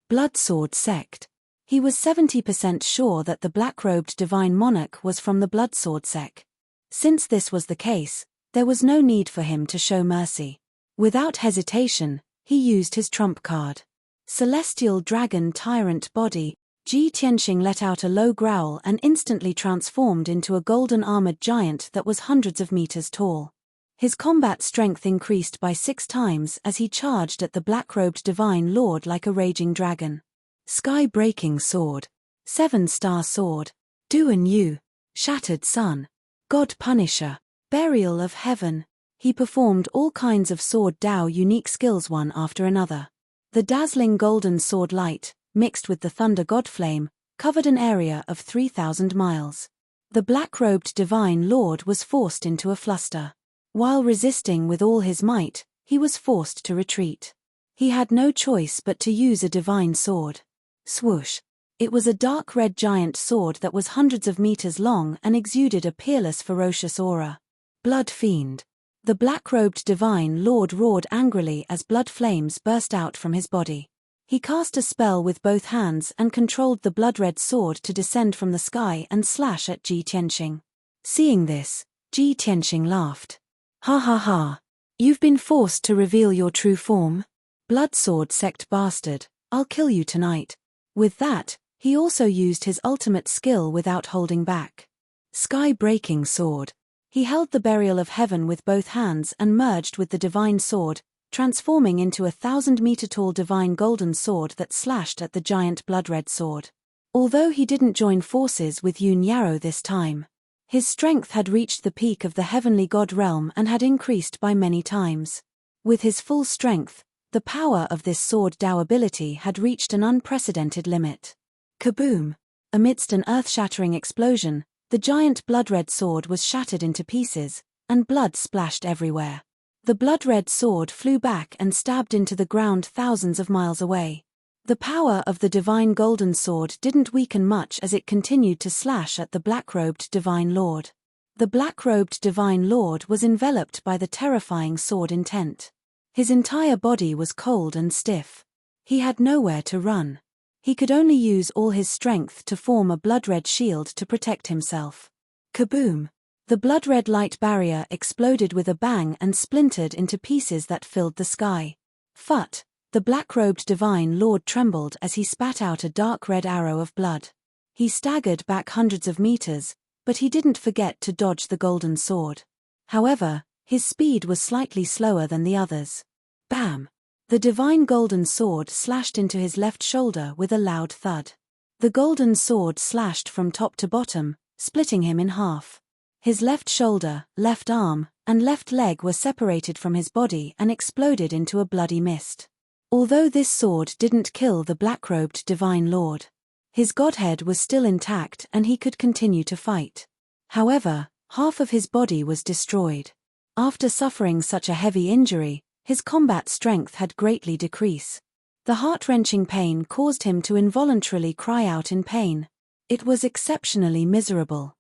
Blood sword sect. He was 70% sure that the black-robed divine monarch was from the blood sword sect. Since this was the case, there was no need for him to show mercy. Without hesitation, he used his trump card. Celestial dragon tyrant body. Ji Tianxing let out a low growl and instantly transformed into a golden-armored giant that was hundreds of meters tall. His combat strength increased by 6 times as he charged at the black-robed divine lord like a raging dragon. Sky-breaking sword. 7-star sword. Duan Yu. Shattered sun. God Punisher. Burial of heaven. He performed all kinds of sword Dao unique skills one after another. The dazzling golden sword light, mixed with the thunder god flame, covered an area of 3,000 miles. The black-robed divine lord was forced into a fluster. While resisting with all his might, he was forced to retreat. He had no choice but to use a divine sword. Swoosh. It was a dark red giant sword that was hundreds of meters long and exuded a peerless ferocious aura. Blood fiend. The black-robed divine lord roared angrily as blood flames burst out from his body. He cast a spell with both hands and controlled the blood-red sword to descend from the sky and slash at Ji Tianxing. Seeing this, Ji Tianxing laughed. "Ha ha ha. You've been forced to reveal your true form? Blood sword sect bastard, I'll kill you tonight." With that, he also used his ultimate skill without holding back. Sky-breaking sword. He held the burial of heaven with both hands and merged with the divine sword, transforming into a 1,000-meter-tall divine golden sword that slashed at the giant blood-red sword. Although he didn't join forces with Yun Yarrow this time, his strength had reached the peak of the heavenly god realm and had increased by many times. With his full strength, the power of this sword Dao ability had reached an unprecedented limit. Kaboom! Amidst an earth-shattering explosion, the giant blood-red sword was shattered into pieces, and blood splashed everywhere. The blood-red sword flew back and stabbed into the ground thousands of miles away. The power of the divine golden sword didn't weaken much as it continued to slash at the black-robed divine lord. The black-robed divine lord was enveloped by the terrifying sword intent. His entire body was cold and stiff. He had nowhere to run. He could only use all his strength to form a blood-red shield to protect himself. Kaboom! The blood-red light barrier exploded with a bang and splintered into pieces that filled the sky. Phut! The black-robed divine lord trembled as he spat out a dark red arrow of blood. He staggered back hundreds of meters, but he didn't forget to dodge the golden sword. However, his speed was slightly slower than the others. Bam! The divine golden sword slashed into his left shoulder with a loud thud. The golden sword slashed from top to bottom, splitting him in half. His left shoulder, left arm, and left leg were separated from his body and exploded into a bloody mist. Although this sword didn't kill the black-robed divine lord, his godhead was still intact and he could continue to fight. However, half of his body was destroyed. After suffering such a heavy injury, his combat strength had greatly decreased. The heart-wrenching pain caused him to involuntarily cry out in pain. It was exceptionally miserable.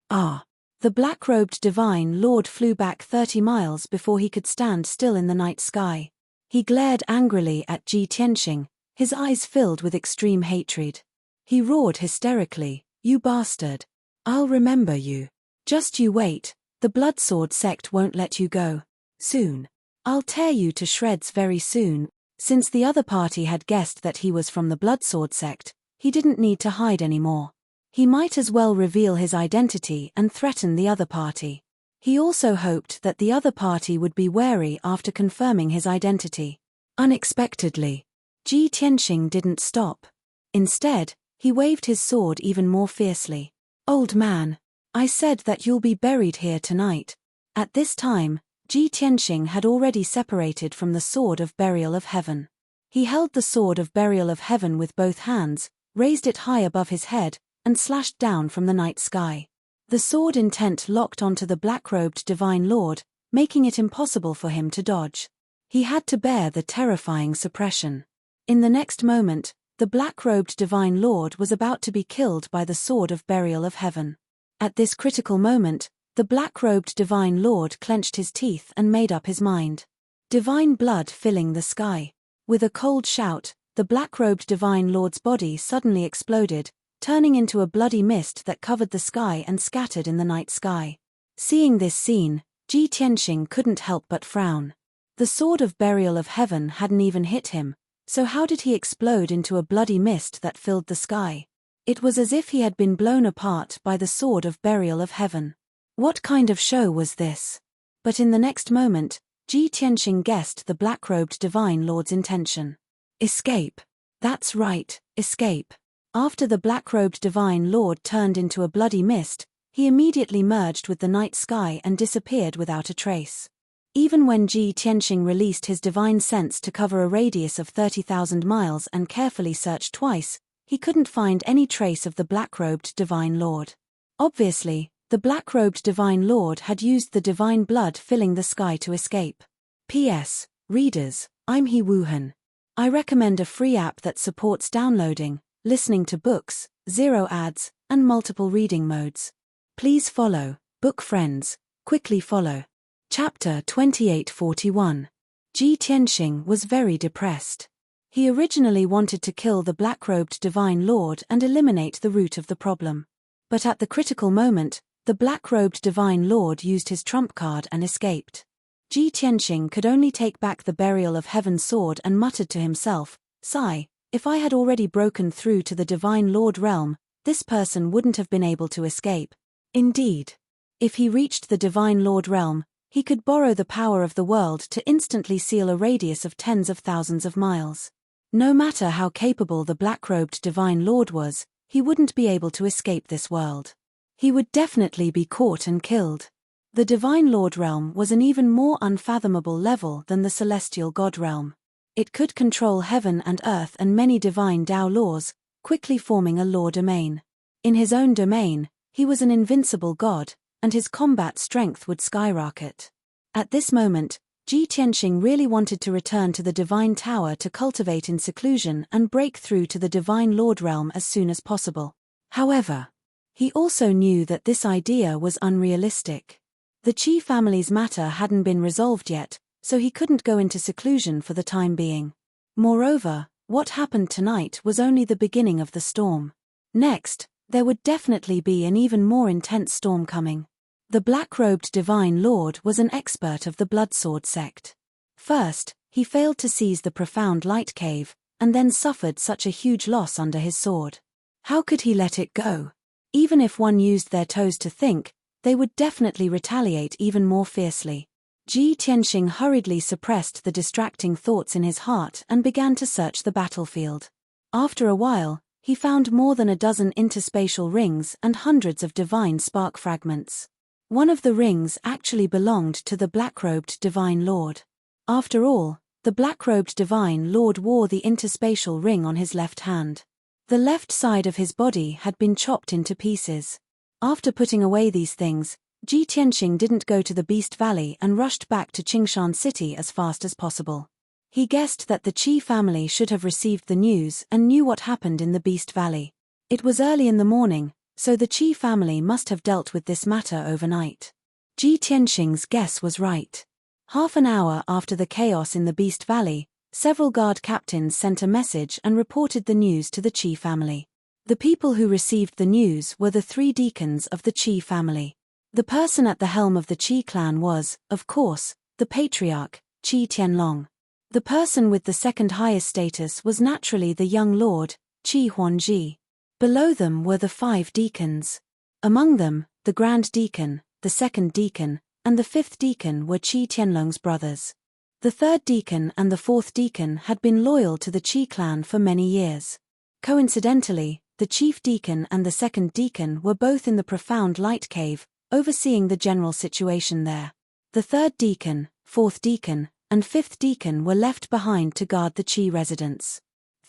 Ah! The black-robed divine lord flew back 30 miles before he could stand still in the night sky. He glared angrily at Ji Tianxing, his eyes filled with extreme hatred. He roared hysterically, "You bastard! I'll remember you. Just you wait, the Bloodsword sect won't let you go. Soon. I'll tear you to shreds very soon." Since the other party had guessed that he was from the Bloodsword sect, he didn't need to hide anymore. He might as well reveal his identity and threaten the other party. He also hoped that the other party would be wary after confirming his identity. Unexpectedly, Ji Tianxing didn't stop. Instead, he waved his sword even more fiercely. "Old man, I said that you'll be buried here tonight." At this time, Ji Tianxing had already separated from the Sword of Burial of Heaven. He held the Sword of Burial of Heaven with both hands, raised it high above his head, and slashed down from the night sky. The sword intent locked onto the black-robed divine lord, making it impossible for him to dodge. He had to bear the terrifying suppression. In the next moment, the black-robed divine lord was about to be killed by the Sword of Burial of Heaven. At this critical moment, the black-robed divine lord clenched his teeth and made up his mind. Divine blood filling the sky. With a cold shout, the black-robed divine lord's body suddenly exploded, turning into a bloody mist that covered the sky and scattered in the night sky. Seeing this scene, Ji Tianxing couldn't help but frown. The Sword of Burial of Heaven hadn't even hit him, so how did he explode into a bloody mist that filled the sky? It was as if he had been blown apart by the Sword of Burial of Heaven. What kind of show was this? But in the next moment, Ji Tianxing guessed the black-robed divine lord's intention. Escape. That's right, escape. After the black-robed divine lord turned into a bloody mist, he immediately merged with the night sky and disappeared without a trace. Even when Ji Tianxing released his divine sense to cover a radius of 30,000 miles and carefully searched twice, he couldn't find any trace of the black-robed divine lord. Obviously, the black-robed divine lord had used the divine blood filling the sky to escape. P.S. Readers, I'm He Wuhan. I recommend a free app that supports downloading, listening to books, 0 ads, and multiple reading modes. Please follow, book friends, quickly follow. Chapter 2841. Ji Tianxing was very depressed. He originally wanted to kill the black-robed divine lord and eliminate the root of the problem. But at the critical moment, the black-robed divine lord used his trump card and escaped. Ji Tianxing could only take back the Burial of Heaven sword and muttered to himself, "Sigh, if I had already broken through to the divine lord realm, this person wouldn't have been able to escape." Indeed. If he reached the divine lord realm, he could borrow the power of the world to instantly seal a radius of tens of thousands of miles. No matter how capable the black-robed divine lord was, he wouldn't be able to escape this world. He would definitely be caught and killed. The divine lord realm was an even more unfathomable level than the celestial god realm. It could control heaven and earth and many divine Tao laws, quickly forming a law domain. In his own domain, he was an invincible god, and his combat strength would skyrocket. At this moment, Ji Tianxing really wanted to return to the divine tower to cultivate in seclusion and break through to the divine lord realm as soon as possible. However, he also knew that this idea was unrealistic. The Qi family's matter hadn't been resolved yet, so he couldn't go into seclusion for the time being. Moreover, what happened tonight was only the beginning of the storm. Next, there would definitely be an even more intense storm coming. The black-robed divine lord was an expert of the Bloodsword sect. First, He failed to seize the profound light cave, and then suffered such a huge loss under his sword. How could he let it go? Even if one used their toes to think, they would definitely retaliate even more fiercely. Ji Tianxing hurriedly suppressed the distracting thoughts in his heart and began to search the battlefield. After a while, he found more than a dozen interspatial rings and hundreds of divine spark fragments. One of the rings actually belonged to the black-robed Divine Lord. After all, the black-robed Divine Lord wore the interspatial ring on his left hand. The left side of his body had been chopped into pieces. After putting away these things, Ji Tianxing didn't go to the Beast Valley and rushed back to Qingshan City as fast as possible. He guessed that the Qi family should have received the news and knew what happened in the Beast Valley. It was early in the morning, so the Qi family must have dealt with this matter overnight. Ji Tianxing's guess was right. Half an hour after the chaos in the Beast Valley, several guard captains sent a message and reported the news to the Qi family. The people who received the news were the 3 deacons of the Qi family. The person at the helm of the Qi clan was, of course, the patriarch, Qi Tianlong. The person with the second highest status was naturally the young lord, Qi Huanji. Below them were the 5 deacons. Among them, the grand deacon, the second deacon, and the 5th deacon were Qi Tianlong's brothers. The 3rd deacon and the 4th deacon had been loyal to the Qi clan for many years. Coincidentally, the chief deacon and the 2nd deacon were both in the profound light cave, overseeing the general situation there. The 3rd deacon, 4th deacon, and 5th deacon were left behind to guard the Qi residence.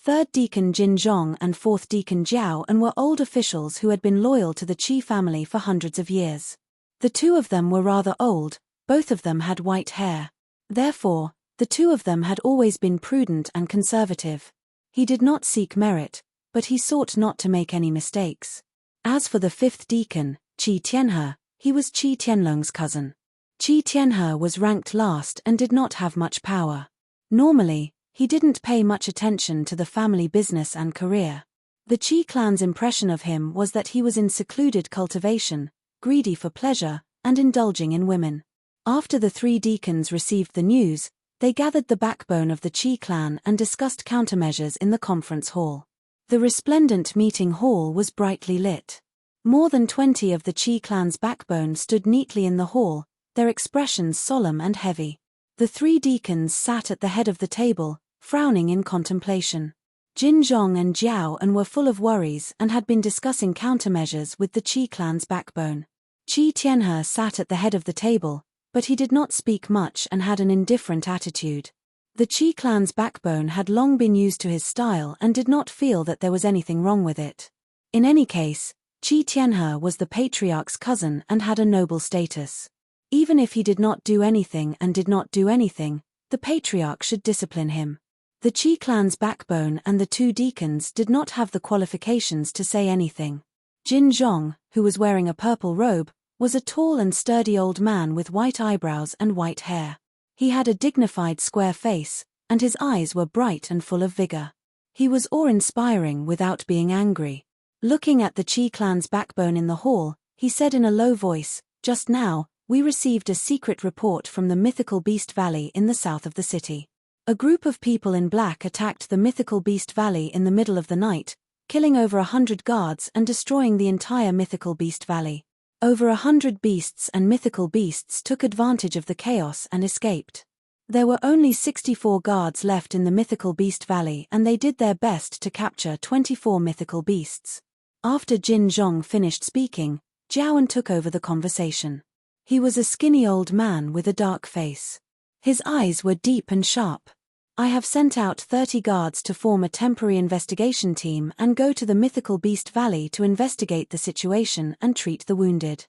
3rd deacon Jin Zhong and 4th deacon Jiao and were old officials who had been loyal to the Qi family for hundreds of years. The 2 of them were rather old, both of them had white hair. Therefore, the 2 of them had always been prudent and conservative. He did not seek merit, but he sought not to make any mistakes. As for the 5th deacon, Qi Tianhe, he was Qi Tianlong's cousin. Qi Tianhe was ranked last and did not have much power. Normally, he didn't pay much attention to the family business and career. The Qi clan's impression of him was that he was in secluded cultivation, greedy for pleasure, and indulging in women. After the 3 deacons received the news, they gathered the backbone of the Qi clan and discussed countermeasures in the conference hall. The resplendent meeting hall was brightly lit. More than 20 of the Qi clan's backbone stood neatly in the hall, their expressions solemn and heavy. The 3 deacons sat at the head of the table, frowning in contemplation. Jin Zhong and Jiao were full of worries and had been discussing countermeasures with the Qi clan's backbone. Qi Tianhe sat at the head of the table, but he did not speak much and had an indifferent attitude. The Qi clan's backbone had long been used to his style and did not feel that there was anything wrong with it. In any case, Qi Tianhe was the patriarch's cousin and had a noble status. Even if he did not do anything, the patriarch should discipline him. The Qi clan's backbone and the 2 deacons did not have the qualifications to say anything. Jin Zhong, who was wearing a purple robe, was a tall and sturdy old man with white eyebrows and white hair. He had a dignified square face, and his eyes were bright and full of vigor. He was awe-inspiring without being angry. Looking at the Qi clan's backbone in the hall, he said in a low voice, "Just now, we received a secret report from the mythical Beast Valley in the south of the city. A group of people in black attacked the mythical Beast Valley in the middle of the night, killing over 100 guards and destroying the entire mythical Beast Valley. Over 100 beasts and mythical beasts took advantage of the chaos and escaped. There were only 64 guards left in the mythical Beast Valley and they did their best to capture 24 mythical beasts." After Jin Zhong finished speaking, Jiao took over the conversation. He was a skinny old man with a dark face. His eyes were deep and sharp. "I have sent out 30 guards to form a temporary investigation team and go to the mythical Beast Valley to investigate the situation and treat the wounded.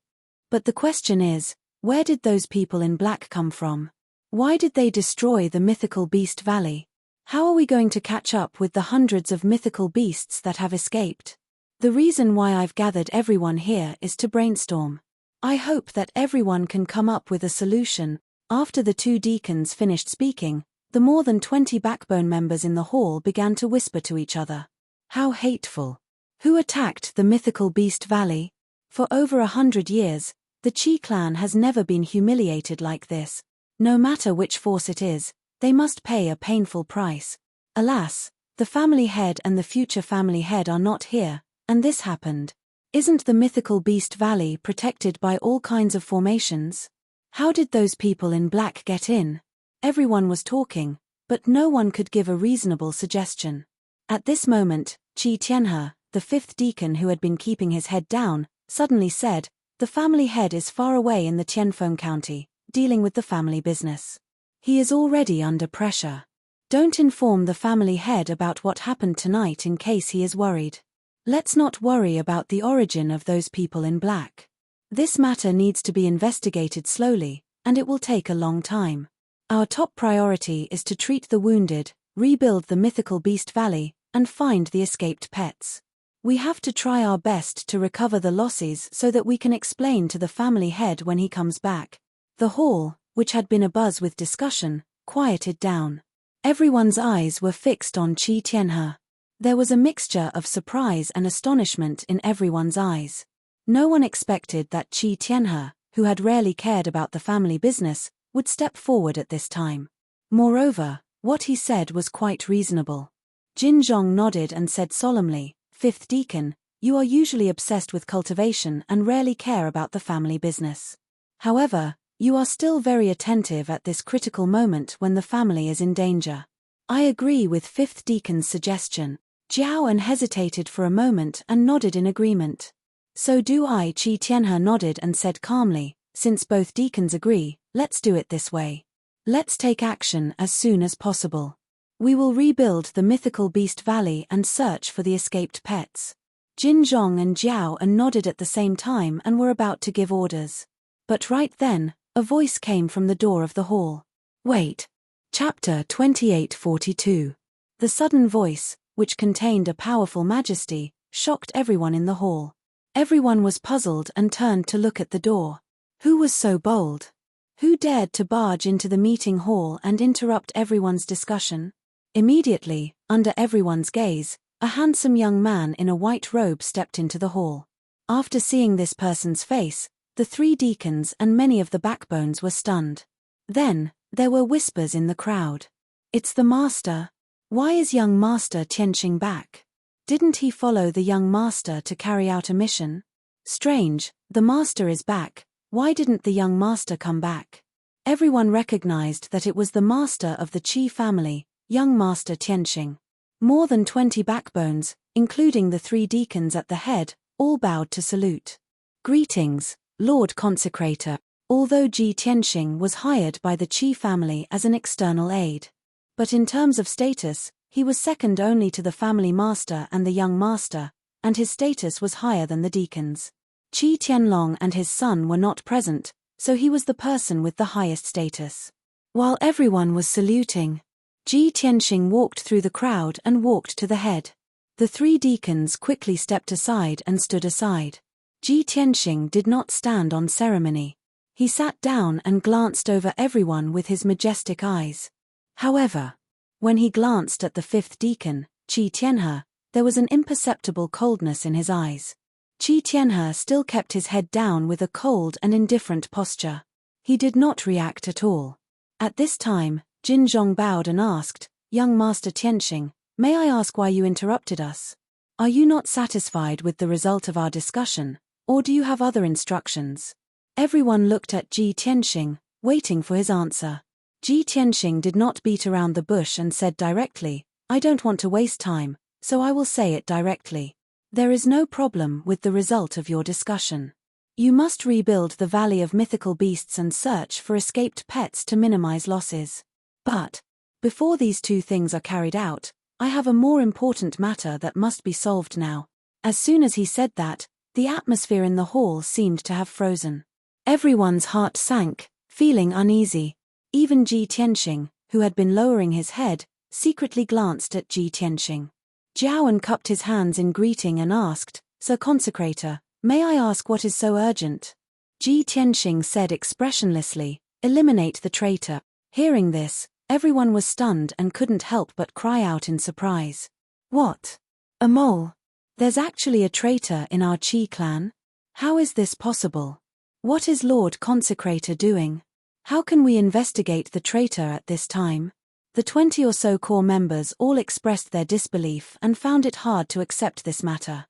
But the question is, where did those people in black come from? Why did they destroy the mythical Beast Valley? How are we going to catch up with the hundreds of mythical beasts that have escaped? The reason why I've gathered everyone here is to brainstorm. I hope that everyone can come up with a solution." After the 2 deacons finished speaking, the more than 20 backbone members in the hall began to whisper to each other. How hateful. Who attacked the mythical Beast Valley? For over 100 years, the Qi clan has never been humiliated like this. No matter which force it is, They must pay a painful price. Alas, the family head and the future family head are not here, and this happened. Isn't the mythical beast valley protected by all kinds of formations? How did those people in black get in? Everyone was talking, but no one could give a reasonable suggestion. At this moment, Qi Tianhe, the fifth deacon who had been keeping his head down, suddenly said, "The family head is far away in the Tianfeng County, dealing with the family business. He is already under pressure. Don't inform the family head about what happened tonight in case he is worried. Let's not worry about the origin of those people in black. This matter needs to be investigated slowly, and it will take a long time. Our top priority is to treat the wounded, rebuild the mythical beast valley, and find the escaped pets. We have to try our best to recover the losses so that we can explain to the family head when he comes back." The hall, which had been abuzz with discussion, quieted down. Everyone's eyes were fixed on Qi Tianhe. There was a mixture of surprise and astonishment in everyone's eyes. No one expected that Qi Tianhe, who had rarely cared about the family business, would step forward at this time. Moreover, what he said was quite reasonable. Jin Zhong nodded and said solemnly, "Fifth deacon, you are usually obsessed with cultivation and rarely care about the family business. However, you are still very attentive at this critical moment when the family is in danger. I agree with fifth deacon's suggestion." Jiao and hesitated for a moment and nodded in agreement. "So do I." Qi Tianhe nodded and said calmly, "Since both deacons agree, let's do it this way. Let's take action as soon as possible. We will rebuild the mythical beast valley and search for the escaped pets." Jin Zhong and Jiao nodded at the same time and were about to give orders. But right then, a voice came from the door of the hall. "Wait." Chapter 2842. The sudden voice, which contained a powerful majesty, shocked everyone in the hall. Everyone was puzzled and turned to look at the door. Who was so bold? Who dared to barge into the meeting hall and interrupt everyone's discussion? Immediately, under everyone's gaze, a handsome young man in a white robe stepped into the hall. After seeing this person's face, the three deacons and many of the backbones were stunned. Then, there were whispers in the crowd. "It's the master. Why is young master Tianqing back? Didn't he follow the young master to carry out a mission? Strange, the master is back. Why didn't the young master come back?" Everyone recognized that it was the master of the Qi family, young master Tianqing. More than 20 backbones, including the three deacons at the head, all bowed to salute. "Greetings, Lord Consecrator." Although Ji Tianqing was hired by the Qi family as an external aide. But in terms of status, he was second only to the family master and the young master, and his status was higher than the deacons. Qi Tianlong and his son were not present, so he was the person with the highest status. While everyone was saluting, Ji Tianqing walked through the crowd and walked to the head. The three deacons quickly stepped aside and stood aside. Ji Tianqing did not stand on ceremony. He sat down and glanced over everyone with his majestic eyes. However, when he glanced at the fifth deacon, Qi Tianhe, there was an imperceptible coldness in his eyes. Qi Tianhe still kept his head down with a cold and indifferent posture. He did not react at all. At this time, Jin Zhong bowed and asked, "Young Master Tianqing, may I ask why you interrupted us? Are you not satisfied with the result of our discussion, or do you have other instructions?" Everyone looked at Ji Tianqing, waiting for his answer. Ji Tianqing did not beat around the bush and said directly, "I don't want to waste time, so I will say it directly. There is no problem with the result of your discussion. You must rebuild the Valley of Mythical Beasts and search for escaped pets to minimize losses. But, before these two things are carried out, I have a more important matter that must be solved now." As soon as he said that, the atmosphere in the hall seemed to have frozen. Everyone's heart sank, feeling uneasy. Even Ji Tianqing, who had been lowering his head, secretly glanced at Ji Tianqing. Jiao cupped his hands in greeting and asked, "Sir Consecrator, may I ask what is so urgent?" Ji Tianqing said expressionlessly, "Eliminate the traitor." Hearing this, everyone was stunned and couldn't help but cry out in surprise. "What? A mole? There's actually a traitor in our Qi clan? How is this possible? What is Lord Consecrator doing? How can we investigate the traitor at this time?" The 20 or so core members all expressed their disbelief and found it hard to accept this matter.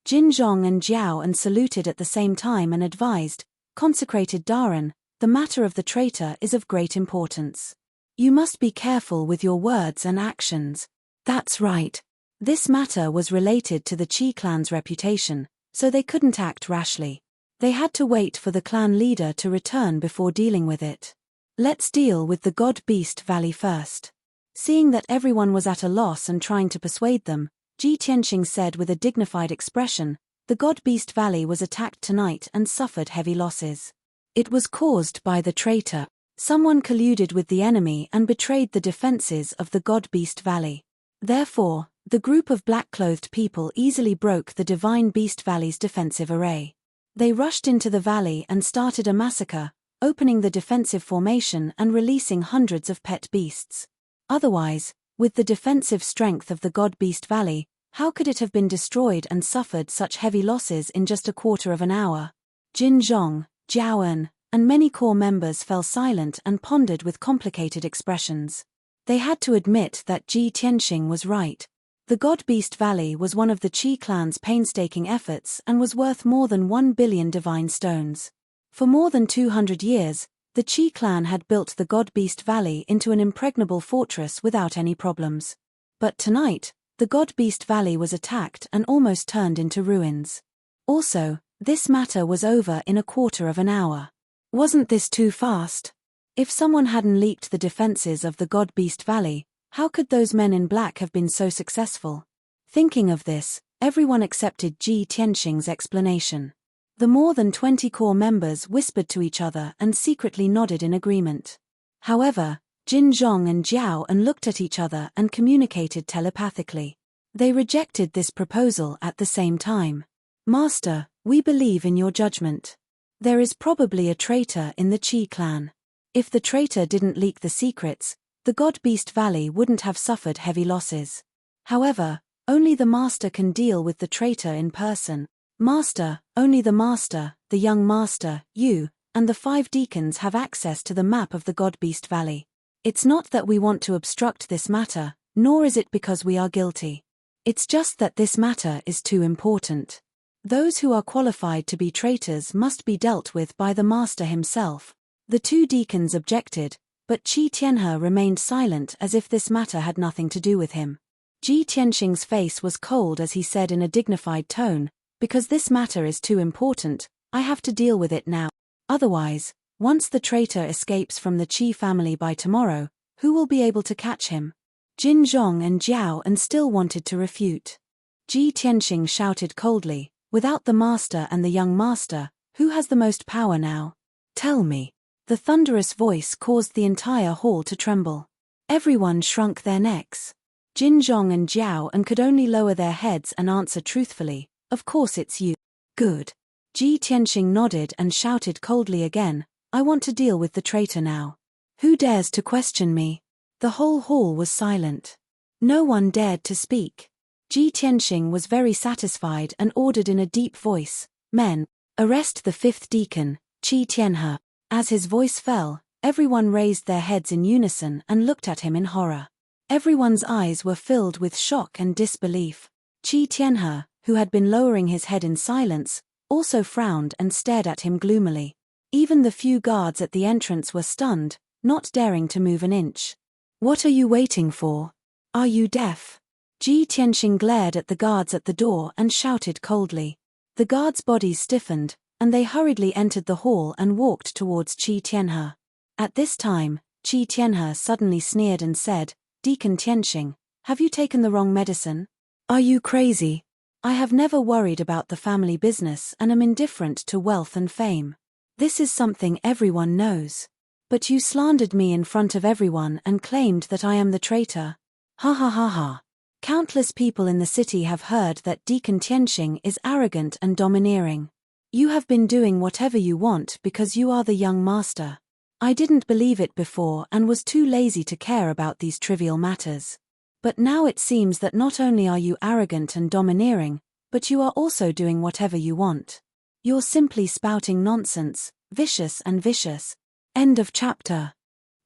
Jin Zhong and Jiao and saluted at the same time and advised, "Consecrated Daran, the matter of the traitor is of great importance. You must be careful with your words and actions." That's right. This matter was related to the Qi clan's reputation, so they couldn't act rashly. They had to wait for the clan leader to return before dealing with it. Let's deal with the God Beast Valley first. Seeing that everyone was at a loss and trying to persuade them, Ji Tianqing said with a dignified expression, "The God Beast Valley was attacked tonight and suffered heavy losses. It was caused by the traitor. Someone colluded with the enemy and betrayed the defenses of the God Beast Valley. Therefore, the group of black-clothed people easily broke the Divine Beast Valley's defensive array. They rushed into the valley and started a massacre, opening the defensive formation and releasing hundreds of pet beasts. Otherwise, with the defensive strength of the God Beast Valley, how could it have been destroyed and suffered such heavy losses in just a quarter of an hour?" Jin Zhong, Jiao En, and many core members fell silent and pondered with complicated expressions. They had to admit that Ji Tianqing was right. The God Beast Valley was one of the Qi clan's painstaking efforts and was worth more than 1 billion divine stones. For more than 200 years, the Qi clan had built the God Beast Valley into an impregnable fortress without any problems. But tonight, the God Beast Valley was attacked and almost turned into ruins. Also, this matter was over in a quarter of an hour. Wasn't this too fast? If someone hadn't leaked the defenses of the God Beast Valley, how could those men in black have been so successful? Thinking of this, everyone accepted Ji Tianqing's explanation. The more than 20 core members whispered to each other and secretly nodded in agreement. However, Jin Zhong and Jiao En looked at each other and communicated telepathically. They rejected this proposal at the same time. "Master, we believe in your judgment. There is probably a traitor in the Qi clan. If the traitor didn't leak the secrets, the God Beast Valley wouldn't have suffered heavy losses. However, only the Master can deal with the traitor in person. Master, only the Master, the young Master, you, and the 5 deacons have access to the map of the God Beast Valley. It's not that we want to obstruct this matter, nor is it because we are guilty. It's just that this matter is too important. Those who are qualified to be traitors must be dealt with by the Master himself." The 2 deacons objected, but Qi Tianhe remained silent as if this matter had nothing to do with him. Ji Tianqing's face was cold as he said in a dignified tone, "Because this matter is too important, I have to deal with it now. Otherwise, once the traitor escapes from the Qi family by tomorrow, who will be able to catch him?" Jin Zhong and Jiao En still wanted to refute. Ji Tianqing shouted coldly, "Without the Master and the young Master, who has the most power now? Tell me." The thunderous voice caused the entire hall to tremble. Everyone shrunk their necks. Jin Zhong and Jiao En could only lower their heads and answer truthfully, "Of course it's you." "Good." Ji Tianqing nodded and shouted coldly again, "I want to deal with the traitor now. Who dares to question me?" The whole hall was silent. No one dared to speak. Ji Tianqing was very satisfied and ordered in a deep voice, "Men, arrest the 5th deacon, Qi Tianhe." As his voice fell, everyone raised their heads in unison and looked at him in horror. Everyone's eyes were filled with shock and disbelief. Qi Tianhe, who had been lowering his head in silence, also frowned and stared at him gloomily. Even the few guards at the entrance were stunned, not daring to move an inch. "What are you waiting for? Are you deaf?" Ji Tianqing glared at the guards at the door and shouted coldly. The guards' bodies stiffened, and they hurriedly entered the hall and walked towards Qi Tianhe. At this time, Qi Tianhe suddenly sneered and said, "Deacon Tianqing, have you taken the wrong medicine? Are you crazy? I have never worried about the family business and am indifferent to wealth and fame. This is something everyone knows. But you slandered me in front of everyone and claimed that I am the traitor. Ha ha ha ha. Countless people in the city have heard that Deacon Tianqing is arrogant and domineering. You have been doing whatever you want because you are the young master. I didn't believe it before and was too lazy to care about these trivial matters. But now it seems that not only are you arrogant and domineering, but you are also doing whatever you want. You're simply spouting nonsense, vicious and vicious." End of chapter.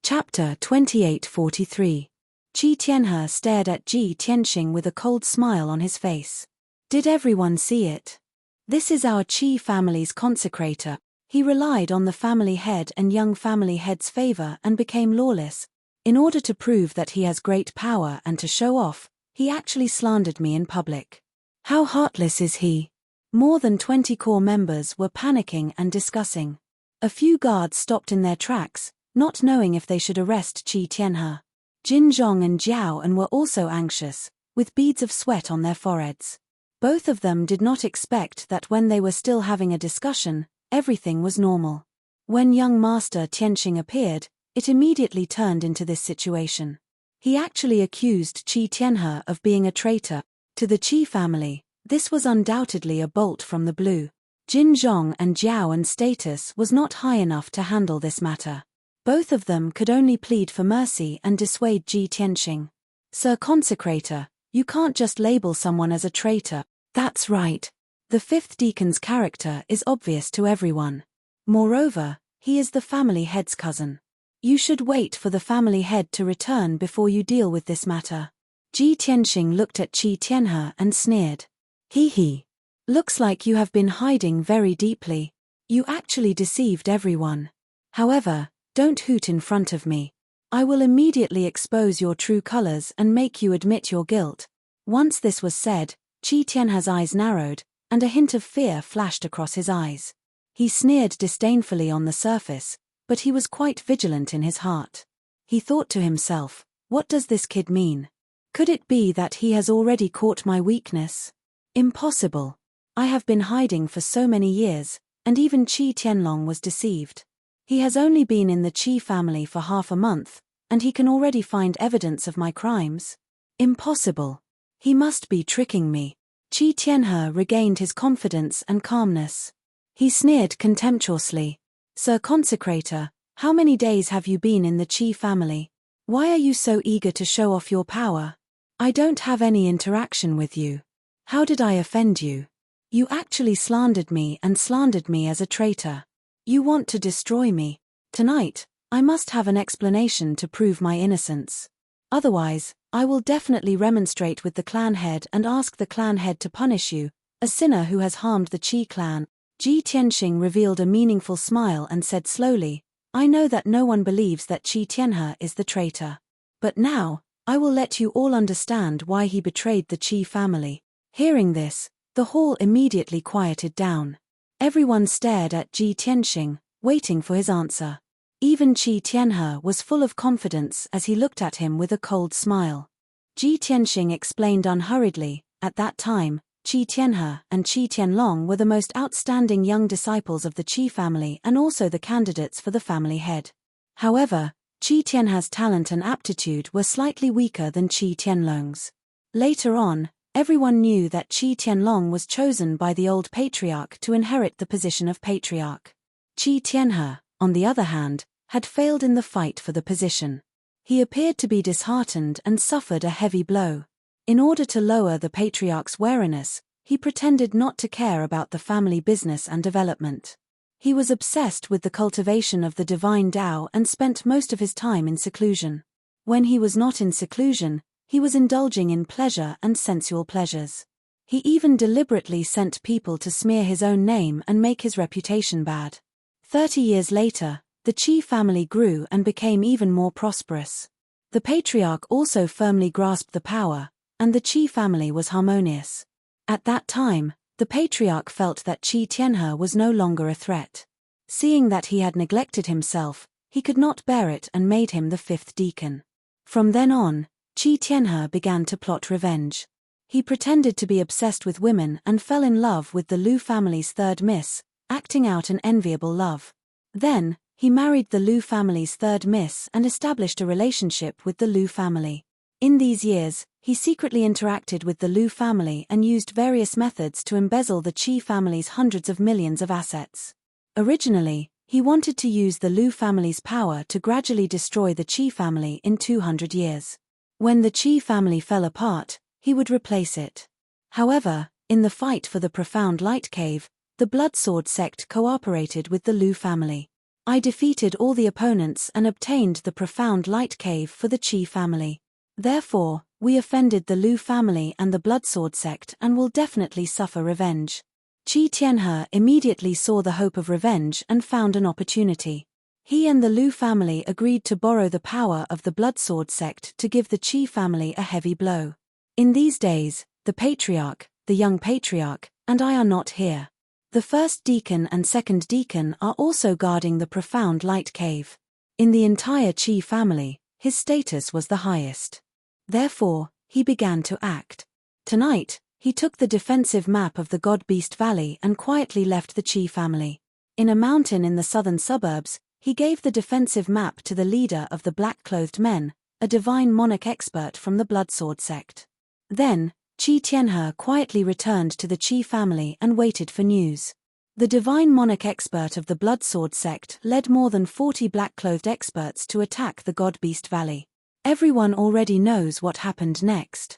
Chapter 2843. Qi Tianhe stared at Ji Tianxing with a cold smile on his face. Did everyone see it? This is our Qi family's consecrator. He relied on the family head and young family head's favor and became lawless. In order to prove that he has great power and to show off, he actually slandered me in public. How heartless is he? More than 20 core members were panicking and discussing. A few guards stopped in their tracks, not knowing if they should arrest Qi Tianhe. Jin Zhong and Jiao An were also anxious, with beads of sweat on their foreheads. Both of them did not expect that when they were still having a discussion, everything was normal. When young Master Tianxing appeared, it immediately turned into this situation. He actually accused Qi Tianhe of being a traitor to the Qi family. This was undoubtedly a bolt from the blue. Jin Zhong and Jiao An's status was not high enough to handle this matter. Both of them could only plead for mercy and dissuade Ji Tianxing. Sir Consecrator, you can't just label someone as a traitor. That's right. The fifth deacon's character is obvious to everyone. Moreover, he is the family head's cousin. You should wait for the family head to return before you deal with this matter. Ji Tianxing looked at Qi Tianhe and sneered. He. Looks like you have been hiding very deeply. You actually deceived everyone. However, don't hoot in front of me. I will immediately expose your true colors and make you admit your guilt. Once this was said, Qi Tianhe's eyes narrowed, and a hint of fear flashed across his eyes. He sneered disdainfully on the surface, but he was quite vigilant in his heart. He thought to himself, what does this kid mean? Could it be that he has already caught my weakness? Impossible. I have been hiding for so many years, and even Qi Tianlong was deceived. He has only been in the Qi family for half a month, and he can already find evidence of my crimes. Impossible. He must be tricking me. Qi Tianhe regained his confidence and calmness. He sneered contemptuously. Sir Consecrator, how many days have you been in the Qi family? Why are you so eager to show off your power? I don't have any interaction with you. How did I offend you? You actually slandered me and slandered me as a traitor. You want to destroy me. Tonight, I must have an explanation to prove my innocence. Otherwise, I will definitely remonstrate with the clan head and ask the clan head to punish you, a sinner who has harmed the Qi clan. Ji Tianxing revealed a meaningful smile and said slowly, I know that no one believes that Qi Tianhe is the traitor. But now, I will let you all understand why he betrayed the Qi family. Hearing this, the hall immediately quieted down. Everyone stared at Ji Tianxing, waiting for his answer. Even Qi Tianhe was full of confidence as he looked at him with a cold smile. Ji Tianxing explained unhurriedly, at that time, Qi Tianhe and Qi Tianlong were the most outstanding young disciples of the Qi family and also the candidates for the family head. However, Qi Tianhe's talent and aptitude were slightly weaker than Qi Tianlong's. Later on, everyone knew that Qi Tianlong was chosen by the old patriarch to inherit the position of patriarch. Qi Tianhe, on the other hand, had failed in the fight for the position. He appeared to be disheartened and suffered a heavy blow. In order to lower the patriarch's wariness, he pretended not to care about the family business and development. He was obsessed with the cultivation of the divine Tao and spent most of his time in seclusion. When he was not in seclusion, he was indulging in pleasure and sensual pleasures. He even deliberately sent people to smear his own name and make his reputation bad. 30 years later, the Qi family grew and became even more prosperous. The patriarch also firmly grasped the power, and the Qi family was harmonious. At that time, the patriarch felt that Qi Tianhe was no longer a threat. Seeing that he had neglected himself, he could not bear it and made him the fifth deacon. From then on, Qi Tianhe began to plot revenge. He pretended to be obsessed with women and fell in love with the Lu family's third miss, acting out an enviable love. Then, he married the Lu family's third miss and established a relationship with the Lu family. In these years, he secretly interacted with the Lu family and used various methods to embezzle the Qi family's hundreds of millions of assets. Originally, he wanted to use the Lu family's power to gradually destroy the Qi family in 200 years. When the Qi family fell apart, he would replace it. However, in the fight for the profound light cave, the Bloodsword sect cooperated with the Lu family. I defeated all the opponents and obtained the profound light cave for the Qi family. Therefore, we offended the Lu family and the Bloodsword sect and will definitely suffer revenge. Qi Tianhe immediately saw the hope of revenge and found an opportunity. He and the Lu family agreed to borrow the power of the Bloodsword sect to give the Qi family a heavy blow. In these days, the patriarch, the young patriarch, and I are not here. The first deacon and second deacon are also guarding the profound light cave. In the entire Qi family, his status was the highest. Therefore, he began to act. Tonight, he took the defensive map of the God-Beast Valley and quietly left the Qi family. In a mountain in the southern suburbs, he gave the defensive map to the leader of the black-clothed men, a divine monarch expert from the Bloodsword sect. Then, Qi Tianhe quietly returned to the Qi family and waited for news. The divine monarch expert of the Bloodsword sect led more than 40 black-clothed experts to attack the God-Beast Valley. Everyone already knows what happened next.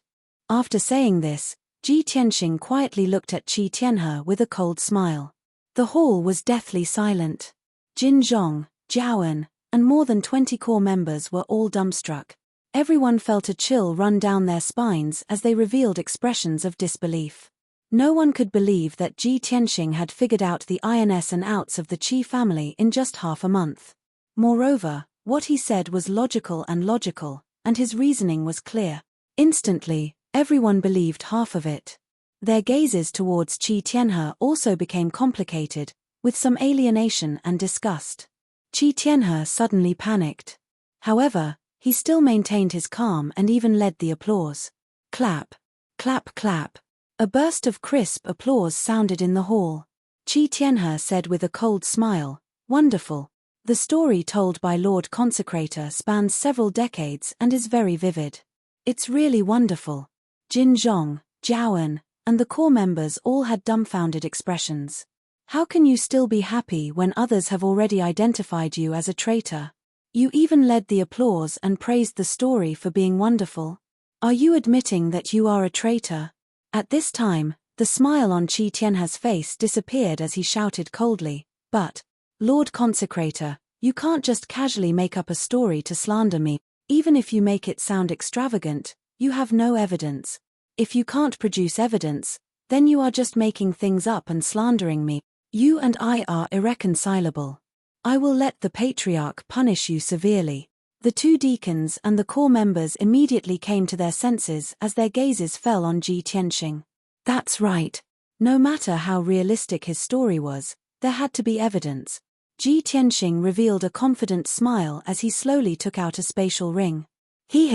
After saying this, Ji Tianxing quietly looked at Qi Tianhe with a cold smile. The hall was deathly silent. Jin Zhong, Jiawen, and more than 20 core members were all dumbstruck. Everyone felt a chill run down their spines as they revealed expressions of disbelief. No one could believe that Ji Tianxing had figured out the ins and outs of the Qi family in just half a month. Moreover, what he said was logical, and his reasoning was clear. Instantly, everyone believed half of it. Their gazes towards Qi Tianhe also became complicated, with some alienation and disgust. Qi Tianhe suddenly panicked. However, he still maintained his calm and even led the applause. Clap. Clap clap. A burst of crisp applause sounded in the hall. Qi Tianhe said with a cold smile, "Wonderful. The story told by Lord Consecrator spans several decades and is very vivid. It's really wonderful." Jin Zhong, Jiawen, and the core members all had dumbfounded expressions. How can you still be happy when others have already identified you as a traitor? You even led the applause and praised the story for being wonderful. Are you admitting that you are a traitor? At this time, the smile on Qi Tianhe's face disappeared as he shouted coldly, "But, Lord Consecrator, you can't just casually make up a story to slander me. Even if you make it sound extravagant, you have no evidence. If you can't produce evidence, then you are just making things up and slandering me. You and I are irreconcilable. I will let the Patriarch punish you severely." The two deacons and the core members immediately came to their senses as their gazes fell on Ji Tianxing. That's right. No matter how realistic his story was, there had to be evidence. Ji Tianxing revealed a confident smile as he slowly took out a spatial ring. He.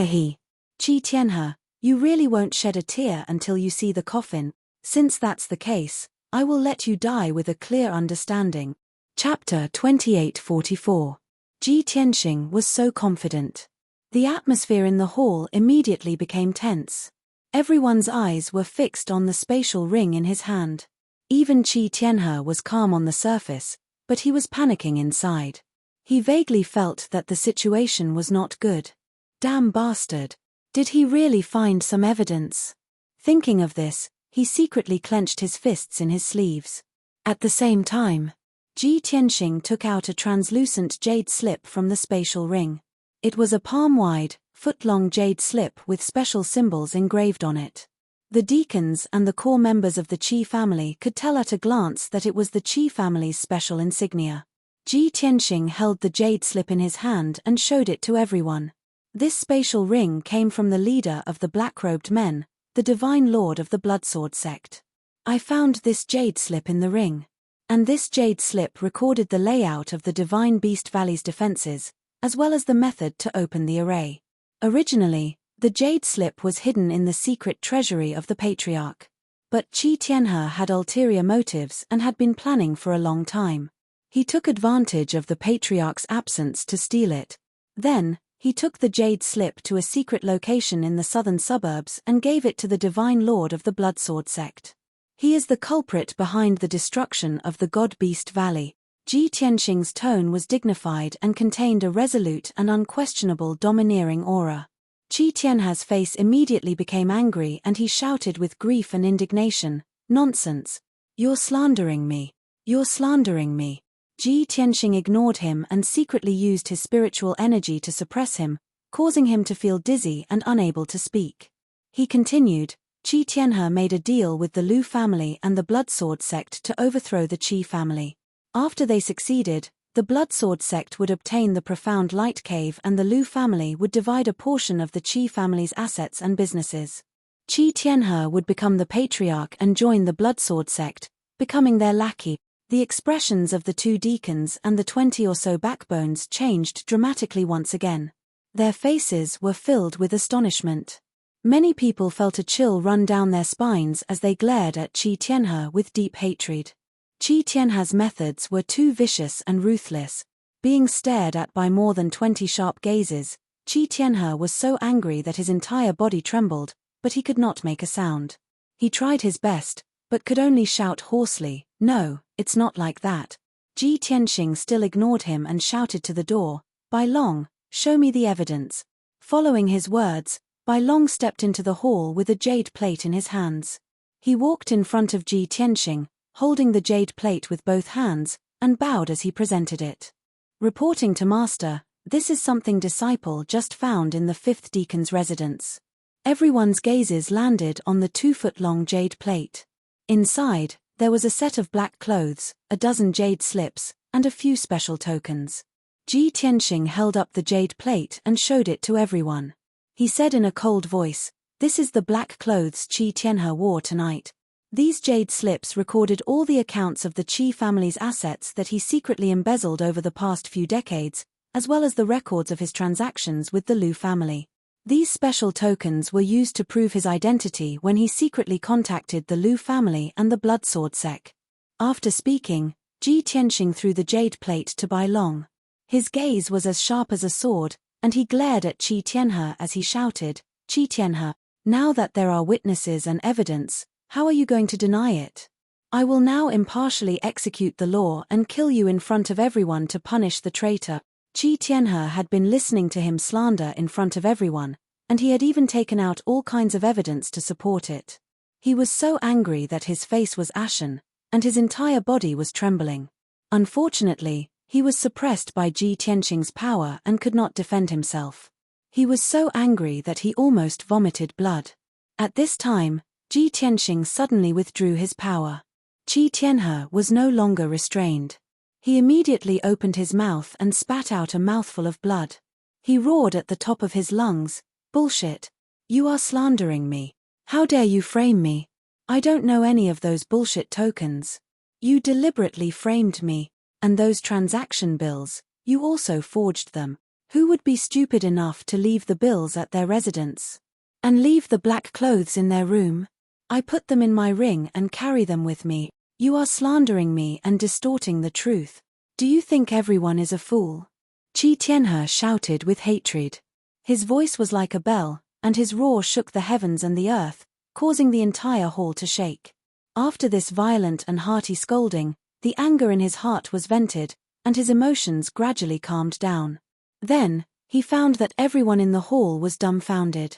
Qi Tianhe, you really won't shed a tear until you see the coffin. Since that's the case, I will let you die with a clear understanding. Chapter 2844. Ji Tianxing was so confident. The atmosphere in the hall immediately became tense. Everyone's eyes were fixed on the spatial ring in his hand. Even Qi Tianhe was calm on the surface, but he was panicking inside. He vaguely felt that the situation was not good. Damn bastard. Did he really find some evidence? Thinking of this, he secretly clenched his fists in his sleeves. At the same time, Ji Tianxing took out a translucent jade slip from the spatial ring. It was a palm-wide, foot-long jade slip with special symbols engraved on it. The deacons and the core members of the Qi family could tell at a glance that it was the Qi family's special insignia. Ji Tianxing held the jade slip in his hand and showed it to everyone. This spatial ring came from the leader of the black-robed men, the divine lord of the Bloodsword sect. I found this jade slip in the ring. And this jade slip recorded the layout of the Divine Beast Valley's defenses, as well as the method to open the array. Originally, the jade slip was hidden in the secret treasury of the Patriarch. But Qi Tianhe had ulterior motives and had been planning for a long time. He took advantage of the Patriarch's absence to steal it. Then, he took the jade slip to a secret location in the southern suburbs and gave it to the Divine Lord of the Bloodsword sect. He is the culprit behind the destruction of the God-Beast Valley. Ji Tianxing's tone was dignified and contained a resolute and unquestionable domineering aura. Qi Tianhe's face immediately became angry and he shouted with grief and indignation, "Nonsense! You're slandering me! You're slandering me!" Ji Tianxing ignored him and secretly used his spiritual energy to suppress him, causing him to feel dizzy and unable to speak. He continued, Qi Tianhe made a deal with the Lu family and the Bloodsword sect to overthrow the Qi family. After they succeeded, the Bloodsword sect would obtain the Profound Light Cave and the Lu family would divide a portion of the Qi family's assets and businesses. Qi Tianhe would become the patriarch and join the Bloodsword sect, becoming their lackey. The expressions of the two deacons and the 20 or so backbones changed dramatically once again. Their faces were filled with astonishment. Many people felt a chill run down their spines as they glared at Qi Tianhe with deep hatred. Qi Tianhe's methods were too vicious and ruthless. Being stared at by more than 20 sharp gazes, Qi Tianhe was so angry that his entire body trembled, but he could not make a sound. He tried his best, but could only shout hoarsely, "No, it's not like that." Ji Tianxing still ignored him and shouted to the door, "Bai Long, show me the evidence." Following his words, Bai Long stepped into the hall with a jade plate in his hands. He walked in front of Ji Tianxing, holding the jade plate with both hands, and bowed as he presented it. Reporting to Master, "This is something disciple just found in the 5th deacon's residence." Everyone's gazes landed on the 2-foot-long jade plate. Inside, there was a set of black clothes, a dozen jade slips, and a few special tokens. Ji Tianxing held up the jade plate and showed it to everyone. He said in a cold voice, "This is the black clothes Qi Tianhe wore tonight." These jade slips recorded all the accounts of the Qi family's assets that he secretly embezzled over the past few decades, as well as the records of his transactions with the Lu family. These special tokens were used to prove his identity when he secretly contacted the Lu family and the Bloodsword sect. After speaking, Ji Tianxing threw the jade plate to Bai Long. His gaze was as sharp as a sword, and he glared at Qi Tianhe as he shouted, "Qi Tianhe, now that there are witnesses and evidence, how are you going to deny it? I will now impartially execute the law and kill you in front of everyone to punish the traitor." Qi Tianhe had been listening to him slander in front of everyone, and he had even taken out all kinds of evidence to support it. He was so angry that his face was ashen, and his entire body was trembling. Unfortunately, he was suppressed by Ji Tianxing's power and could not defend himself. He was so angry that he almost vomited blood. At this time, Ji Tianxing suddenly withdrew his power. Qi Tianhe was no longer restrained. He immediately opened his mouth and spat out a mouthful of blood. He roared at the top of his lungs, "Bullshit! You are slandering me. How dare you frame me? I don't know any of those bullshit tokens. You deliberately framed me, and those transaction bills, you also forged them. Who would be stupid enough to leave the bills at their residence? And leave the black clothes in their room? I put them in my ring and carry them with me. You are slandering me and distorting the truth. Do you think everyone is a fool?" Qi Tianhe shouted with hatred. His voice was like a bell, and his roar shook the heavens and the earth, causing the entire hall to shake. After this violent and hearty scolding, the anger in his heart was vented, and his emotions gradually calmed down. Then, he found that everyone in the hall was dumbfounded.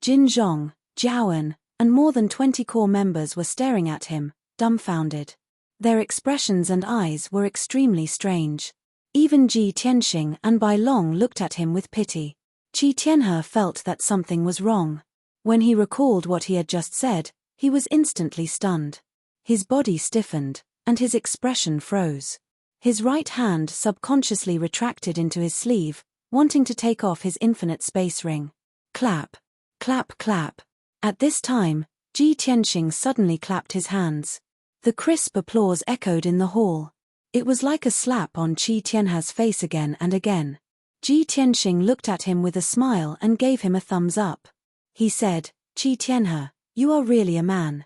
Jin Zhong, Jiawen, and more than 20 core members were staring at him, dumbfounded. Their expressions and eyes were extremely strange. Even Ji Tianxing and Bai Long looked at him with pity. Qi Tianhe felt that something was wrong. When he recalled what he had just said, he was instantly stunned. His body stiffened, and his expression froze. His right hand subconsciously retracted into his sleeve, wanting to take off his infinite space ring. Clap. Clap clap. At this time, Ji Tianxing suddenly clapped his hands. The crisp applause echoed in the hall. It was like a slap on Qi Tianhe's face again and again. Ji Tianxing looked at him with a smile and gave him a thumbs up. He said, "Qi Tianhe, you are really a man.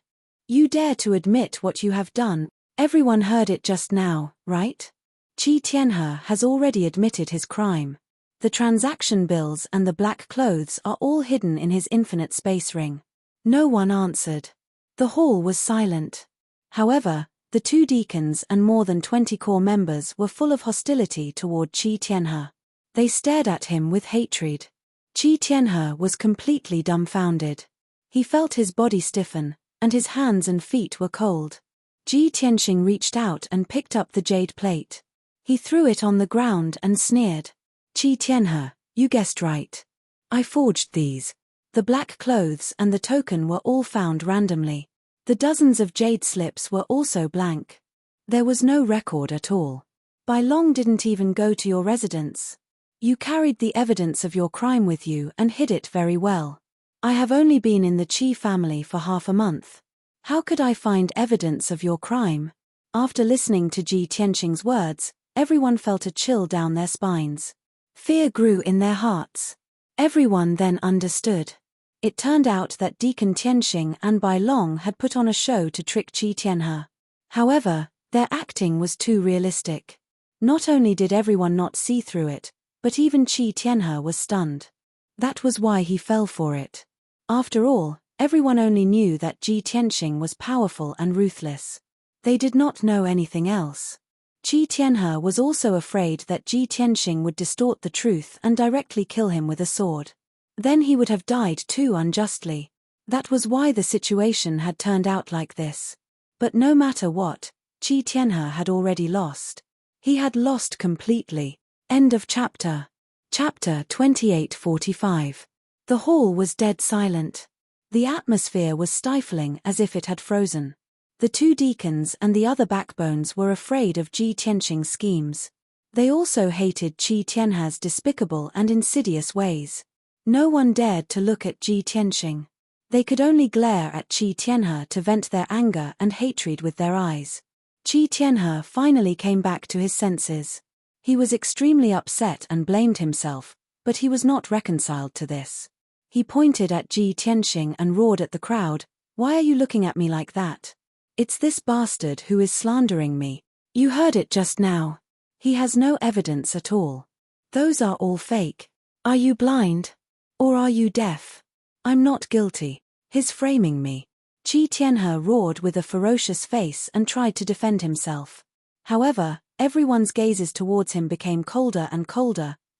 You dare to admit what you have done. Everyone heard it just now, right? Qi Tianhe has already admitted his crime. The transaction bills and the black clothes are all hidden in his infinite space ring." No one answered. The hall was silent. However, the two deacons and more than 20 core members were full of hostility toward Qi Tianhe. They stared at him with hatred. Qi Tianhe was completely dumbfounded. He felt his body stiffen, and his hands and feet were cold. Ji Tianxing reached out and picked up the jade plate. He threw it on the ground and sneered. "Qi Tianhe, you guessed right. I forged these. The black clothes and the token were all found randomly. The dozens of jade slips were also blank. There was no record at all. Bai Long didn't even go to your residence. You carried the evidence of your crime with you and hid it very well. I have only been in the Qi family for half a month. How could I find evidence of your crime? After listening to Ji Tianqing's words, everyone felt a chill down their spines. Fear grew in their hearts. Everyone then understood. It turned out that Deacon Tianqing and Bai Long had put on a show to trick Qi Tianhe. However, their acting was too realistic. Not only did everyone not see through it, but even Qi Tianhe was stunned. That was why he fell for it. After all, everyone only knew that Ji Tianqing was powerful and ruthless. They did not know anything else. Qi Tianhe was also afraid that Ji Tianqing would distort the truth and directly kill him with a sword. Then he would have died too unjustly. That was why the situation had turned out like this. But no matter what, Qi Tianhe had already lost. He had lost completely. End of chapter. Chapter 28:45. The hall was dead silent. The atmosphere was stifling as if it had frozen. The two deacons and the other backbones were afraid of Ji Tianqing's schemes. They also hated Qi Tianhe's despicable and insidious ways. No one dared to look at Ji Tianqing. They could only glare at Qi Tianhe to vent their anger and hatred with their eyes. Qi Tianhe finally came back to his senses. He was extremely upset and blamed himself, but he was not reconciled to this. He pointed at Ji Tianqing and roared at the crowd, "Why are you looking at me like that? It's this bastard who is slandering me. You heard it just now. He has no evidence at all. Those are all fake. Are you blind? Or are you deaf? I'm not guilty. He's framing me." Qi Tianhe roared with a ferocious face and tried to defend himself. However, everyone's gazes towards him became colder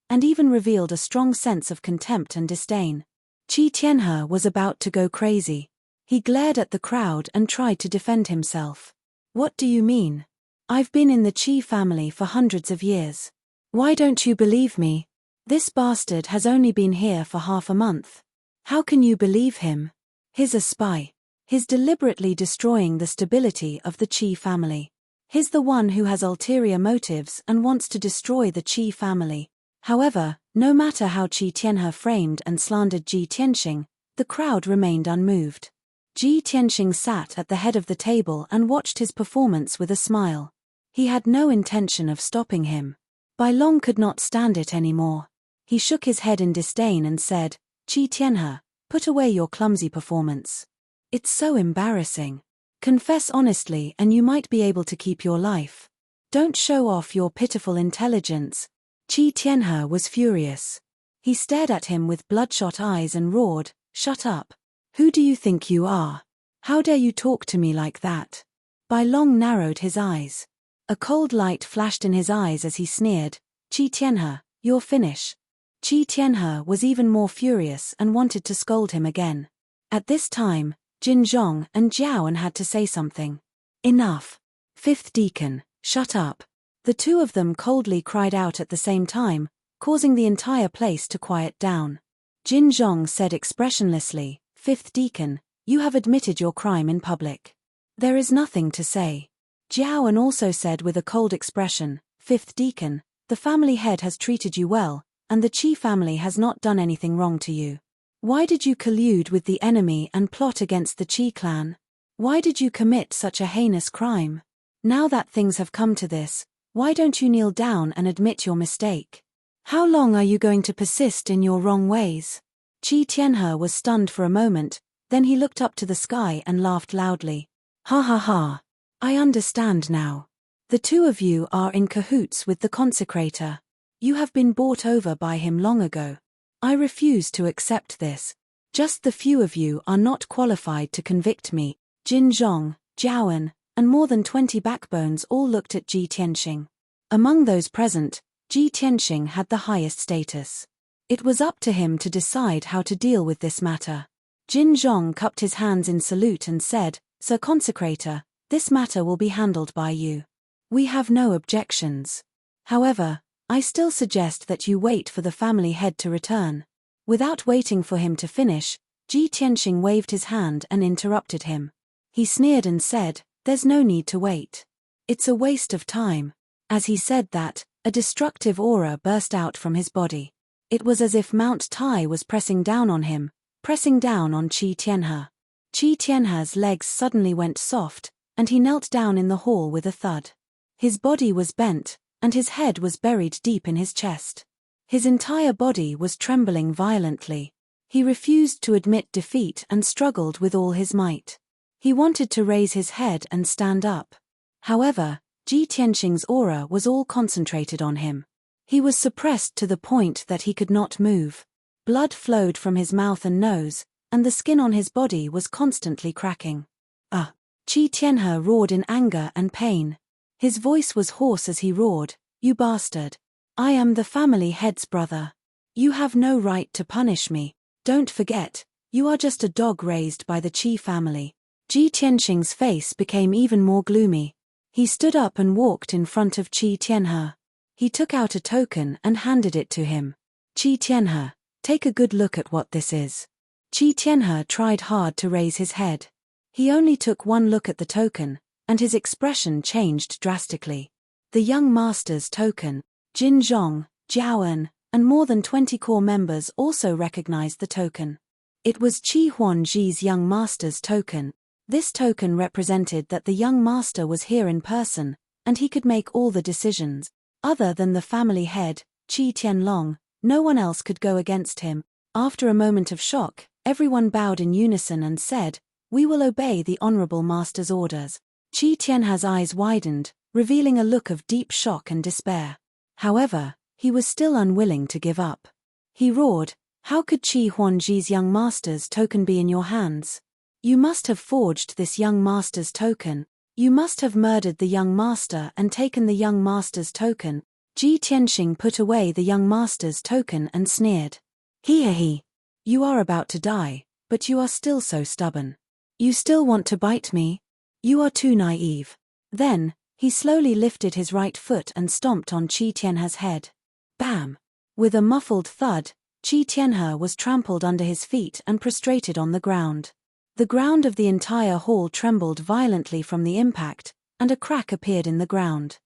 and even revealed a strong sense of contempt and disdain. Qi Tianhe was about to go crazy. He glared at the crowd and tried to defend himself. "What do you mean? I've been in the Qi family for hundreds of years. Why don't you believe me? This bastard has only been here for half a month. How can you believe him? He's a spy. He's deliberately destroying the stability of the Qi family. He's the one who has ulterior motives and wants to destroy the Qi family." However, no matter how Qi Tianhe framed and slandered Ji Tianqing, the crowd remained unmoved. Ji Tianqing sat at the head of the table and watched his performance with a smile. He had no intention of stopping him. Bai Long could not stand it anymore. He shook his head in disdain and said, "Qi Tianhe, put away your clumsy performance. It's so embarrassing. Confess honestly and you might be able to keep your life. Don't show off your pitiful intelligence." Qi Tianhe was furious. He stared at him with bloodshot eyes and roared, "Shut up. Who do you think you are? How dare you talk to me like that?" Bai Long narrowed his eyes. A cold light flashed in his eyes as he sneered, "Qi Tianhe, you're finished." Qi Tianhe was even more furious and wanted to scold him again. At this time, Jin Zhong and Jiaoan had to say something. "Enough. Fifth Deacon, shut up." The two of them coldly cried out at the same time, causing the entire place to quiet down. Jin Zhong said expressionlessly, "Fifth Deacon, you have admitted your crime in public. There is nothing to say." Jiaoan also said with a cold expression, "Fifth Deacon, the family head has treated you well, and the Qi family has not done anything wrong to you. Why did you collude with the enemy and plot against the Qi clan? Why did you commit such a heinous crime? Now that things have come to this, why don't you kneel down and admit your mistake? How long are you going to persist in your wrong ways?" Qi Tianhe was stunned for a moment, then he looked up to the sky and laughed loudly. "Ha ha ha. I understand now. The two of you are in cahoots with the consecrator. You have been bought over by him long ago. I refuse to accept this. Just the few of you are not qualified to convict me." Jin Zhong, Jiaoan, and more than 20 backbones all looked at Ji Tianqing. Among those present, Ji Tianqing had the highest status. It was up to him to decide how to deal with this matter. Jin Zhong cupped his hands in salute and said, "Sir Consecrator, this matter will be handled by you. We have no objections. However, I still suggest that you wait for the family head to return. Without waiting for him to finish, Ji Tianxing waved his hand and interrupted him. He sneered and said, "There's no need to wait. It's a waste of time." As he said that, a destructive aura burst out from his body. It was as if Mount Tai was pressing down on him, pressing down on Qi Tianhe. Qi Tianhe's legs suddenly went soft, and he knelt down in the hall with a thud. His body was bent, and his head was buried deep in his chest. His entire body was trembling violently. He refused to admit defeat and struggled with all his might. He wanted to raise his head and stand up. However, Ji Tianxing's aura was all concentrated on him. He was suppressed to the point that he could not move. Blood flowed from his mouth and nose, and the skin on his body was constantly cracking. Qi Tianhe roared in anger and pain. His voice was hoarse as he roared, "You bastard! I am the family head's brother. You have no right to punish me. Don't forget, you are just a dog raised by the Qi family." Ji Tianxing's face became even more gloomy. He stood up and walked in front of Qi Tianhe. He took out a token and handed it to him. "Qi Tianhe, take a good look at what this is." Qi Tianhe tried hard to raise his head. He only took one look at the token, and his expression changed drastically. The young master's token. Jin Zhong, Jiaoan, and more than 20 core members also recognized the token. It was Qi Huangji's young master's token. This token represented that the young master was here in person, and he could make all the decisions. Other than the family head, Qi Tianlong, no one else could go against him. After a moment of shock, everyone bowed in unison and said, "We will obey the honorable master's orders." Qi Tianhe's eyes widened, revealing a look of deep shock and despair. However, he was still unwilling to give up. He roared, "How could Qi Huangji's young master's token be in your hands? You must have forged this young master's token. You must have murdered the young master and taken the young master's token." Ji Tianxing put away the young master's token and sneered. He. You are about to die, but you are still so stubborn. You still want to bite me? You are too naive." Then, he slowly lifted his right foot and stomped on Qi Tianhe's head. Bam! With a muffled thud, Qi Tianhe was trampled under his feet and prostrated on the ground. The ground of the entire hall trembled violently from the impact, and a crack appeared in the ground.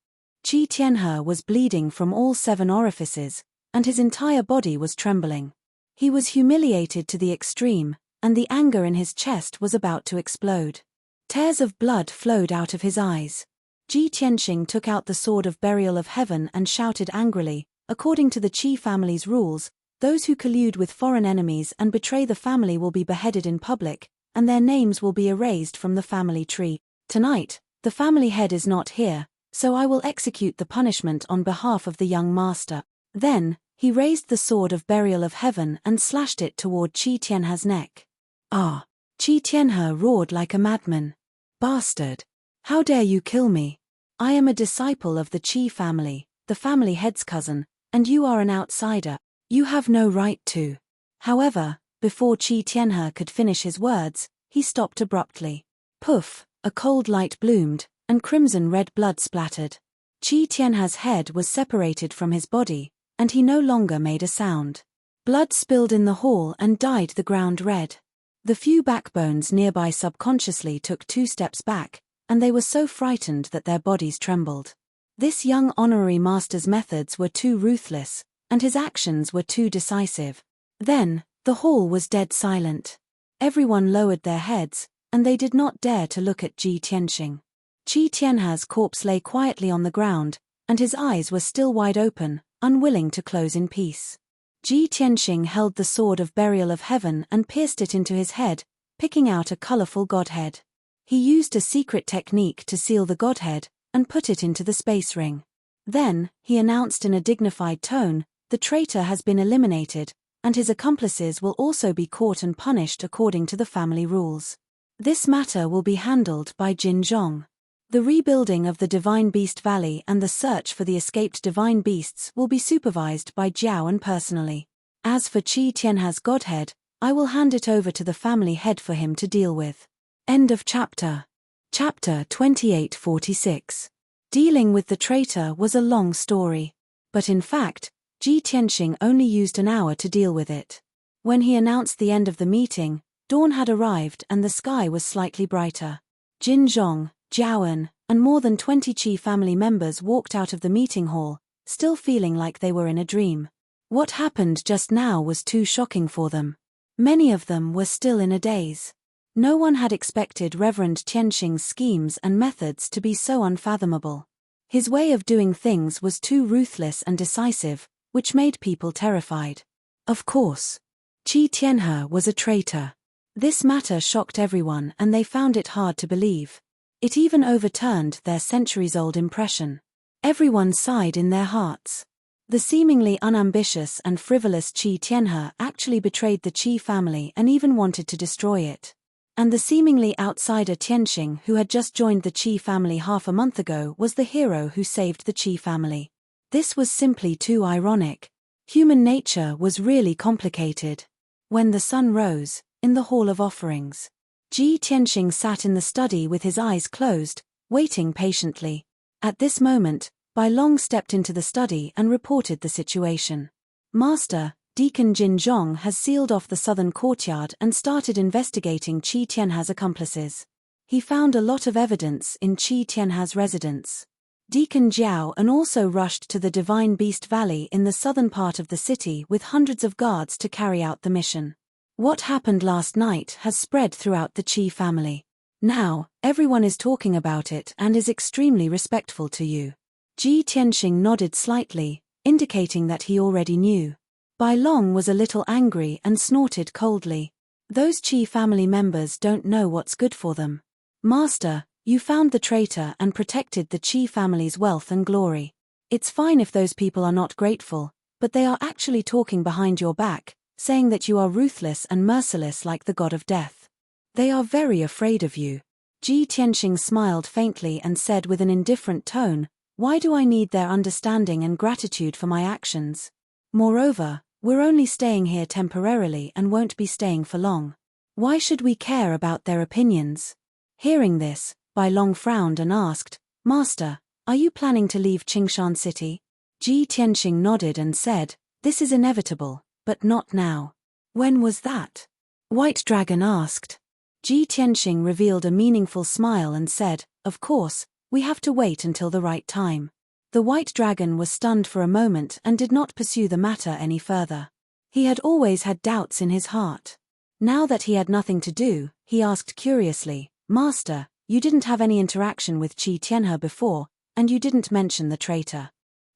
Qi Tianhe was bleeding from all 7 orifices, and his entire body was trembling. He was humiliated to the extreme, and the anger in his chest was about to explode. Tears of blood flowed out of his eyes. Ji Tianxing took out the sword of burial of heaven and shouted angrily, "According to the Qi family's rules, those who collude with foreign enemies and betray the family will be beheaded in public, and their names will be erased from the family tree. Tonight, the family head is not here, so I will execute the punishment on behalf of the young master." Then, he raised the sword of burial of heaven and slashed it toward Qi Tianhe's neck. Qi Tianhe roared like a madman. "Bastard! How dare you kill me? I am a disciple of the Qi family, the family head's cousin, and you are an outsider. You have no right to." However, before Qi Tianhe could finish his words, he stopped abruptly. Poof! A cold light bloomed, and crimson-red blood splattered. Qi Tianhe's head was separated from his body, and he no longer made a sound. Blood spilled in the hall and dyed the ground red. The few backbones nearby subconsciously took 2 steps back, and they were so frightened that their bodies trembled. This young honorary master's methods were too ruthless, and his actions were too decisive. Then, the hall was dead silent. Everyone lowered their heads, and they did not dare to look at Ji Tianxing. Qi Tianhe's corpse lay quietly on the ground, and his eyes were still wide open, unwilling to close in peace. Ji Tianxing held the sword of burial of heaven and pierced it into his head, picking out a colorful godhead. He used a secret technique to seal the godhead, and put it into the space ring. Then, he announced in a dignified tone, "The traitor has been eliminated, and his accomplices will also be caught and punished according to the family rules. This matter will be handled by Jin Zhong. The rebuilding of the Divine Beast Valley and the search for the escaped divine beasts will be supervised by Jiaoan personally. As for Qi Tianhe's godhead, I will hand it over to the family head for him to deal with." End of chapter. Chapter 2846. Dealing with the traitor was a long story. But in fact, Ji Tianxing only used an hour to deal with it. When he announced the end of the meeting, dawn had arrived and the sky was slightly brighter. Jin Zhong, Jiaoan, and more than 20 Qi family members walked out of the meeting hall, still feeling like they were in a dream. What happened just now was too shocking for them. Many of them were still in a daze. No one had expected Reverend Tianxing's schemes and methods to be so unfathomable. His way of doing things was too ruthless and decisive, which made people terrified. Of course, Qi Tianhe was a traitor. This matter shocked everyone and they found it hard to believe. It even overturned their centuries-old impression. Everyone sighed in their hearts. The seemingly unambitious and frivolous Qi Tianhe actually betrayed the Qi family and even wanted to destroy it. And the seemingly outsider Tianxing, who had just joined the Qi family half a month ago, was the hero who saved the Qi family. This was simply too ironic. Human nature was really complicated. When the sun rose, in the Hall of Offerings, Ji Tianxing sat in the study with his eyes closed, waiting patiently. At this moment, Bai Long stepped into the study and reported the situation. Master, Deacon Jin Zhong has sealed off the southern courtyard and started investigating Qi Tianhe's accomplices. He found a lot of evidence in Qi Tianhe's residence. Deacon Jiao and also rushed to the Divine Beast Valley in the southern part of the city with hundreds of guards to carry out the mission. What happened last night has spread throughout the Qi family. Now, everyone is talking about it and is extremely respectful to you. Ji Tianxing nodded slightly, indicating that he already knew. Bai Long was a little angry and snorted coldly. Those Qi family members don't know what's good for them. Master, you found the traitor and protected the Qi family's wealth and glory. It's fine if those people are not grateful, but they are actually talking behind your back, saying that you are ruthless and merciless like the god of death. They are very afraid of you. Ji Tianxing smiled faintly and said with an indifferent tone, "Why do I need their understanding and gratitude for my actions? Moreover, we're only staying here temporarily and won't be staying for long. Why should we care about their opinions?" Hearing this, Bai Long frowned and asked, "Master, are you planning to leave Qingshan City?" Ji Tianxing nodded and said, "This is inevitable, but not now." "When was that?" White Dragon asked. Ji Tianxing revealed a meaningful smile and said, "Of course, we have to wait until the right time." The White Dragon was stunned for a moment and did not pursue the matter any further. He had always had doubts in his heart. Now that he had nothing to do, he asked curiously, "Master, you didn't have any interaction with Qi Tianhe before, and you didn't mention the traitor.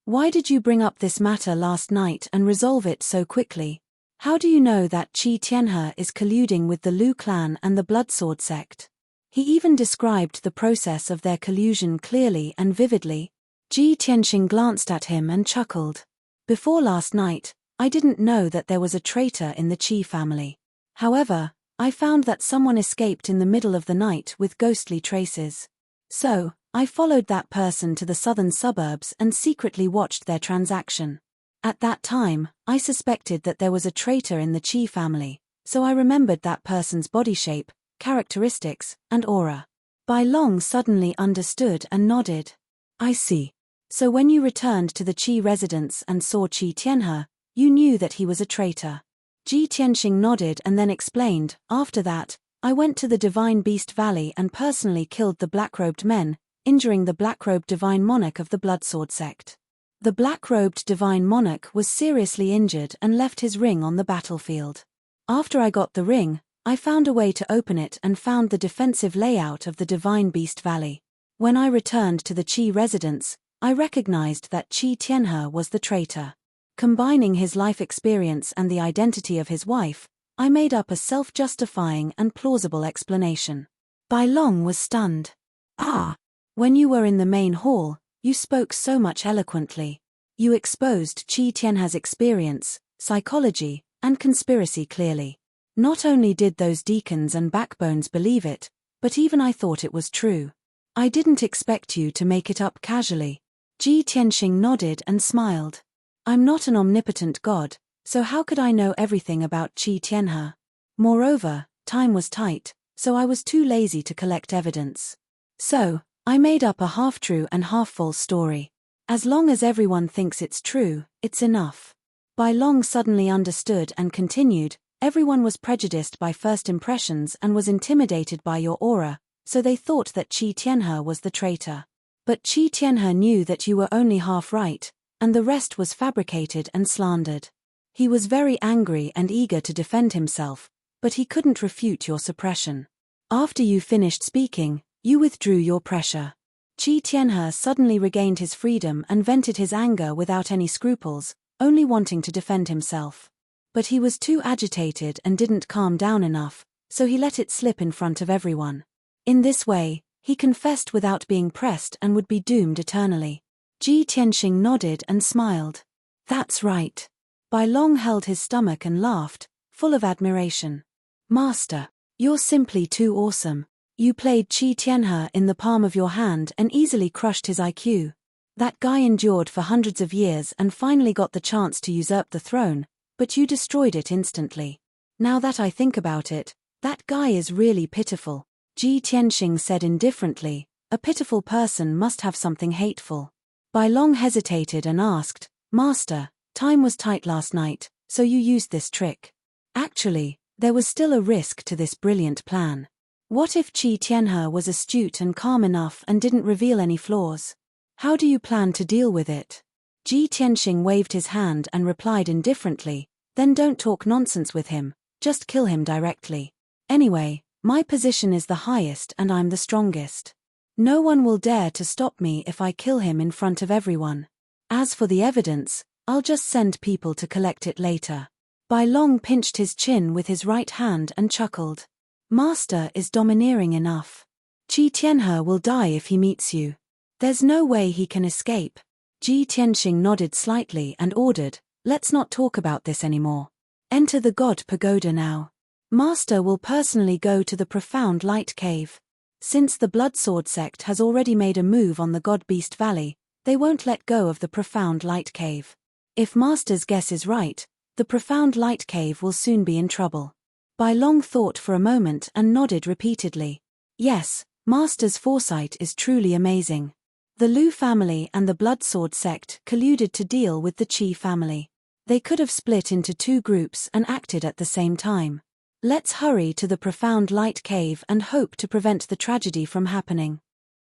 Why did you bring up this matter last night and resolve it so quickly? How do you know that Qi Tianhe is colluding with the Lu clan and the Bloodsword sect?" He even described the process of their collusion clearly and vividly. Ji Tianxing glanced at him and chuckled. "Before last night, I didn't know that there was a traitor in the Qi family. However, I found that someone escaped in the middle of the night with ghostly traces. So, I followed that person to the southern suburbs and secretly watched their transaction. At that time, I suspected that there was a traitor in the Qi family, so I remembered that person's body shape, characteristics, and aura." Bai Long suddenly understood and nodded. "I see. So when you returned to the Qi residence and saw Qi Tianhe, you knew that he was a traitor." Ji Tianxing nodded and then explained, "After that, I went to the Divine Beast Valley and personally killed the black-robed men, injuring the black-robed divine monarch of the Bloodsword sect. The black-robed divine monarch was seriously injured and left his ring on the battlefield. After I got the ring, I found a way to open it and found the defensive layout of the Divine Beast Valley. When I returned to the Qi residence, I recognized that Qi Tianhe was the traitor. Combining his life experience and the identity of his wife, I made up a self-justifying and plausible explanation." Bai Long was stunned. "Ah! When you were in the main hall, you spoke so much eloquently. You exposed Qi Tianhe's experience, psychology, and conspiracy clearly. Not only did those deacons and backbones believe it, but even I thought it was true. I didn't expect you to make it up casually." Ji Tianxing nodded and smiled. "I'm not an omnipotent god, so how could I know everything about Qi Tianhe? Moreover, time was tight, so I was too lazy to collect evidence. So, I made up a half-true and half-false story. As long as everyone thinks it's true, it's enough." Bai Long suddenly understood and continued, Everyone was prejudiced by first impressions and was intimidated by your aura, so they thought that Qi Tianhe was the traitor. But Qi Tianhe knew that you were only half right, and the rest was fabricated and slandered. He was very angry and eager to defend himself, but he couldn't refute your suppression. After you finished speaking, you withdrew your pressure. Qi Tianhe suddenly regained his freedom and vented his anger without any scruples, only wanting to defend himself. But he was too agitated and didn't calm down enough, so he let it slip in front of everyone. In this way, he confessed without being pressed and would be doomed eternally. Ji Tianxing nodded and smiled. That's right. Bai Long held his stomach and laughed, full of admiration. Master, you're simply too awesome. You played Qi Tianhe in the palm of your hand and easily crushed his IQ. That guy endured for hundreds of years and finally got the chance to usurp the throne, but you destroyed it instantly. Now that I think about it, that guy is really pitiful. Ji Tianxing said indifferently, a pitiful person must have something hateful. Bai Long hesitated and asked, Master, time was tight last night, so you used this trick. Actually, there was still a risk to this brilliant plan. What if Qi Tianhe was astute and calm enough and didn't reveal any flaws? How do you plan to deal with it? Ji Tianxing waved his hand and replied indifferently, then don't talk nonsense with him, just kill him directly. Anyway, my position is the highest and I'm the strongest. No one will dare to stop me if I kill him in front of everyone. As for the evidence, I'll just send people to collect it later. Bai Long pinched his chin with his right hand and chuckled. Master is domineering enough. Qi Tianhe will die if he meets you. There's no way he can escape. Ji Tianxing nodded slightly and ordered, let's not talk about this anymore. Enter the God Pagoda now. Master will personally go to the Profound Light Cave. Since the Bloodsword sect has already made a move on the God Beast Valley, they won't let go of the Profound Light Cave. If Master's guess is right, the Profound Light Cave will soon be in trouble. Bai Long thought for a moment and nodded repeatedly. Yes, Master's foresight is truly amazing. The Lu family and the Bloodsword sect colluded to deal with the Qi family. They could have split into two groups and acted at the same time. Let's hurry to the Profound Light Cave and hope to prevent the tragedy from happening.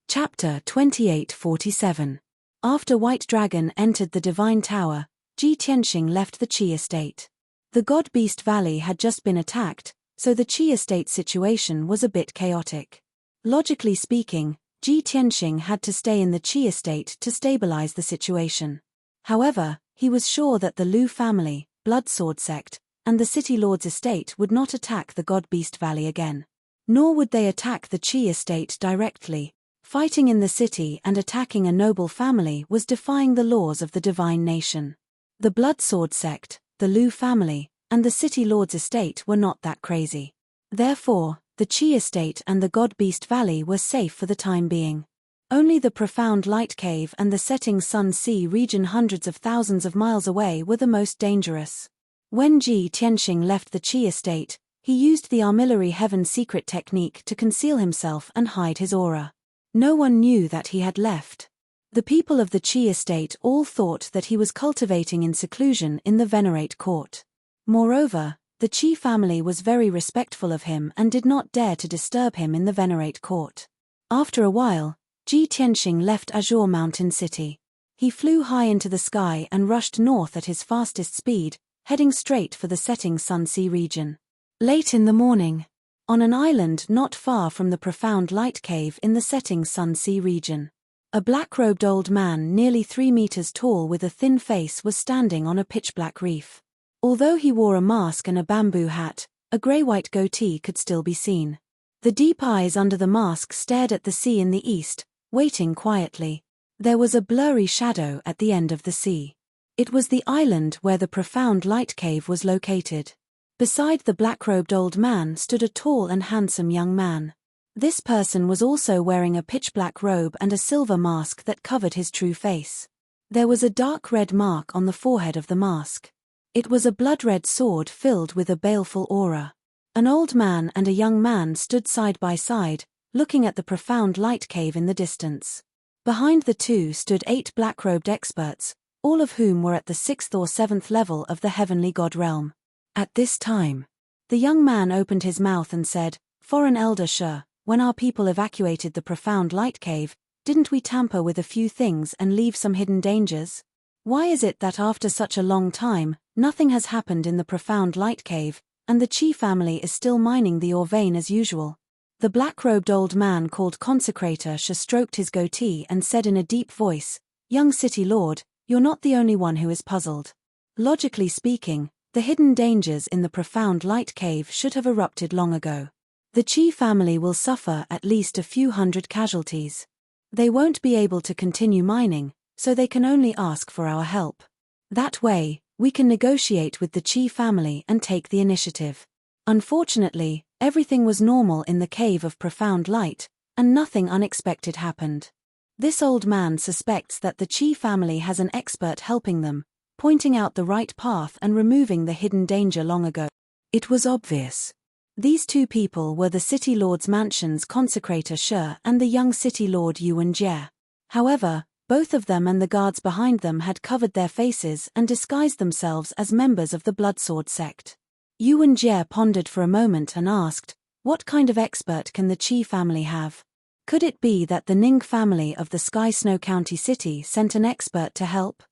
Chapter 2847. After White Dragon entered the Divine Tower, Ji Tianxing left the Qi estate. The God Beast Valley had just been attacked, so the Qi estate situation was a bit chaotic. Logically speaking, Ji Tianxing had to stay in the Qi estate to stabilize the situation. However, he was sure that the Lu family, Bloodsword sect, and the City Lord's estate would not attack the God Beast Valley again. Nor would they attack the Qi estate directly. Fighting in the city and attacking a noble family was defying the laws of the divine nation. The Bloodsword sect, the Lu family, and the City Lord's estate were not that crazy. Therefore, the Qi estate and the God Beast Valley were safe for the time being. Only the Profound Light Cave and the Setting Sun Sea region hundreds of thousands of miles away were the most dangerous. When Ji Tianxing left the Qi estate, he used the armillary heaven secret technique to conceal himself and hide his aura. No one knew that he had left. The people of the Qi estate all thought that he was cultivating in seclusion in the Venerate court. Moreover, the Qi family was very respectful of him and did not dare to disturb him in the Venerate court. After a while, Ji Tianxing left Azure Mountain City. He flew high into the sky and rushed north at his fastest speed, heading straight for the Setting Sun Sea region. Late in the morning, on an island not far from the Profound Light Cave in the Setting Sun Sea region, a black-robed old man nearly 3 meters tall with a thin face was standing on a pitch-black reef. Although he wore a mask and a bamboo hat, a grey-white goatee could still be seen. The deep eyes under the mask stared at the sea in the east, waiting quietly. There was a blurry shadow at the end of the sea. It was the island where the Profound Light Cave was located. Beside the black-robed old man stood a tall and handsome young man. This person was also wearing a pitch-black robe and a silver mask that covered his true face. There was a dark red mark on the forehead of the mask. It was a blood-red sword filled with a baleful aura. An old man and a young man stood side by side, looking at the Profound Light Cave in the distance. Behind the two stood 8 black-robed experts, all of whom were at the 6th or 7th level of the heavenly god realm. At this time, The young man opened his mouth and said, "Foreign elder Sure, when our people evacuated the profound light cave, didn't we tamper with a few things and leave some hidden dangers? Why is it that after such a long time, nothing has happened in the profound light cave, and the Chi family is still mining the ore vein as usual?" The black-robed old man called Consecrator Sure stroked his goatee and said in a deep voice, "Young city lord, you're not the only one who is puzzled. Logically speaking, the hidden dangers in the profound light cave should have erupted long ago. The Chi family will suffer at least a few hundred casualties. They won't be able to continue mining, so they can only ask for our help. That way, we can negotiate with the Chi family and take the initiative." Unfortunately, everything was normal in the cave of profound light, and nothing unexpected happened. This old man suspects that the Chi family has an expert helping them, pointing out the right path and removing the hidden danger long ago. It was obvious. These two people were the City Lord's mansion's Consecrator Sure and the young City Lord Yuan Jie. However, both of them and the guards behind them had covered their faces and disguised themselves as members of the Bloodsword sect. Yuan Jie pondered for a moment and asked, "What kind of expert can the Chi family have? Could it be that the Ning family of the Sky Snow County City sent an expert to help?"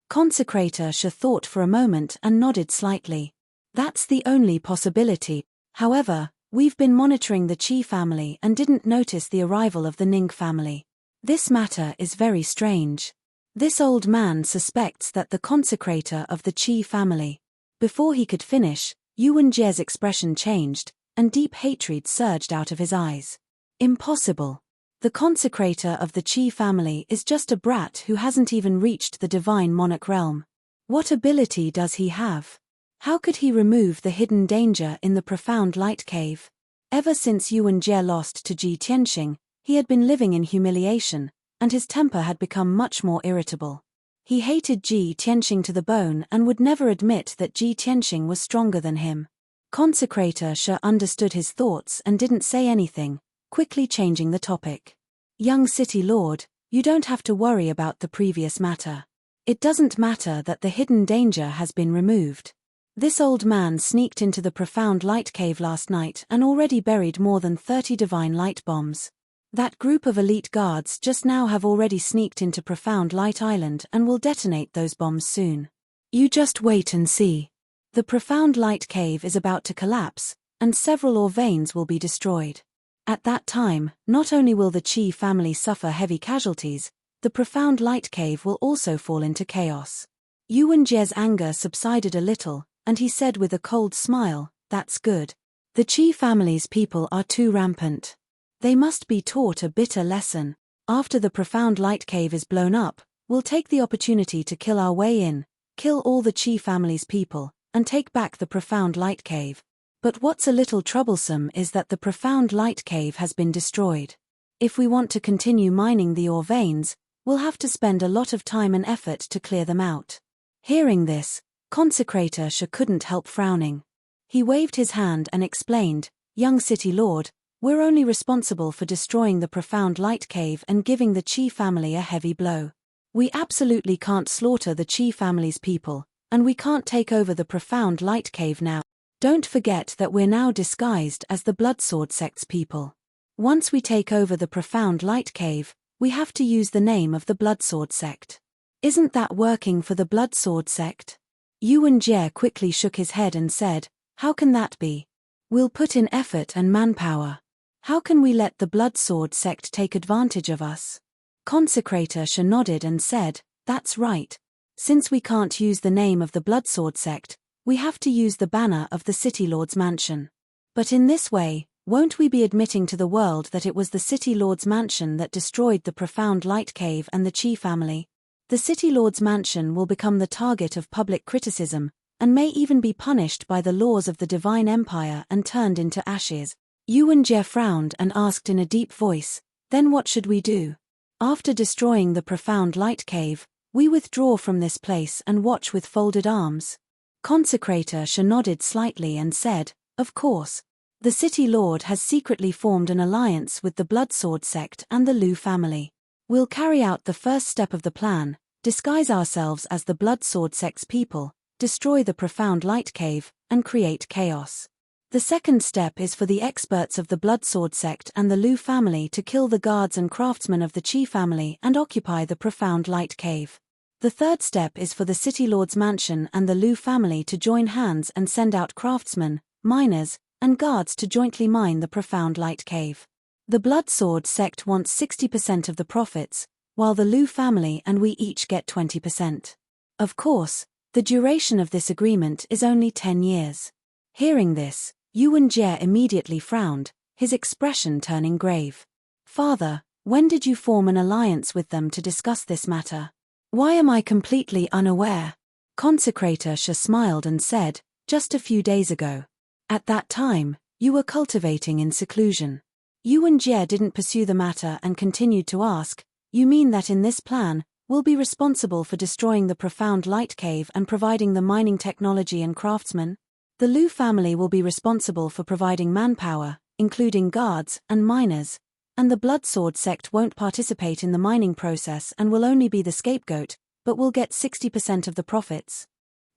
Consecrator Sure thought for a moment and nodded slightly. "That's the only possibility. However, we've been monitoring the Chi family and didn't notice the arrival of the Ning family. This matter is very strange. This old man suspects that the consecrator of the Chi family." Before he could finish, Yuan Jie's expression changed, and deep hatred surged out of his eyes. "Impossible. The consecrator of the Chi family is just a brat who hasn't even reached the divine monarch realm. What ability does he have? How could he remove the hidden danger in the profound light cave?" Ever since Yuan Jie lost to Ji Tianxing, he had been living in humiliation, and his temper had become much more irritable. He hated Ji Tianxing to the bone and would never admit that Ji Tianxing was stronger than him. Consecrator Sure understood his thoughts and didn't say anything, quickly changing the topic. "Young City Lord, you don't have to worry about the previous matter. It doesn't matter that the hidden danger has been removed. This old man sneaked into the profound light cave last night and already buried more than 30 divine light bombs. That group of elite guards just now have already sneaked into Profound Light Island and will detonate those bombs soon. You just wait and see. The Profound Light Cave is about to collapse, and several ore veins will be destroyed. At that time, not only will the Chi family suffer heavy casualties, the Profound Light Cave will also fall into chaos." Yuan Jie's anger subsided a little, and he said with a cold smile, "That's good. The Chi family's people are too rampant. They must be taught a bitter lesson. After the Profound Light Cave is blown up, we'll take the opportunity to kill our way in, kill all the Chi family's people, and take back the Profound Light Cave. But what's a little troublesome is that the Profound Light Cave has been destroyed. If we want to continue mining the ore veins, we'll have to spend a lot of time and effort to clear them out." Hearing this, Consecrator Sure couldn't help frowning. He waved his hand and explained, "Young City Lord, we're only responsible for destroying the Profound Light Cave and giving the Chi family a heavy blow. We absolutely can't slaughter the Chi family's people, and we can't take over the Profound Light Cave now. Don't forget that we're now disguised as the Bloodsword sect's people. Once we take over the Profound Light Cave, we have to use the name of the Bloodsword sect. Isn't that working for the Bloodsword sect?" Yuan Jie quickly shook his head and said, "How can that be? We'll put in effort and manpower. How can we let the Bloodsword sect take advantage of us?" Consecrator Sure nodded and said, "That's right. Since we can't use the name of the Bloodsword sect, we have to use the banner of the City Lord's mansion. But in this way, won't we be admitting to the world that it was the City Lord's mansion that destroyed the Profound Light Cave and the Chi family? The City Lord's mansion will become the target of public criticism, and may even be punished by the laws of the Divine Empire and turned into ashes." Yuan Jie frowned and asked in a deep voice, "Then what should we do? After destroying the Profound Light Cave, we withdraw from this place and watch with folded arms?" Consecrator Sure nodded slightly and said, "Of course. The City Lord has secretly formed an alliance with the Bloodsword sect and the Lu family. We'll carry out the first step of the plan, disguise ourselves as the Bloodsword sect's people, destroy the Profound Light Cave, and create chaos. The second step is for the experts of the Bloodsword sect and the Lu family to kill the guards and craftsmen of the Qi family and occupy the profound light cave. The third step is for the City Lord's mansion and the Lu family to join hands and send out craftsmen, miners, and guards to jointly mine the profound light cave. The Bloodsword sect wants 60% of the profits, while the Lu family and we each get 20%. Of course, the duration of this agreement is only 10 years. Hearing this, Yuan Jie immediately frowned, his expression turning grave. Father, when did you form an alliance with them to discuss this matter? Why am I completely unaware? Consecrator Shi smiled and said, just a few days ago. At that time, you were cultivating in seclusion. Yuan Jie didn't pursue the matter and continued to ask, you mean that in this plan, we'll be responsible for destroying the profound light cave and providing the mining technology and craftsmen? The Lu family will be responsible for providing manpower, including guards and miners, and the Bloodsword sect won't participate in the mining process and will only be the scapegoat, but will get 60% of the profits.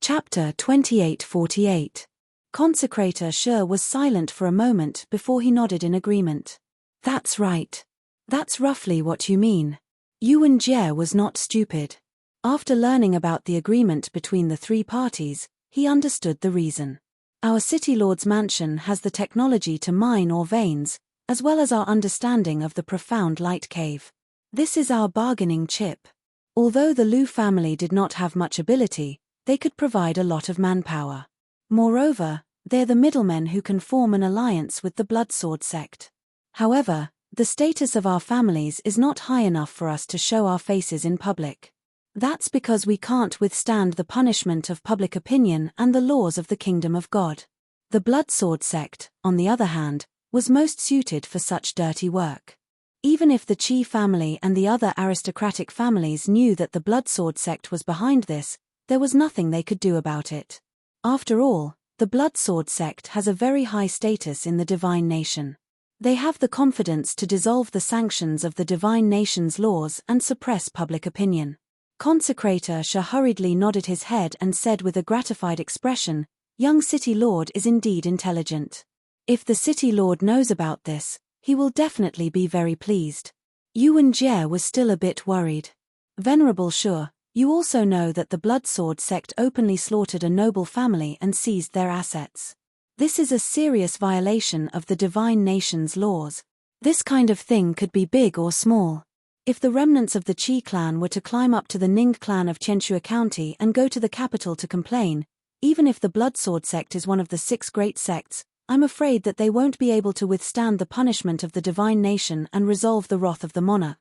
Chapter 28:48. Consecrator Shi was silent for a moment before he nodded in agreement. That's right. That's roughly what you mean. Yuan Jie was not stupid. After learning about the agreement between the three parties, he understood the reason. Our City Lord's mansion has the technology to mine ore veins, as well as our understanding of the profound light cave. This is our bargaining chip. Although the Lu family did not have much ability, they could provide a lot of manpower. Moreover, they're the middlemen who can form an alliance with the Bloodsword sect. However, the status of our families is not high enough for us to show our faces in public. That's because we can't withstand the punishment of public opinion and the laws of the Kingdom of God. The Bloodsword sect, on the other hand, was most suited for such dirty work. Even if the Qi family and the other aristocratic families knew that the Bloodsword sect was behind this, there was nothing they could do about it. After all, the Bloodsword sect has a very high status in the divine nation. They have the confidence to dissolve the sanctions of the divine nation's laws and suppress public opinion. Consecrator Shi hurriedly nodded his head and said with a gratified expression, young City Lord is indeed intelligent. If the City Lord knows about this, he will definitely be very pleased. Yuan Jie was still a bit worried. Venerable Shi, you also know that the Bloodsword sect openly slaughtered a noble family and seized their assets. This is a serious violation of the divine nation's laws. This kind of thing could be big or small. If the remnants of the Qi clan were to climb up to the Ning clan of Qianxue County and go to the capital to complain, even if the Bloodsword sect is one of the 6 great sects, I'm afraid that they won't be able to withstand the punishment of the divine nation and resolve the wrath of the monarch.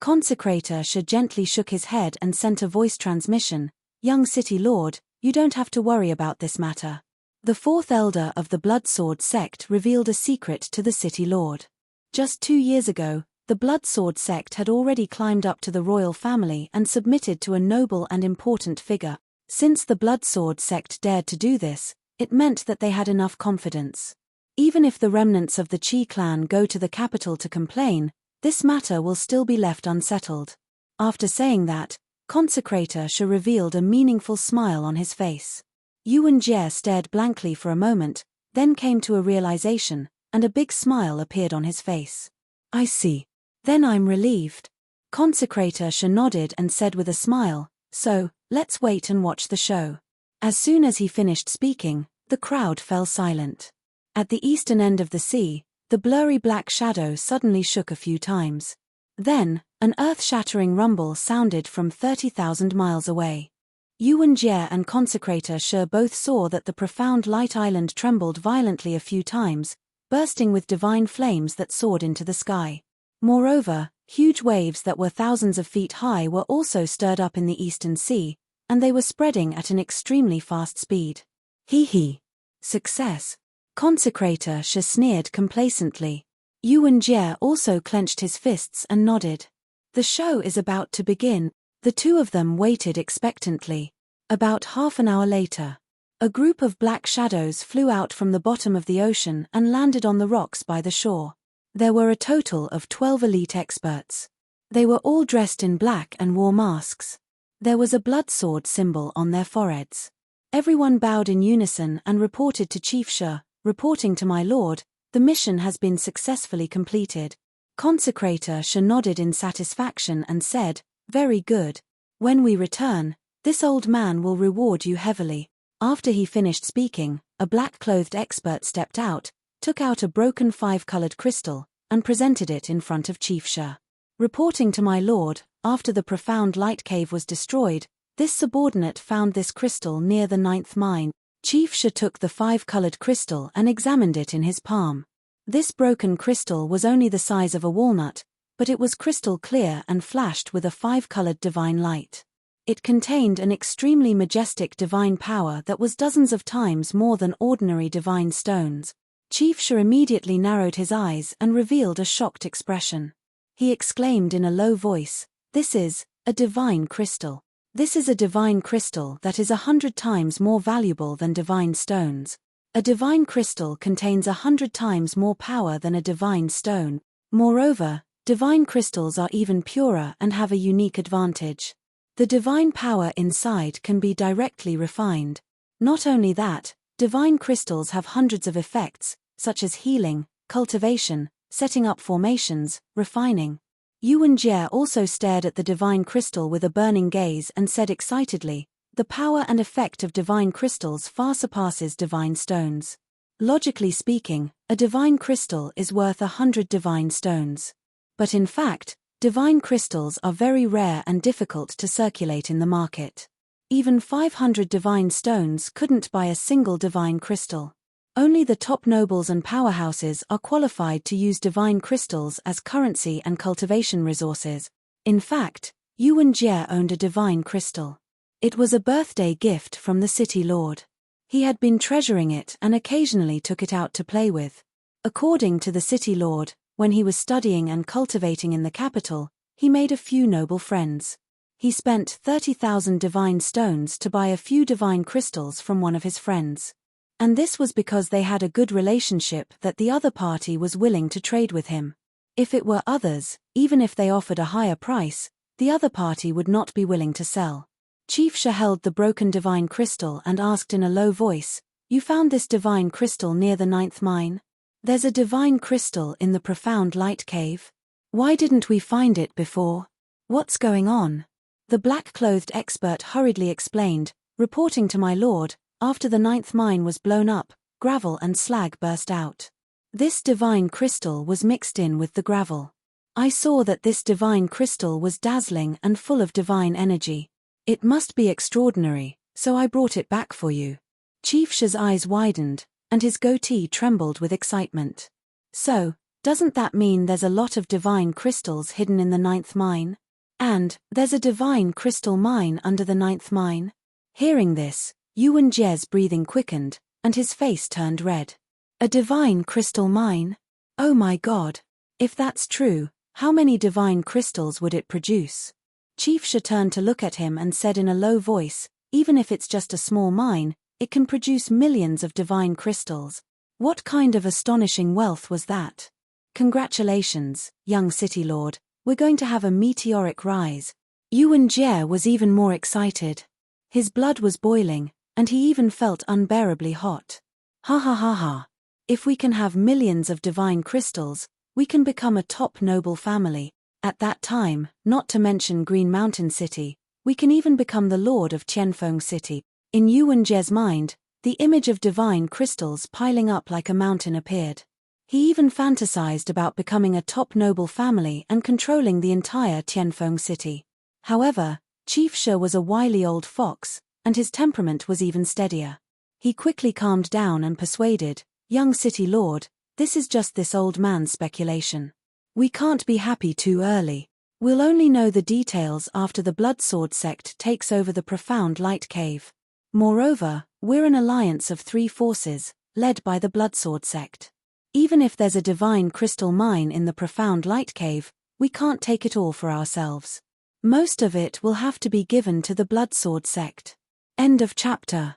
Consecrator Shi gently shook his head and sent a voice transmission, young City Lord, you don't have to worry about this matter. The 4th elder of the Bloodsword sect revealed a secret to the City Lord. Just 2 years ago, the Bloodsword sect had already climbed up to the royal family and submitted to a noble and important figure. Since the Bloodsword sect dared to do this, it meant that they had enough confidence. Even if the remnants of the Qi clan go to the capital to complain, this matter will still be left unsettled. After saying that, Consecrator Shi revealed a meaningful smile on his face. Yuan Jie stared blankly for a moment, then came to a realization, and a big smile appeared on his face. I see. Then I'm relieved. Consecrator Shi nodded and said with a smile, so, let's wait and watch the show. As soon as he finished speaking, the crowd fell silent. At the eastern end of the sea, the blurry black shadow suddenly shook a few times. Then, an earth-shattering rumble sounded from 30,000 miles away. Yuan Jie and Consecrator Shi both saw that the profound light island trembled violently a few times, bursting with divine flames that soared into the sky. Moreover, huge waves that were thousands of feet high were also stirred up in the eastern sea, and they were spreading at an extremely fast speed. Hee. Success. Consecrator Shi sneered complacently. Yuan Jie also clenched his fists and nodded. The show is about to begin. The two of them waited expectantly. About half an hour later, a group of black shadows flew out from the bottom of the ocean and landed on the rocks by the shore. There were a total of 12 elite experts. They were all dressed in black and wore masks. There was a bloodsword symbol on their foreheads. Everyone bowed in unison and reported to Chief Shi, reporting to my lord, the mission has been successfully completed. Consecrator Shi nodded in satisfaction and said, very good. When we return, this old man will reward you heavily. After he finished speaking, a black-clothed expert stepped out, took out a broken 5-colored crystal, and presented it in front of Chief Shi. Reporting to my lord, after the profound light cave was destroyed, this subordinate found this crystal near the 9th mine. Chief Shi took the 5-colored crystal and examined it in his palm. This broken crystal was only the size of a walnut, but it was crystal clear and flashed with a 5-colored divine light. It contained an extremely majestic divine power that was dozens of times more than ordinary divine stones. Chief Shi immediately narrowed his eyes and revealed a shocked expression. He exclaimed in a low voice, "This is a divine crystal. This is a divine crystal that is 100 times more valuable than divine stones. A divine crystal contains 100 times more power than a divine stone. Moreover, divine crystals are even purer and have a unique advantage. The divine power inside can be directly refined. Not only that, divine crystals have hundreds of effects, such as healing, cultivation, setting up formations, refining." Yuan Jie also stared at the divine crystal with a burning gaze and said excitedly, "The power and effect of divine crystals far surpasses divine stones. Logically speaking, a divine crystal is worth 100 divine stones. But in fact, divine crystals are very rare and difficult to circulate in the market. Even 500 divine stones couldn't buy a single divine crystal. Only the top nobles and powerhouses are qualified to use divine crystals as currency and cultivation resources. In fact, Yuan Jie owned a divine crystal. It was a birthday gift from the city lord. He had been treasuring it and occasionally took it out to play with. According to the city lord, when he was studying and cultivating in the capital, he made a few noble friends. He spent 30,000 divine stones to buy a few divine crystals from one of his friends. And this was because they had a good relationship that the other party was willing to trade with him. If it were others, even if they offered a higher price, the other party would not be willing to sell. Chief Shi held the broken divine crystal and asked in a low voice, "You found this divine crystal near the 9th mine? There's a divine crystal in the profound light cave. Why didn't we find it before? What's going on?" The black-clothed expert hurriedly explained, reporting to my lord, after the 9th mine was blown up, gravel and slag burst out. This divine crystal was mixed in with the gravel. I saw that this divine crystal was dazzling and full of divine energy. It must be extraordinary, so I brought it back for you. Chief Shi's eyes widened, and his goatee trembled with excitement. So, doesn't that mean there's a lot of divine crystals hidden in the 9th mine? And, there's a divine crystal mine under the 9th mine? Hearing this, Yuan Jie's breathing quickened, and his face turned red. A divine crystal mine? Oh my God! If that's true, how many divine crystals would it produce? Chief Shi turned to look at him and said in a low voice, "Even if it's just a small mine, it can produce millions of divine crystals. What kind of astonishing wealth was that? Congratulations, young city lord, we're going to have a meteoric rise." Yuan Jie was even more excited. His blood was boiling, and he even felt unbearably hot. Ha ha ha ha. If we can have millions of divine crystals, we can become a top noble family. At that time, not to mention Green Mountain City, we can even become the lord of Tianfeng City. In Yuan Jie's mind, the image of divine crystals piling up like a mountain appeared. He even fantasized about becoming a top noble family and controlling the entire Tianfeng City. However, Chief Shi was a wily old fox, and his temperament was even steadier. He quickly calmed down and persuaded, "Young city lord, this is just this old man's speculation. We can't be happy too early. We'll only know the details after the Blood Sword sect takes over the profound light cave. Moreover, we're an alliance of 3 forces, led by the Blood Sword sect. Even if there's a divine crystal mine in the profound light cave, we can't take it all for ourselves. Most of it will have to be given to the Blood Sword sect." End of chapter.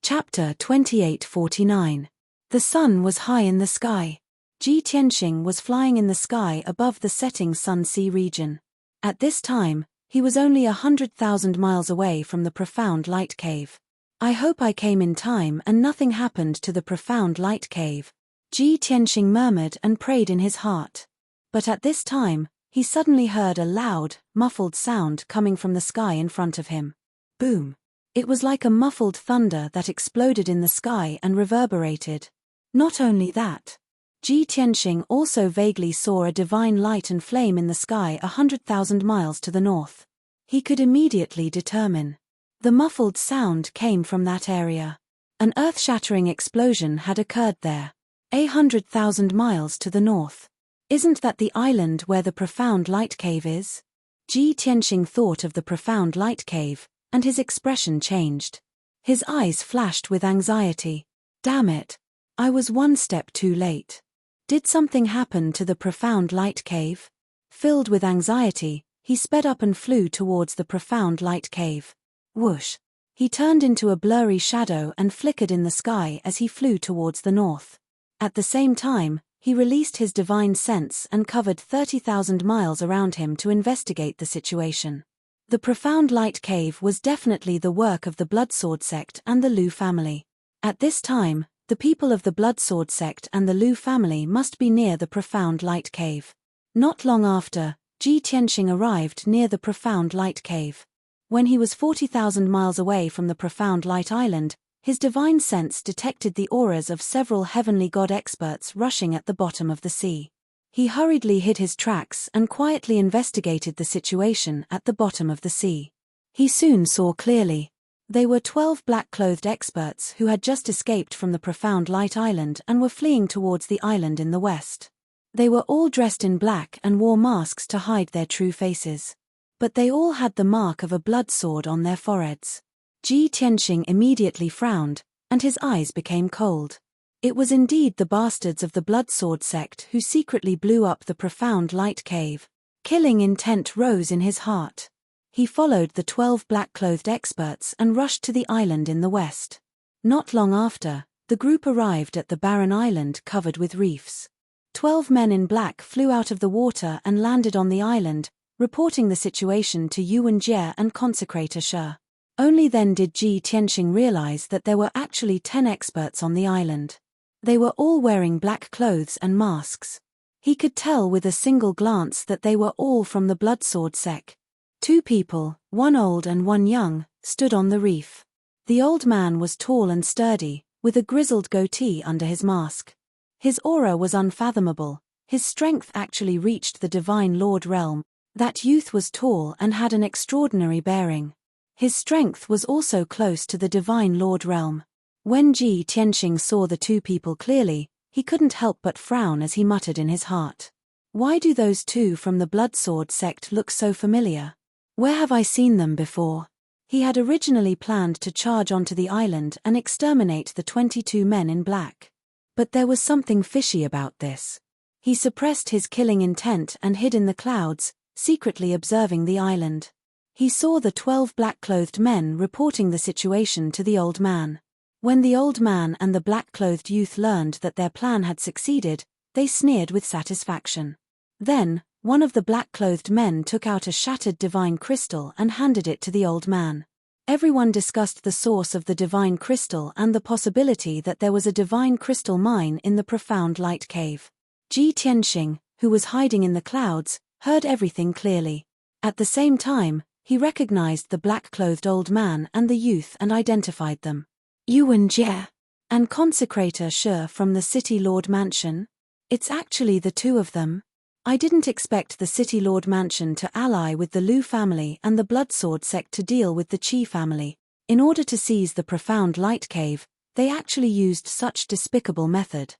Chapter 2849. The sun was high in the sky. Ji Tianxing was flying in the sky above the setting sun sea region. At this time, he was only 100,000 miles away from the profound light cave. I hope I came in time and nothing happened to the profound light cave. Ji Tianxing murmured and prayed in his heart. But at this time, he suddenly heard a loud, muffled sound coming from the sky in front of him. Boom! It was like a muffled thunder that exploded in the sky and reverberated. Not only that, Ji Tianxing also vaguely saw a divine light and flame in the sky 100,000 miles to the north. He could immediately determine. The muffled sound came from that area. An earth-shattering explosion had occurred there. 100,000 miles to the north. Isn't that the island where the profound light cave is? Ji Tianxing thought of the profound light cave, and his expression changed. His eyes flashed with anxiety. Damn it! I was one step too late. Did something happen to the profound light cave? Filled with anxiety, he sped up and flew towards the profound light cave. Whoosh! He turned into a blurry shadow and flickered in the sky as he flew towards the north. At the same time, he released his divine sense and covered 30,000 miles around him to investigate the situation. The profound light cave was definitely the work of the Bloodsword sect and the Lu family. At this time, the people of the Bloodsword sect and the Lu family must be near the profound light cave. Not long after, Ji Tianxing arrived near the profound light cave. When he was 40,000 miles away from the profound light island, his divine sense detected the auras of several heavenly god experts rushing at the bottom of the sea. He hurriedly hid his tracks and quietly investigated the situation at the bottom of the sea. He soon saw clearly. They were 12 black-clothed experts who had just escaped from the profound light island and were fleeing towards the island in the west. They were all dressed in black and wore masks to hide their true faces. But they all had the mark of a blood sword on their foreheads. Ji Tianxing immediately frowned, and his eyes became cold. It was indeed the bastards of the Bloodsword sect who secretly blew up the profound light cave. Killing intent rose in his heart. He followed the 12 black-clothed experts and rushed to the island in the west. Not long after, the group arrived at the barren island covered with reefs. 12 men in black flew out of the water and landed on the island, reporting the situation to Yuan Jie and Consecrator Shi. Only then did Ji Tianxing realize that there were actually 10 experts on the island. They were all wearing black clothes and masks. He could tell with a single glance that they were all from the Bloodsword sect. 2 people, one old and one young, stood on the reef. The old man was tall and sturdy, with a grizzled goatee under his mask. His aura was unfathomable, his strength actually reached the Divine Lord realm. That youth was tall and had an extraordinary bearing. His strength was also close to the Divine Lord realm. When Ji Tianxing saw the 2 people clearly, he couldn't help but frown as he muttered in his heart. Why do those 2 from the Bloodsword sect look so familiar? Where have I seen them before? He had originally planned to charge onto the island and exterminate the 22 men in black. But there was something fishy about this. He suppressed his killing intent and hid in the clouds, secretly observing the island. He saw the 12 black-clothed men reporting the situation to the old man. When the old man and the black-clothed youth learned that their plan had succeeded, they sneered with satisfaction. Then, one of the black-clothed men took out a shattered divine crystal and handed it to the old man. Everyone discussed the source of the divine crystal and the possibility that there was a divine crystal mine in the profound light cave. Ji Tianxing, who was hiding in the clouds, heard everything clearly. At the same time, he recognized the black-clothed old man and the youth and identified them. Yuan Jie and Consecrator Shi from the City Lord Mansion? It's actually the 2 of them. I didn't expect the City Lord Mansion to ally with the Lu family and the Bloodsword sect to deal with the Qi family. In order to seize the profound light cave, they actually used such despicable method.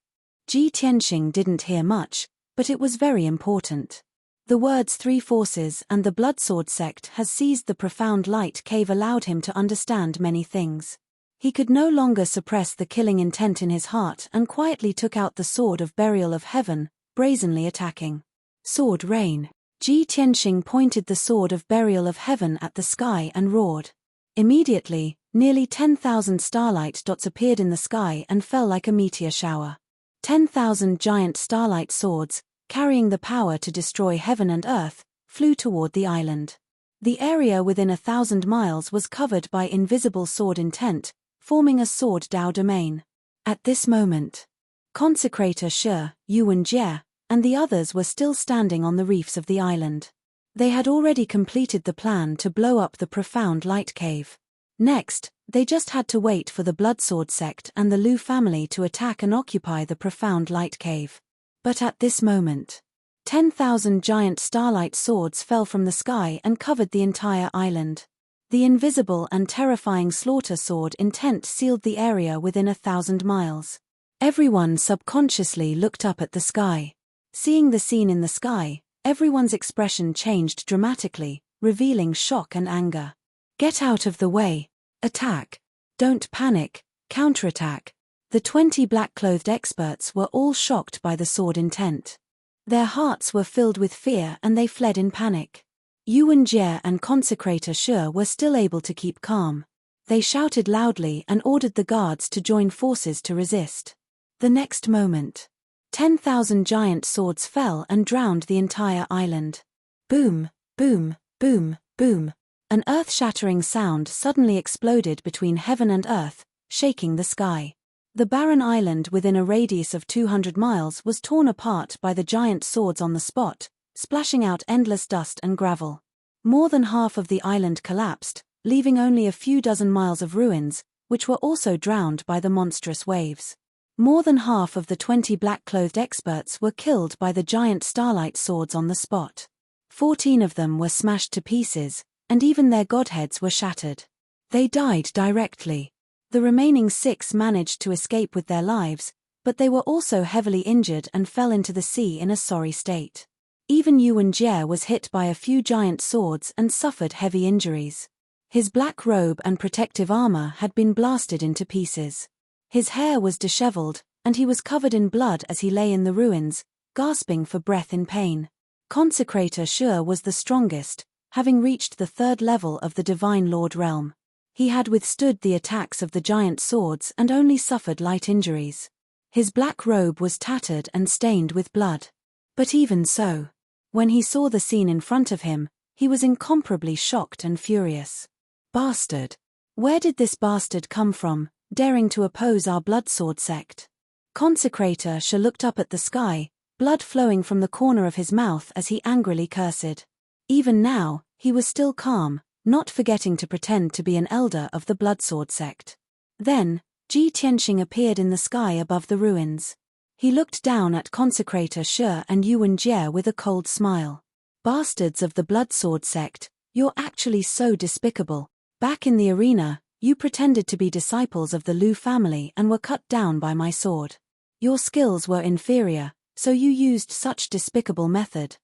Ji Tianxing didn't hear much, but it was very important. The words 3 forces and the Bloodsword sect has seized the profound light cave allowed him to understand many things. He could no longer suppress the killing intent in his heart and quietly took out the sword of burial of heaven, brazenly attacking. Sword rain. Ji Tianxing pointed the sword of burial of heaven at the sky and roared. Immediately, nearly 10,000 starlight dots appeared in the sky and fell like a meteor shower. 10,000 giant starlight swords, carrying the power to destroy heaven and earth, flew toward the island. The area within 1,000 miles was covered by invisible sword intent, forming a sword Dao domain. At this moment, Consecrator Shi, Yuan Jie, and the others were still standing on the reefs of the island. They had already completed the plan to blow up the profound light cave. Next, they just had to wait for the Bloodsword sect and the Lu family to attack and occupy the profound light cave. But at this moment, 10,000 giant starlight swords fell from the sky and covered the entire island. The invisible and terrifying slaughter sword intent sealed the area within 1,000 miles. Everyone subconsciously looked up at the sky. Seeing the scene in the sky, everyone's expression changed dramatically, revealing shock and anger. Get out of the way. Attack. Don't panic. Counterattack. The 20 black-clothed experts were all shocked by the sword intent. Their hearts were filled with fear and they fled in panic. Yuan Jie and Consecrator Shi were still able to keep calm. They shouted loudly and ordered the guards to join forces to resist. The next moment, 10,000 giant swords fell and drowned the entire island. Boom, boom, boom, boom. An earth-shattering sound suddenly exploded between heaven and earth, shaking the sky. The barren island within a radius of 200 miles was torn apart by the giant swords on the spot, splashing out endless dust and gravel. More than half of the island collapsed, leaving only a few dozen miles of ruins, which were also drowned by the monstrous waves. More than half of the 20 black-clothed experts were killed by the giant starlight swords on the spot. 14 of them were smashed to pieces, and even their godheads were shattered. They died directly. The remaining 6 managed to escape with their lives, but they were also heavily injured and fell into the sea in a sorry state. Even Yuan Jie was hit by a few giant swords and suffered heavy injuries. His black robe and protective armor had been blasted into pieces. His hair was disheveled, and he was covered in blood as he lay in the ruins, gasping for breath in pain. Consecrator Shi was the strongest, having reached the 3rd level of the Divine Lord realm. He had withstood the attacks of the giant swords and only suffered light injuries. His black robe was tattered and stained with blood. But even so, when he saw the scene in front of him, he was incomparably shocked and furious. Bastard! Where did this bastard come from, daring to oppose our Bloodsword sect? Consecrator Shi looked up at the sky, blood flowing from the corner of his mouth as he angrily cursed. Even now, he was still calm, not forgetting to pretend to be an elder of the Bloodsword sect. Then, Ji Tianxing appeared in the sky above the ruins. He looked down at Consecrator Shi and Yuan Jie with a cold smile. Bastards of the Bloodsword sect, you're actually so despicable. Back in the arena, you pretended to be disciples of the Lu family and were cut down by my sword. Your skills were inferior, so you used such despicable method.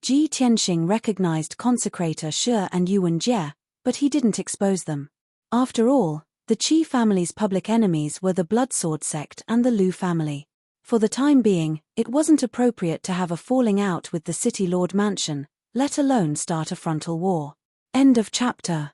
Ji Tianxing recognized Consecrator Shi and Yuan Jie, but he didn't expose them. After all, the Qi family's public enemies were the Bloodsword sect and the Lu family. For the time being, it wasn't appropriate to have a falling out with the City Lord Mansion, let alone start a frontal war. End of chapter.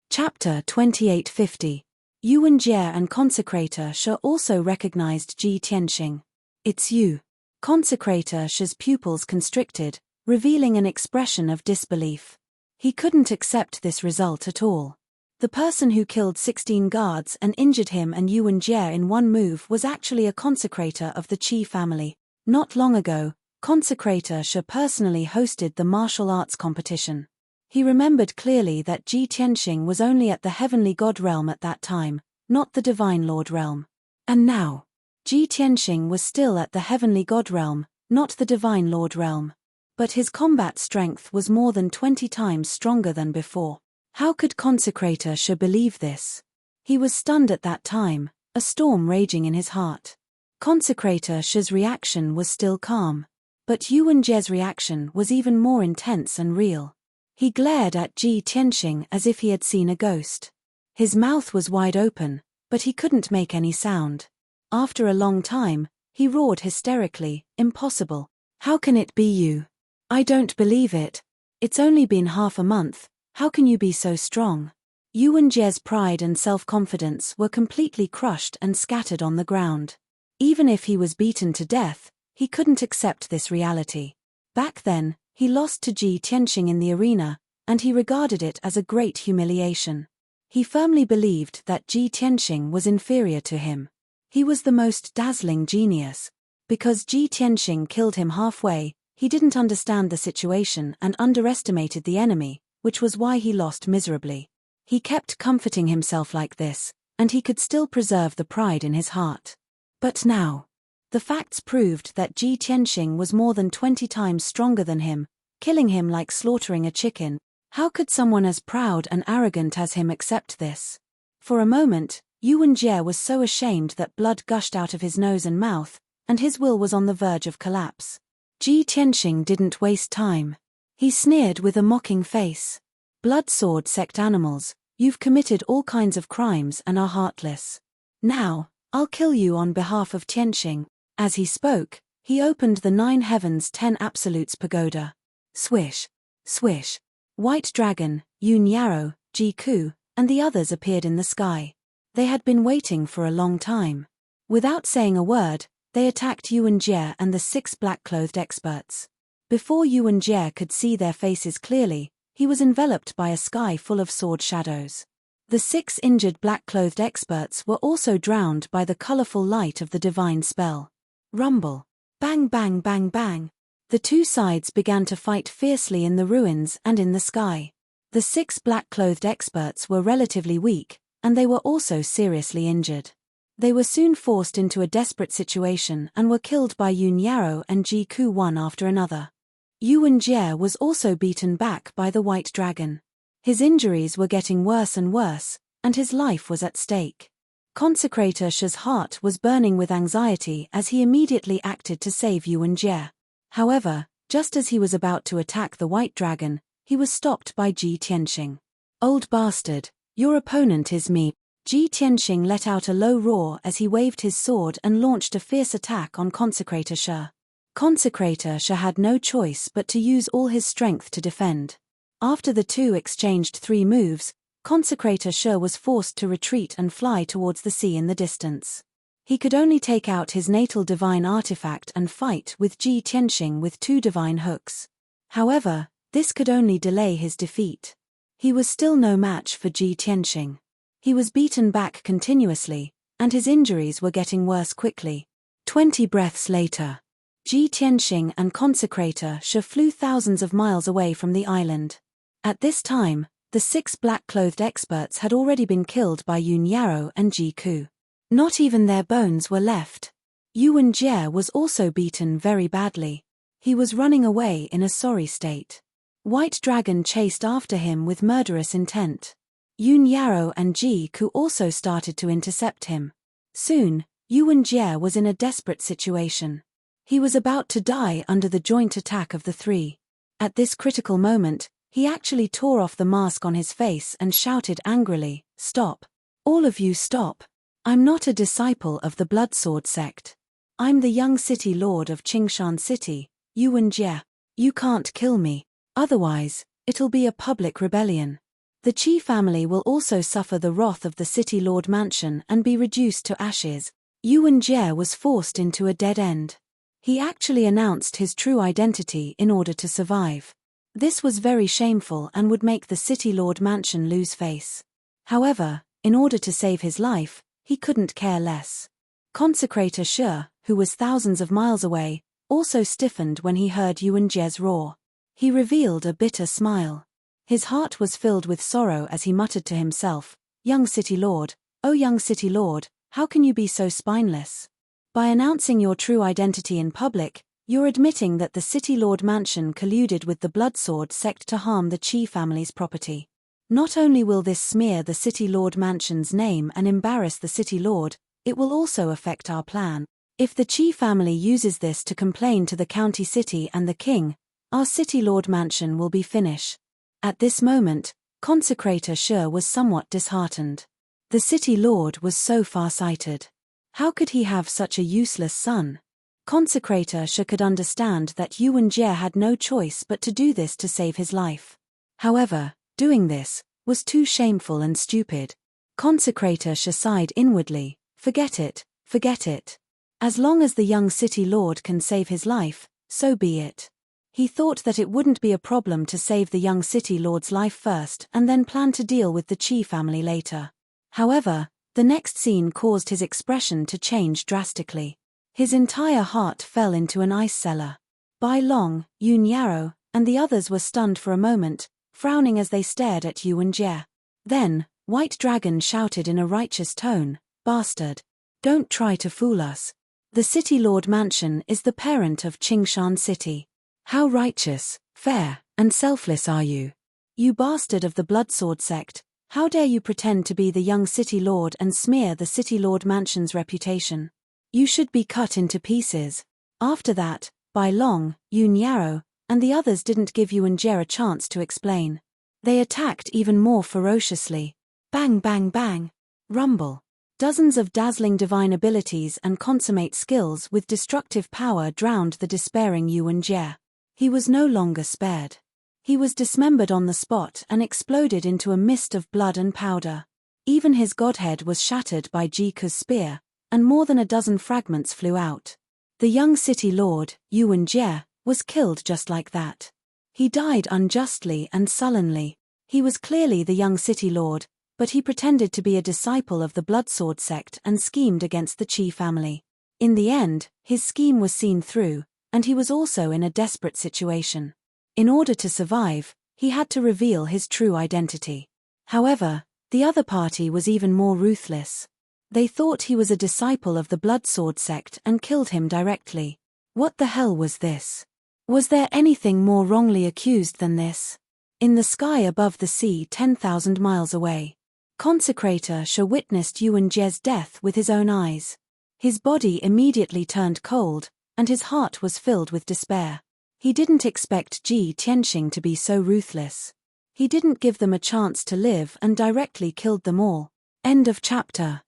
Chapter 2850. Yuan Jie and Consecrator Shi also recognized Ji Tianxing. It's you. Consecrator Shi's pupils constricted, revealing an expression of disbelief. He couldn't accept this result at all. The person who killed 16 guards and injured him and Yuan Jie in one move was actually a consecrator of the Qi family. Not long ago, Consecrator Shi personally hosted the martial arts competition. He remembered clearly that Ji Tianxing was only at the Heavenly God realm at that time, not the Divine Lord realm. And now, Ji Tianxing was still at the Heavenly God realm, not the Divine Lord realm. But his combat strength was more than 20 times stronger than before. How could Consecrator Shi believe this? He was stunned at that time, a storm raging in his heart. Consecrator Shi's reaction was still calm. But Yuan Jie's reaction was even more intense and real. He glared at Ji Tianxing as if he had seen a ghost. His mouth was wide open, but he couldn't make any sound. After a long time, he roared hysterically, "Impossible. How can it be you? I don't believe it. It's only been half a month, how can you be so strong?" Yuan Jie's pride and self-confidence were completely crushed and scattered on the ground. Even if he was beaten to death, he couldn't accept this reality. Back then, he lost to Ji Tianxing in the arena, and he regarded it as a great humiliation. He firmly believed that Ji Tianxing was inferior to him. He was the most dazzling genius. Because Ji Tianxing killed him halfway, he didn't understand the situation and underestimated the enemy, which was why he lost miserably. He kept comforting himself like this, and he could still preserve the pride in his heart. But now, the facts proved that Ji Tianxing was more than 20 times stronger than him, killing him like slaughtering a chicken. How could someone as proud and arrogant as him accept this? For a moment, Yuan Jie was so ashamed that blood gushed out of his nose and mouth, and his will was on the verge of collapse. Ji Tianxing didn't waste time. He sneered with a mocking face. Blood sword sect animals, you've committed all kinds of crimes and are heartless. Now, I'll kill you on behalf of Tianxing. As he spoke, he opened the 9 heavens 10 absolutes pagoda. Swish, swish. White Dragon, Yun Yarrow, Ji Ku, and the others appeared in the sky. They had been waiting for a long time. Without saying a word, they attacked Yuan Jie and the 6 black-clothed experts. Before Yuan Jie could see their faces clearly, he was enveloped by a sky full of sword shadows. The 6 injured black-clothed experts were also drowned by the colorful light of the divine spell. Rumble. Bang bang bang bang. The two sides began to fight fiercely in the ruins and in the sky. The 6 black-clothed experts were relatively weak, and they were also seriously injured. They were soon forced into a desperate situation and were killed by Yun Yarrow and Ji Ku one after another. Yuan Jie was also beaten back by the White Dragon. His injuries were getting worse and worse, and his life was at stake. Consecrator Shi's heart was burning with anxiety as he immediately acted to save Yuan Jie. However, just as he was about to attack the White Dragon, he was stopped by Ji Tianxing. Old bastard, your opponent is me. Ji Tianxing let out a low roar as he waved his sword and launched a fierce attack on Consecrator Shi. Consecrator Shi had no choice but to use all his strength to defend. After the two exchanged 3 moves, Consecrator Shi was forced to retreat and fly towards the sea in the distance. He could only take out his natal divine artifact and fight with Ji Tianxing with 2 divine hooks. However, this could only delay his defeat. He was still no match for Ji Tianxing. He was beaten back continuously, and his injuries were getting worse quickly. 20 breaths later, Ji Tianxing and Consecrator Shi flew thousands of miles away from the island. At this time, the 6 black-clothed experts had already been killed by Yun Yarrow and Ji Ku. Not even their bones were left. Yuan Jie was also beaten very badly. He was running away in a sorry state. White Dragon chased after him with murderous intent. Yun Yarrow and Ji Ku also started to intercept him. Soon, Yuan Jie was in a desperate situation. He was about to die under the joint attack of the 3. At this critical moment, he actually tore off the mask on his face and shouted angrily, "Stop! All of you stop! I'm not a disciple of the Blood Sword sect. I'm the young city lord of Qingshan City, Yuan Jie. You can't kill me, otherwise, it'll be a public rebellion. The Qi family will also suffer the wrath of the city lord mansion and be reduced to ashes." Yuan Jie was forced into a dead end. He actually announced his true identity in order to survive. This was very shameful and would make the city lord mansion lose face. However, in order to save his life, he couldn't care less. Consecrator Shi, who was thousands of miles away, also stiffened when he heard Yuan Jie's roar. He revealed a bitter smile. His heart was filled with sorrow as he muttered to himself, "Young city lord, oh young city lord, how can you be so spineless? By announcing your true identity in public, you're admitting that the city lord mansion colluded with the Blood Sword sect to harm the Qi family's property. Not only will this smear the city lord mansion's name and embarrass the city lord, it will also affect our plan. If the Qi family uses this to complain to the county city and the king, our city lord mansion will be finished." At this moment, Consecrator Shi was somewhat disheartened. The city lord was so far-sighted. How could he have such a useless son? Consecrator Shi could understand that Yuan Jie had no choice but to do this to save his life. However, doing this was too shameful and stupid. Consecrator Shi sighed inwardly, forget it, forget it. As long as the young city lord can save his life, so be it. He thought that it wouldn't be a problem to save the young city lord's life first and then plan to deal with the Chi family later. However, the next scene caused his expression to change drastically. His entire heart fell into an ice cellar. Bai Long, Yun Yarrow, and the others were stunned for a moment, frowning as they stared at Yuan Jie. Then, White Dragon shouted in a righteous tone, "Bastard! Don't try to fool us. The City Lord Mansion is the parent of Qingshan City. How righteous, fair, and selfless are you? You bastard of the Bloodsword sect, how dare you pretend to be the young City Lord and smear the City Lord Mansion's reputation? You should be cut into pieces." After that, Bai Long, Yun Yarrow, and the others didn't give Yuan Jie a chance to explain. They attacked even more ferociously. Bang bang bang. Rumble. Dozens of dazzling divine abilities and consummate skills with destructive power drowned the despairing Yuan Jie. He was no longer spared. He was dismembered on the spot and exploded into a mist of blood and powder. Even his godhead was shattered by Ji Ku's spear, and more than a dozen fragments flew out. The young city lord, Yuan Jie, was killed just like that. He died unjustly and sullenly. He was clearly the young city lord, but he pretended to be a disciple of the Bloodsword sect and schemed against the Qi family. In the end, his scheme was seen through, and he was also in a desperate situation. In order to survive, he had to reveal his true identity. However, the other party was even more ruthless. They thought he was a disciple of the Bloodsword sect and killed him directly. What the hell was this? Was there anything more wrongly accused than this? In the sky above the sea 10,000 miles away, Consecrator She witnessed Yuan Jie's death with his own eyes. His body immediately turned cold, and his heart was filled with despair. He didn't expect Ji Tianxing to be so ruthless. He didn't give them a chance to live and directly killed them all. End of chapter.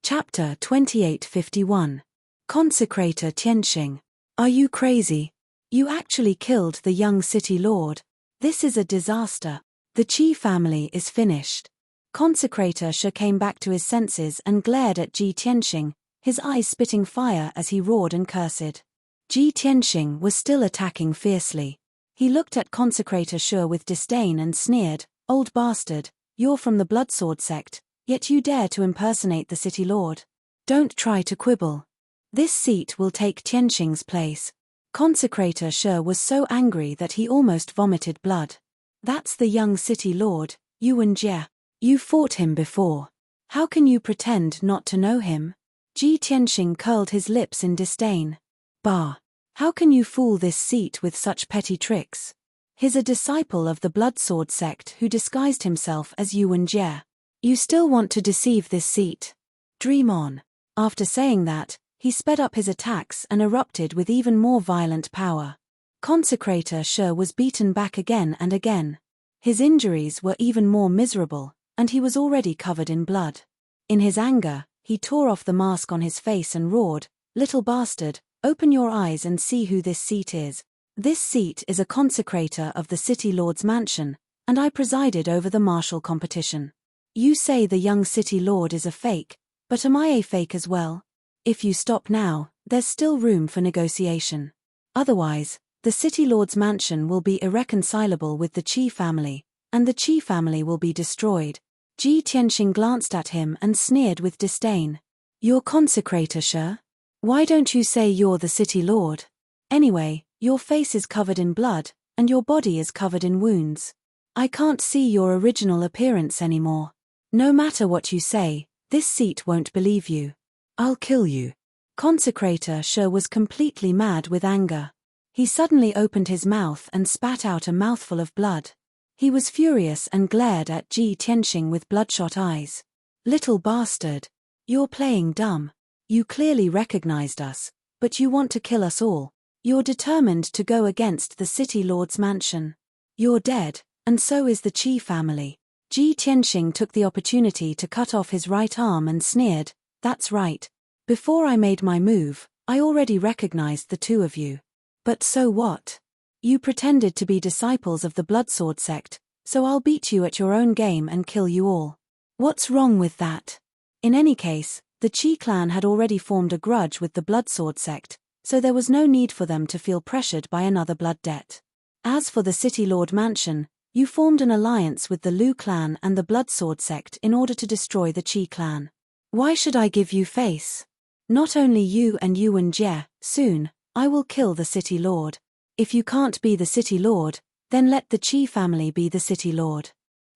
Chapter 2851. Consecrator Tianxing. Are you crazy? You actually killed the young city lord. This is a disaster. The Qi family is finished. Consecrator She came back to his senses and glared at Ji Tianxing, his eyes spitting fire as he roared and cursed. Ji Tianxing was still attacking fiercely. He looked at Consecrator She with disdain and sneered, "Old bastard, you're from the Bloodsword sect, yet you dare to impersonate the city lord. Don't try to quibble. This seat will take Tianxing's place." Consecrator She was so angry that he almost vomited blood. "That's the young city lord, Yuan Jie. You fought him before. How can you pretend not to know him?" Ji Tianxing curled his lips in disdain. "Bah! How can you fool this seat with such petty tricks? He's a disciple of the Bloodsword sect who disguised himself as Yuan Jie. You still want to deceive this seat? Dream on." After saying that, he sped up his attacks and erupted with even more violent power. Consecrator She was beaten back again and again. His injuries were even more miserable, and he was already covered in blood. In his anger, he tore off the mask on his face and roared, "Little bastard, open your eyes and see who this seat is. This seat is a consecrator of the City Lord's mansion, and I presided over the martial competition. You say the young City Lord is a fake, but am I a fake as well? If you stop now, there's still room for negotiation. Otherwise, the City Lord's mansion will be irreconcilable with the Qi family, and the Qi family will be destroyed." Ji Tianxing glanced at him and sneered with disdain. "You're Consecrator She? Why don't you say you're the City Lord? Anyway, your face is covered in blood, and your body is covered in wounds. I can't see your original appearance anymore. No matter what you say, this seat won't believe you. I'll kill you." Consecrator She was completely mad with anger. He suddenly opened his mouth and spat out a mouthful of blood. He was furious and glared at Ji Tianxing with bloodshot eyes. "Little bastard. You're playing dumb. You clearly recognized us, but you want to kill us all. You're determined to go against the City Lord's mansion. You're dead, and so is the Qi family." Ji Tianxing took the opportunity to cut off his right arm and sneered, "That's right. Before I made my move, I already recognized the two of you. But so what? You pretended to be disciples of the Bloodsword sect, so I'll beat you at your own game and kill you all. What's wrong with that?" In any case, the Qi clan had already formed a grudge with the Bloodsword sect, so there was no need for them to feel pressured by another blood debt. As for the City Lord Mansion, you formed an alliance with the Lu clan and the Bloodsword sect in order to destroy the Qi clan. Why should I give you face? Not only you and Yuan Jie, soon, I will kill the City Lord. If you can't be the City Lord, then let the Qi family be the City Lord.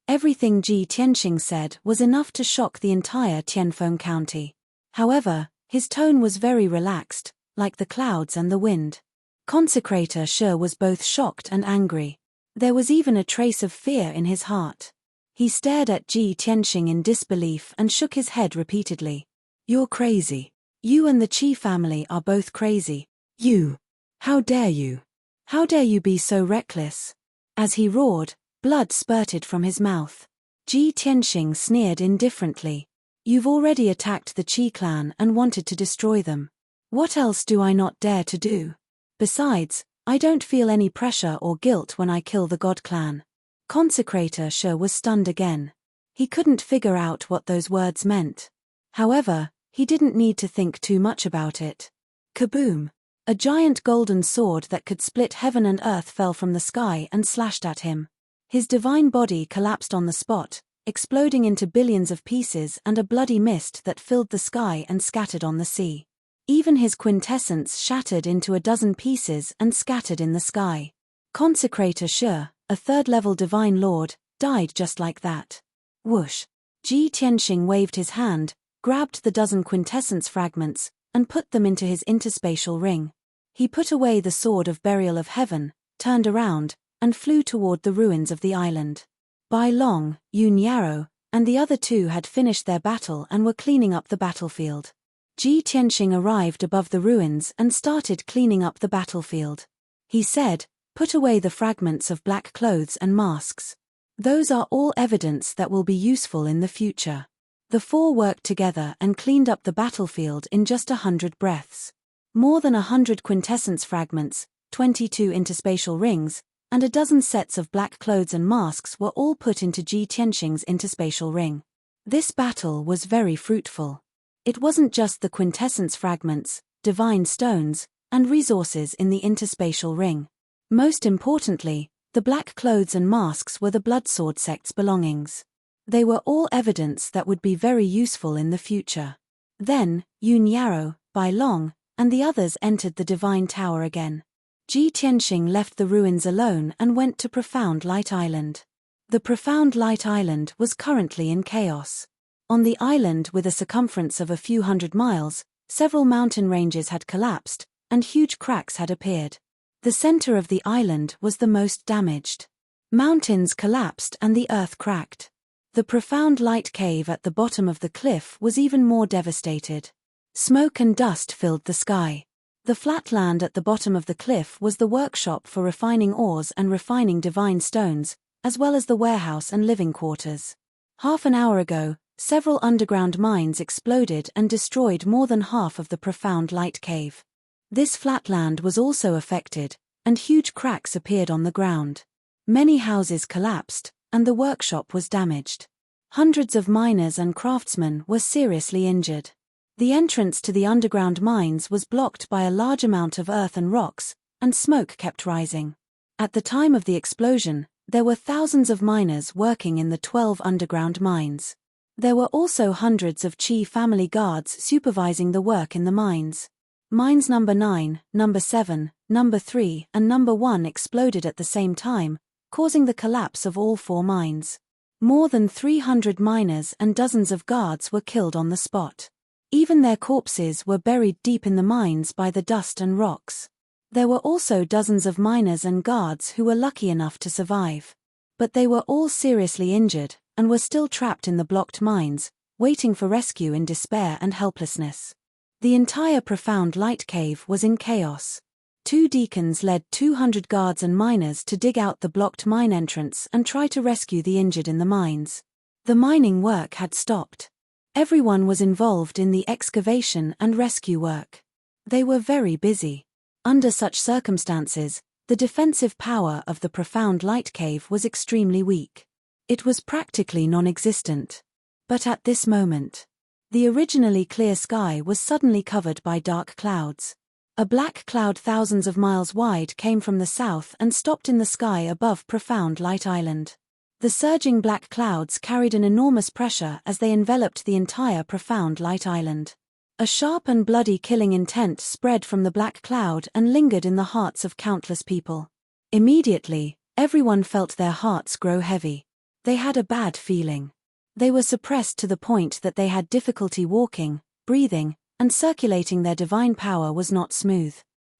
Everything Ji Tianxing said was enough to shock the entire Tianfeng County. However, his tone was very relaxed, like the clouds and the wind. Consecrator Shi was both shocked and angry. There was even a trace of fear in his heart. He stared at Ji Tianxing in disbelief and shook his head repeatedly. You're crazy. You and the Qi family are both crazy. You. How dare you? How dare you be so reckless? As he roared, blood spurted from his mouth. Ji Tianxing sneered indifferently. You've already attacked the Qi clan and wanted to destroy them. What else do I not dare to do? Besides, I don't feel any pressure or guilt when I kill the God clan. Consecrator Shi was stunned again. He couldn't figure out what those words meant. However, he didn't need to think too much about it. Kaboom! A giant golden sword that could split heaven and earth fell from the sky and slashed at him. His divine body collapsed on the spot, exploding into billions of pieces and a bloody mist that filled the sky and scattered on the sea. Even his quintessence shattered into a dozen pieces and scattered in the sky. Consecrator Shi, a third-level divine lord, died just like that. Whoosh! Ji Tianxing waved his hand, grabbed the dozen quintessence fragments, and put them into his interspatial ring. He put away the sword of burial of heaven, turned around, and flew toward the ruins of the island. Bai Long, Yun Yarrow, and the other two had finished their battle and were cleaning up the battlefield. Ji Tianxing arrived above the ruins and started cleaning up the battlefield. He said, "Put away the fragments of black clothes and masks. Those are all evidence that will be useful in the future." The four worked together and cleaned up the battlefield in just 100 breaths. More than 100 quintessence fragments, 22 interspatial rings, and a dozen sets of black clothes and masks were all put into Ji Tianxing's interspatial ring. This battle was very fruitful. It wasn't just the quintessence fragments, divine stones, and resources in the interspatial ring. Most importantly, the black clothes and masks were the Bloodsword sect's belongings. They were all evidence that would be very useful in the future. Then, Yun Yarrow, Bai Long, and the others entered the divine tower again. Ji Tianxing left the ruins alone and went to Profound Light Island. The Profound Light Island was currently in chaos. On the island, with a circumference of a few hundred miles, several mountain ranges had collapsed, and huge cracks had appeared. The center of the island was the most damaged. Mountains collapsed and the earth cracked. The profound light cave at the bottom of the cliff was even more devastated. Smoke and dust filled the sky. The flat land at the bottom of the cliff was the workshop for refining ores and refining divine stones, as well as the warehouse and living quarters. Half an hour ago, several underground mines exploded and destroyed more than half of the profound light cave. This flatland was also affected, and huge cracks appeared on the ground. Many houses collapsed, and the workshop was damaged. Hundreds of miners and craftsmen were seriously injured. The entrance to the underground mines was blocked by a large amount of earth and rocks, and smoke kept rising. At the time of the explosion, there were thousands of miners working in the 12 underground mines. There were also hundreds of Qi family guards supervising the work in the mines. Mines number 9, number 7, number 3, and number 1 exploded at the same time, causing the collapse of all 4 mines. More than 300 miners and dozens of guards were killed on the spot. Even their corpses were buried deep in the mines by the dust and rocks. There were also dozens of miners and guards who were lucky enough to survive. But they were all seriously injured, and were still trapped in the blocked mines, waiting for rescue in despair and helplessness. The entire profound light cave was in chaos. 2 deacons led 200 guards and miners to dig out the blocked mine entrance and try to rescue the injured in the mines. The mining work had stopped. Everyone was involved in the excavation and rescue work. They were very busy. Under such circumstances, the defensive power of the profound light cave was extremely weak. It was practically non-existent. But at this moment, the originally clear sky was suddenly covered by dark clouds. A black cloud thousands of miles wide came from the south and stopped in the sky above Profound Light Island. The surging black clouds carried an enormous pressure as they enveloped the entire Profound Light Island. A sharp and bloody killing intent spread from the black cloud and lingered in the hearts of countless people. Immediately, everyone felt their hearts grow heavy. They had a bad feeling. They were suppressed to the point that they had difficulty walking, breathing, and circulating. Their divine power was not smooth.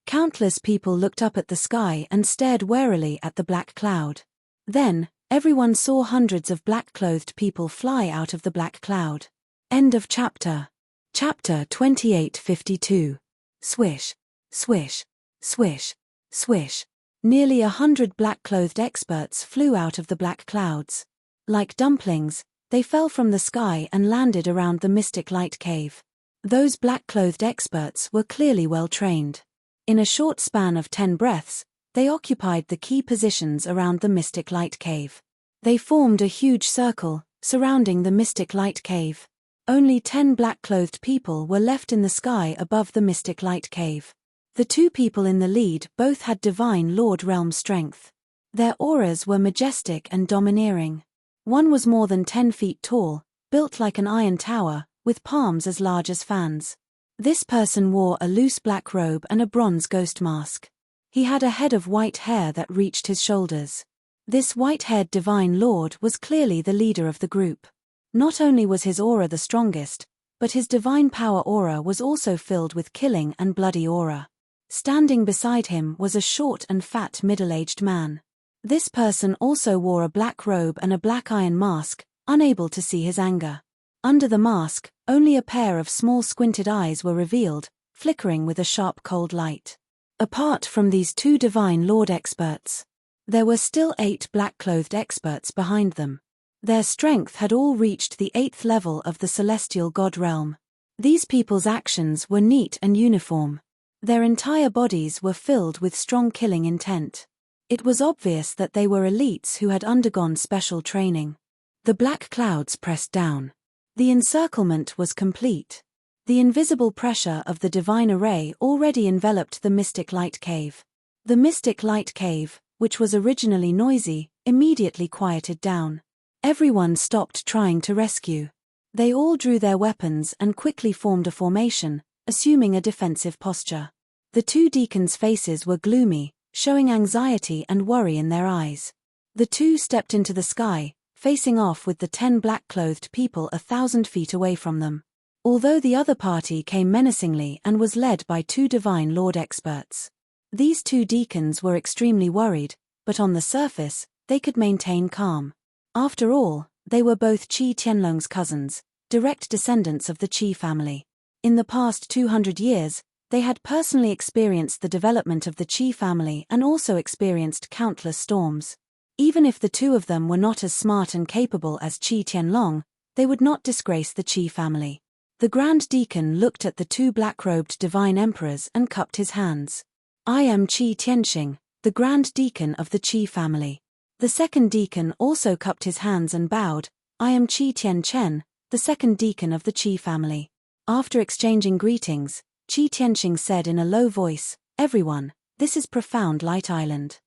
Countless people looked up at the sky and stared warily at the black cloud. Then, everyone saw hundreds of black-clothed people fly out of the black cloud. End of chapter. Chapter 28:52. Swish, swish, swish, swish. Nearly 100 black-clothed experts flew out of the black clouds. Like dumplings, they fell from the sky and landed around the mystic light cave. Those black-clothed experts were clearly well-trained. In a short span of 10 breaths, they occupied the key positions around the mystic light cave. They formed a huge circle, surrounding the mystic light cave. Only 10 black-clothed people were left in the sky above the mystic light cave. The 2 people in the lead both had divine Lord realm strength. Their auras were majestic and domineering. One was more than 10 feet tall, built like an iron tower, with palms as large as fans. This person wore a loose black robe and a bronze ghost mask. He had a head of white hair that reached his shoulders. This white-haired divine lord was clearly the leader of the group. Not only was his aura the strongest, but his divine power aura was also filled with killing and bloody aura. Standing beside him was a short and fat middle-aged man. This person also wore a black robe and a black iron mask, unable to see his anger. Under the mask, only a pair of small squinted eyes were revealed, flickering with a sharp cold light. Apart from these 2 divine lord experts, there were still 8 black-clothed experts behind them. Their strength had all reached the 8th level of the celestial god realm. These people's actions were neat and uniform. Their entire bodies were filled with strong killing intent. It was obvious that they were elites who had undergone special training. The black clouds pressed down. The encirclement was complete. The invisible pressure of the divine array already enveloped the mystic light cave. The mystic light cave, which was originally noisy, immediately quieted down. Everyone stopped trying to rescue. They all drew their weapons and quickly formed a formation, assuming a defensive posture. The 2 deacons' faces were gloomy, showing anxiety and worry in their eyes. The 2 stepped into the sky, facing off with the 10 black-clothed people 1,000 feet away from them. Although the other party came menacingly and was led by 2 divine lord experts. These 2 deacons were extremely worried, but on the surface, they could maintain calm. After all, they were both Qi Tianlong's cousins, direct descendants of the Qi family. In the past 200 years, they had personally experienced the development of the Qi family and also experienced countless storms. Even if the 2 of them were not as smart and capable as Qi Tianlong, they would not disgrace the Qi family. The Grand Deacon looked at the 2 black-robed divine emperors and cupped his hands. I am Qi Tianxing, the Grand Deacon of the Qi family. The second deacon also cupped his hands and bowed. I am Qi Tianchen, the second deacon of the Qi family. After exchanging greetings, Qi Tianxing said in a low voice, "Everyone, this is Profound Light Island.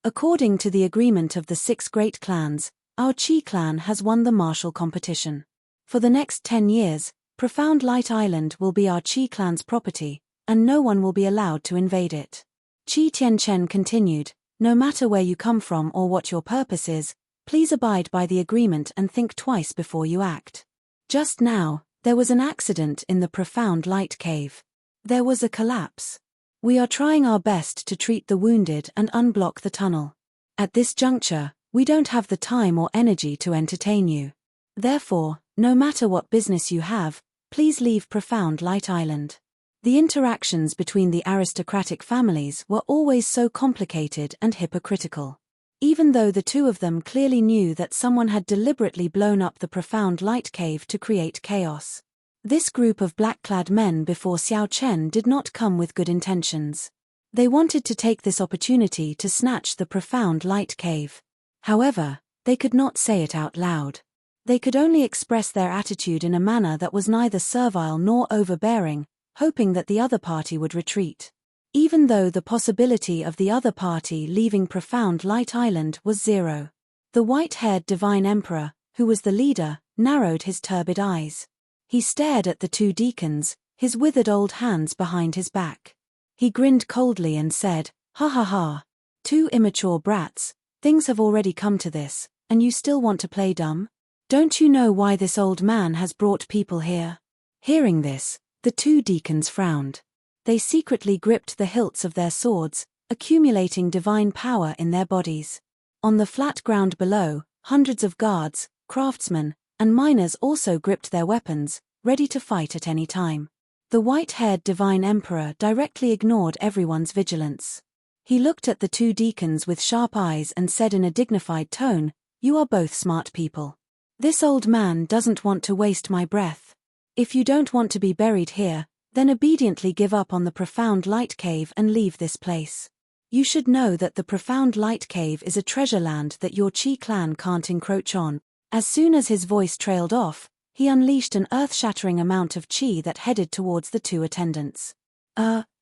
According to the agreement of the 6 great clans, our Qi clan has won the martial competition. For the next 10 years, Profound Light Island will be our Qi clan's property, and no one will be allowed to invade it." Qi Tianchen continued, "No matter where you come from or what your purpose is, please abide by the agreement and think twice before you act." Just now, there was an accident in the Profound Light Cave. There was a collapse. We are trying our best to treat the wounded and unblock the tunnel. At this juncture, we don't have the time or energy to entertain you. Therefore, no matter what business you have, please leave Profound Light Island. The interactions between the aristocratic families were always so complicated and hypocritical. Even though the 2 of them clearly knew that someone had deliberately blown up the Profound Light Cave to create chaos. This group of black-clad men before Xiao Chen did not come with good intentions. They wanted to take this opportunity to snatch the Profound Light Cave. However, they could not say it out loud. They could only express their attitude in a manner that was neither servile nor overbearing, hoping that the other party would retreat. even though the possibility of the other party leaving Profound Light Island was zero. The white-haired Divine Emperor, who was the leader, narrowed his turbid eyes. He stared at the two deacons, his withered old hands behind his back. He grinned coldly and said, "Ha ha ha. Two immature brats, things have already come to this, and you still want to play dumb? Don't you know why this old man has brought people here?" Hearing this, the two deacons frowned. They secretly gripped the hilts of their swords, accumulating divine power in their bodies. On the flat ground below, hundreds of guards, craftsmen, and miners also gripped their weapons, ready to fight at any time. The white-haired Divine Emperor directly ignored everyone's vigilance. He looked at the two deacons with sharp eyes and said in a dignified tone, "You are both smart people. This old man doesn't want to waste my breath. If you don't want to be buried here, then obediently give up on the Profound Light Cave and leave this place. You should know that the Profound Light Cave is a treasure land that your Chi clan can't encroach on." As soon as his voice trailed off, he unleashed an earth-shattering amount of Chi that headed towards the two attendants.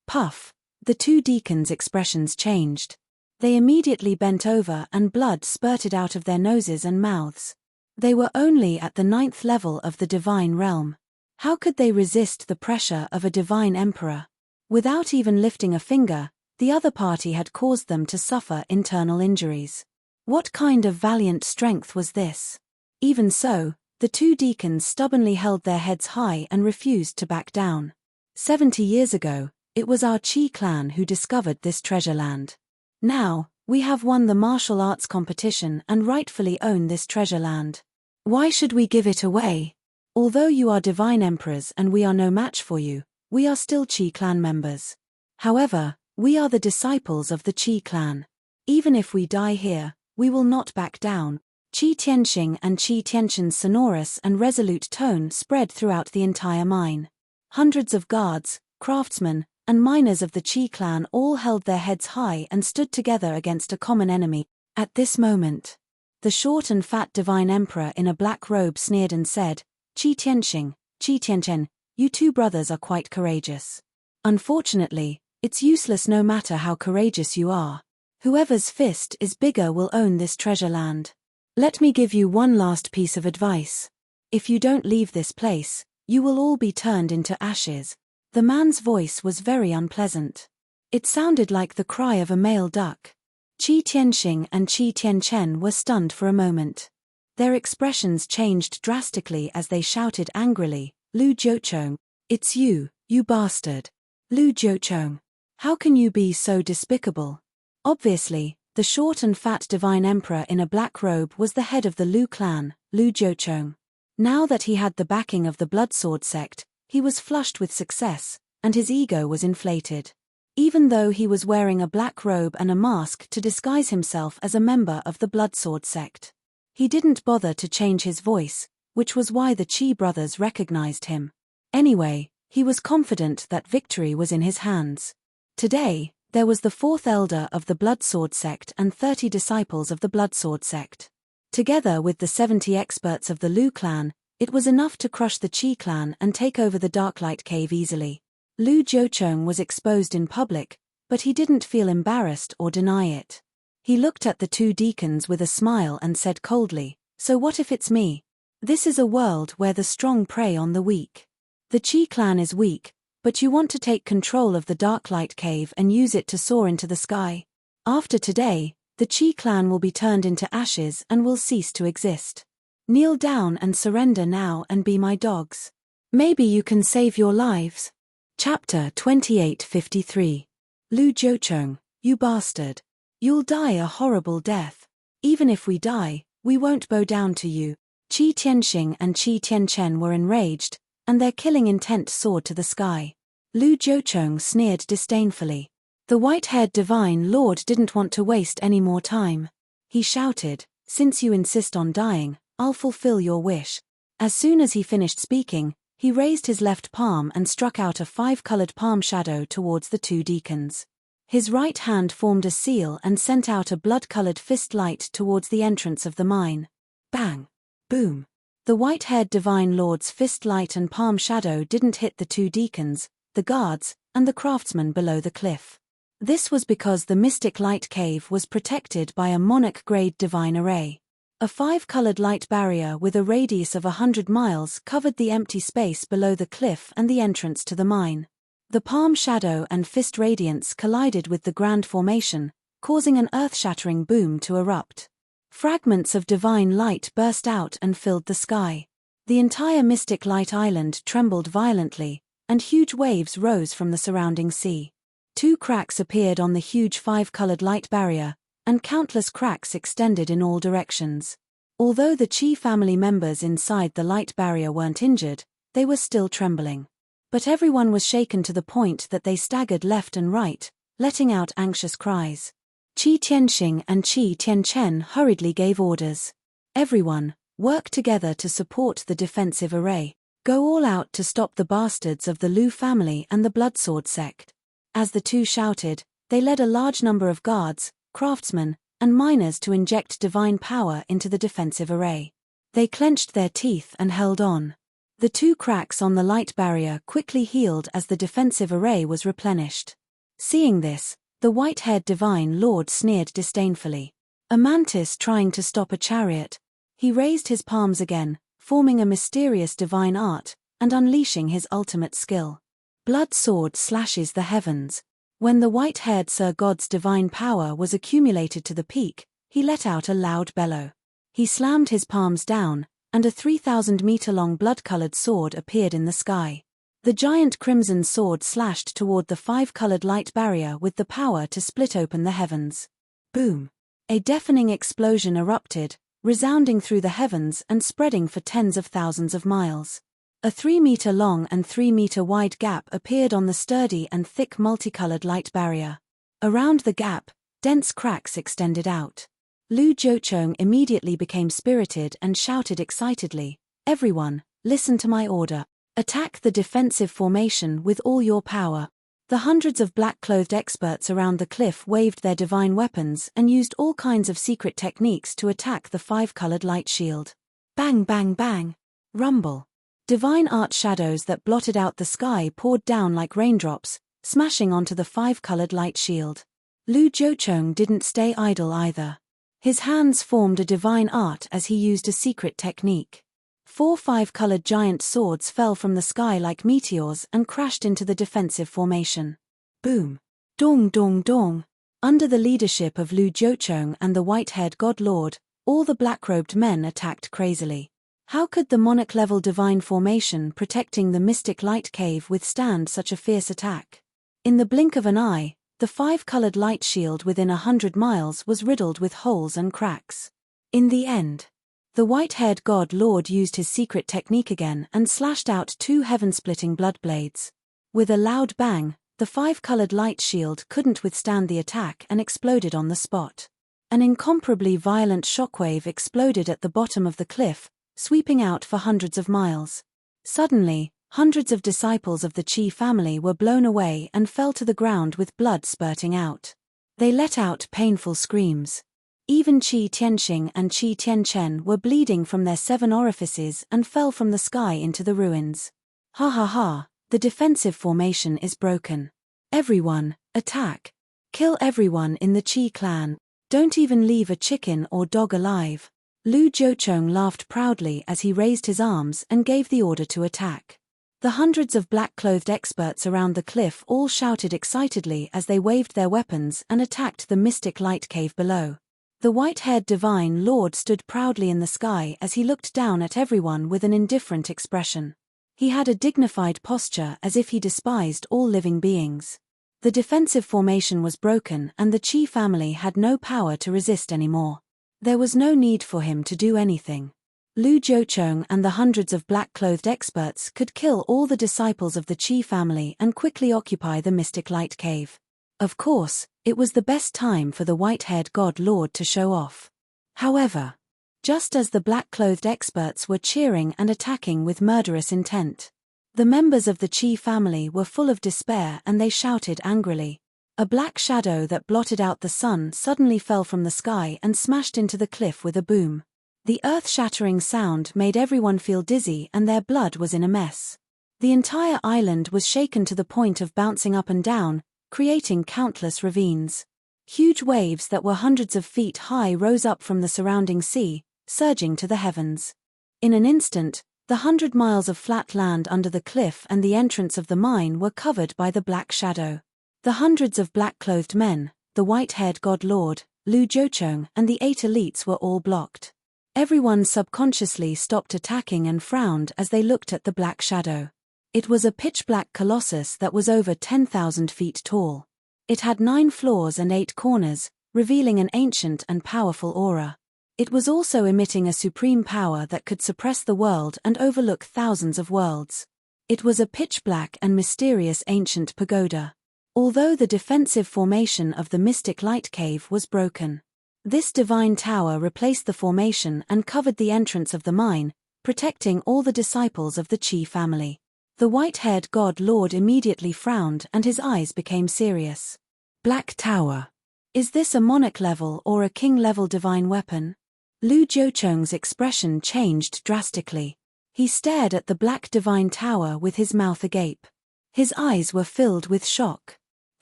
Puff. The two deacons' expressions changed. They immediately bent over and blood spurted out of their noses and mouths. They were only at the 9th level of the divine realm. How could they resist the pressure of a divine emperor? Without even lifting a finger, the other party had caused them to suffer internal injuries. What kind of valiant strength was this? Even so, the two deacons stubbornly held their heads high and refused to back down. 70 years ago, it was our Chi clan who discovered this treasure land. Now, we have won the martial arts competition and rightfully own this treasure land. Why should we give it away? Although you are divine emperors and we are no match for you, we are still Chi clan members. However, we are the disciples of the Chi clan. Even if we die here, we will not back down. Qi Tianxing and Qi Tianxin's sonorous and resolute tone spread throughout the entire mine. Hundreds of guards, craftsmen, and miners of the Qi clan all held their heads high and stood together against a common enemy. At this moment, the short and fat divine emperor in a black robe sneered and said, "Qi Tianxing, Qi Tianchen, you two brothers are quite courageous. Unfortunately, it's useless no matter how courageous you are. Whoever's fist is bigger will own this treasure land. Let me give you one last piece of advice. If you don't leave this place, you will all be turned into ashes." The man's voice was very unpleasant. It sounded like the cry of a male duck. Qi Tianxing and Qi Tianchen were stunned for a moment. Their expressions changed drastically as they shouted angrily, "Lu Jiuchong, it's you, you bastard. Lu Jiuchong. How can you be so despicable?" Obviously, the short and fat divine emperor in a black robe was the head of the Lu clan, Lu Jiuchong. Now that he had the backing of the Bloodsword sect, he was flushed with success, and his ego was inflated. Even though he was wearing a black robe and a mask to disguise himself as a member of the Bloodsword sect. He didn't bother to change his voice, which was why the Qi brothers recognized him. Anyway, he was confident that victory was in his hands. Today, there was the 4th elder of the Bloodsword sect and 30 disciples of the Bloodsword sect. Together with the 70 experts of the Lu clan, it was enough to crush the Qi clan and take over the Darklight Cave easily. Lu Jiuchong was exposed in public, but he didn't feel embarrassed or deny it. He looked at the two deacons with a smile and said coldly, "So what if it's me? This is a world where the strong prey on the weak. The Qi clan is weak, but you want to take control of the Darklight Cave and use it to soar into the sky. After today, the Qi clan will be turned into ashes and will cease to exist. Kneel down and surrender now and be my dogs. Maybe you can save your lives." Chapter 2853. Lu Jiuchong, you bastard. You'll die a horrible death. Even if we die, we won't bow down to you. Qi Tianxing and Qi Tianchen were enraged, and their killing intent soared to the sky. Lu Jiuchong sneered disdainfully. The white-haired divine lord didn't want to waste any more time. He shouted, "Since you insist on dying, I'll fulfill your wish." As soon as he finished speaking, he raised his left palm and struck out a 5-colored palm shadow towards the two deacons. His right hand formed a seal and sent out a blood-colored fist light towards the entrance of the mine. Bang! Boom! The white-haired divine lord's fist light and palm shadow didn't hit the two deacons, the guards, and the craftsmen below the cliff. This was because the mystic light cave was protected by a monarch-grade divine array. A 5-colored light barrier with a radius of 100 miles covered the empty space below the cliff and the entrance to the mine. The palm shadow and fist radiance collided with the grand formation, causing an earth-shattering boom to erupt. Fragments of divine light burst out and filled the sky. The entire mystic light island trembled violently, and huge waves rose from the surrounding sea. 2 cracks appeared on the huge 5-colored light barrier, and countless cracks extended in all directions. Although the Chi family members inside the light barrier weren't injured, they were still trembling. But everyone was shaken to the point that they staggered left and right, letting out anxious cries. Qi Tianxing and Qi Tianchen hurriedly gave orders. Everyone, work together to support the defensive array. Go all out to stop the bastards of the Lu family and the Bloodsword sect. As the two shouted, they led a large number of guards, craftsmen, and miners to inject divine power into the defensive array. They clenched their teeth and held on. The 2 cracks on the light barrier quickly healed as the defensive array was replenished. Seeing this, the white-haired divine lord sneered disdainfully. A mantis trying to stop a chariot. He raised his palms again, forming a mysterious divine art, and unleashing his ultimate skill. Blood sword slashes the heavens. When the white-haired Sir God's divine power was accumulated to the peak, he let out a loud bellow. He slammed his palms down, and a 3,000-meter-long blood-colored sword appeared in the sky. The giant crimson sword slashed toward the 5-colored light barrier with the power to split open the heavens. Boom! A deafening explosion erupted, resounding through the heavens and spreading for tens of thousands of miles. A 3-meter-long and 3-meter-wide gap appeared on the sturdy and thick multicolored light barrier. Around the gap, dense cracks extended out. Lu Jiucheng immediately became spirited and shouted excitedly, "Everyone, listen to my order. Attack the defensive formation with all your power." The hundreds of black-clothed experts around the cliff waved their divine weapons and used all kinds of secret techniques to attack the 5-colored light shield. Bang bang bang! Rumble! Divine art shadows that blotted out the sky poured down like raindrops, smashing onto the 5-colored light shield. Lu Jiucheng didn't stay idle either. His hands formed a divine art as he used a secret technique. 4 5-colored giant swords fell from the sky like meteors and crashed into the defensive formation. Boom! Dong dong dong! Under the leadership of Lu Jiucheng and the white-haired god lord, all the black-robed men attacked crazily. How could the monarch-level divine formation protecting the mystic light cave withstand such a fierce attack? In the blink of an eye, the 5-colored light shield within 100 miles was riddled with holes and cracks. In the end, the white-haired god lord used his secret technique again and slashed out 2 heaven-splitting blood blades. With a loud bang, the 5-colored light shield couldn't withstand the attack and exploded on the spot. An incomparably violent shockwave exploded at the bottom of the cliff, sweeping out for hundreds of miles. Suddenly, hundreds of disciples of the Qi family were blown away and fell to the ground with blood spurting out. They let out painful screams. Even Qi Tianxing and Qi Tianchen were bleeding from their 7 orifices and fell from the sky into the ruins. Ha ha ha, the defensive formation is broken. Everyone, attack. Kill everyone in the Qi clan. Don't even leave a chicken or dog alive. Lu Jiucheng laughed proudly as he raised his arms and gave the order to attack. The hundreds of black-clothed experts around the cliff all shouted excitedly as they waved their weapons and attacked the mystic light cave below. The white-haired divine lord stood proudly in the sky as he looked down at everyone with an indifferent expression. He had a dignified posture as if he despised all living beings. The defensive formation was broken and the Qi family had no power to resist anymore. There was no need for him to do anything. Lu Jiucheng and the hundreds of black-clothed experts could kill all the disciples of the Qi family and quickly occupy the mystic light cave. Of course, it was the best time for the white-haired god lord to show off. However, just as the black-clothed experts were cheering and attacking with murderous intent, the members of the Qi family were full of despair and they shouted angrily. A black shadow that blotted out the sun suddenly fell from the sky and smashed into the cliff with a boom. The earth-shattering sound made everyone feel dizzy and their blood was in a mess. The entire island was shaken to the point of bouncing up and down, creating countless ravines. Huge waves that were hundreds of feet high rose up from the surrounding sea, surging to the heavens. In an instant, the 100 miles of flat land under the cliff and the entrance of the mine were covered by the black shadow. The hundreds of black-clothed men, the white-haired god lord, Lu Jochong, and the 8 elites were all blocked. Everyone subconsciously stopped attacking and frowned as they looked at the black shadow. It was a pitch-black colossus that was over 10,000 feet tall. It had 9 floors and 8 corners, revealing an ancient and powerful aura. It was also emitting a supreme power that could suppress the world and overlook thousands of worlds. It was a pitch-black and mysterious ancient pagoda. Although the defensive formation of the mystic light cave was broken, this divine tower replaced the formation and covered the entrance of the mine, protecting all the disciples of the Qi family. The white-haired god lord immediately frowned and his eyes became serious. Black Tower. Is this a monarch-level or a king-level divine weapon? Lu Jochong's expression changed drastically. He stared at the black divine tower with his mouth agape. His eyes were filled with shock.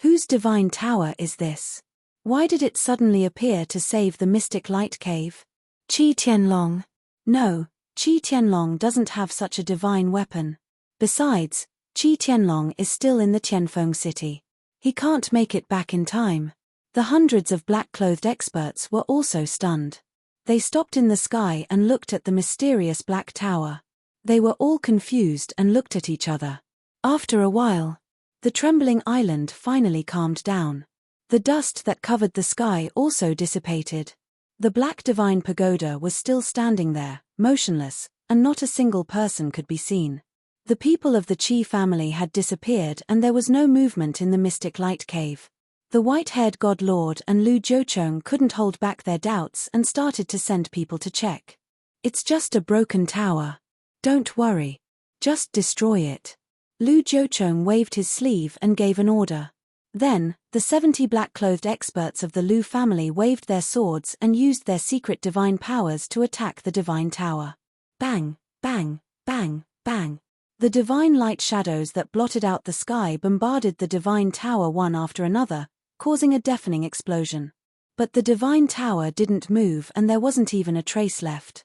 Whose divine tower is this? Why did it suddenly appear to save the mystic light cave? Qi Tianlong. No, Qi Tianlong doesn't have such a divine weapon. Besides, Qi Tianlong is still in the Tianfeng city. He can't make it back in time. The hundreds of black-clothed experts were also stunned. They stopped in the sky and looked at the mysterious black tower. They were all confused and looked at each other. After a while, the trembling island finally calmed down. The dust that covered the sky also dissipated. The black divine pagoda was still standing there, motionless, and not a single person could be seen. The people of the Qi family had disappeared and there was no movement in the mystic light cave. The white-haired god lord and Lu Jochong couldn't hold back their doubts and started to send people to check. It's just a broken tower. Don't worry. Just destroy it. Lu Jochong waved his sleeve and gave an order. Then, the 70 black-clothed experts of the Lu family waved their swords and used their secret divine powers to attack the divine tower. Bang, bang, bang, bang. The divine light shadows that blotted out the sky bombarded the divine tower one after another, causing a deafening explosion. But the divine tower didn't move and there wasn't even a trace left.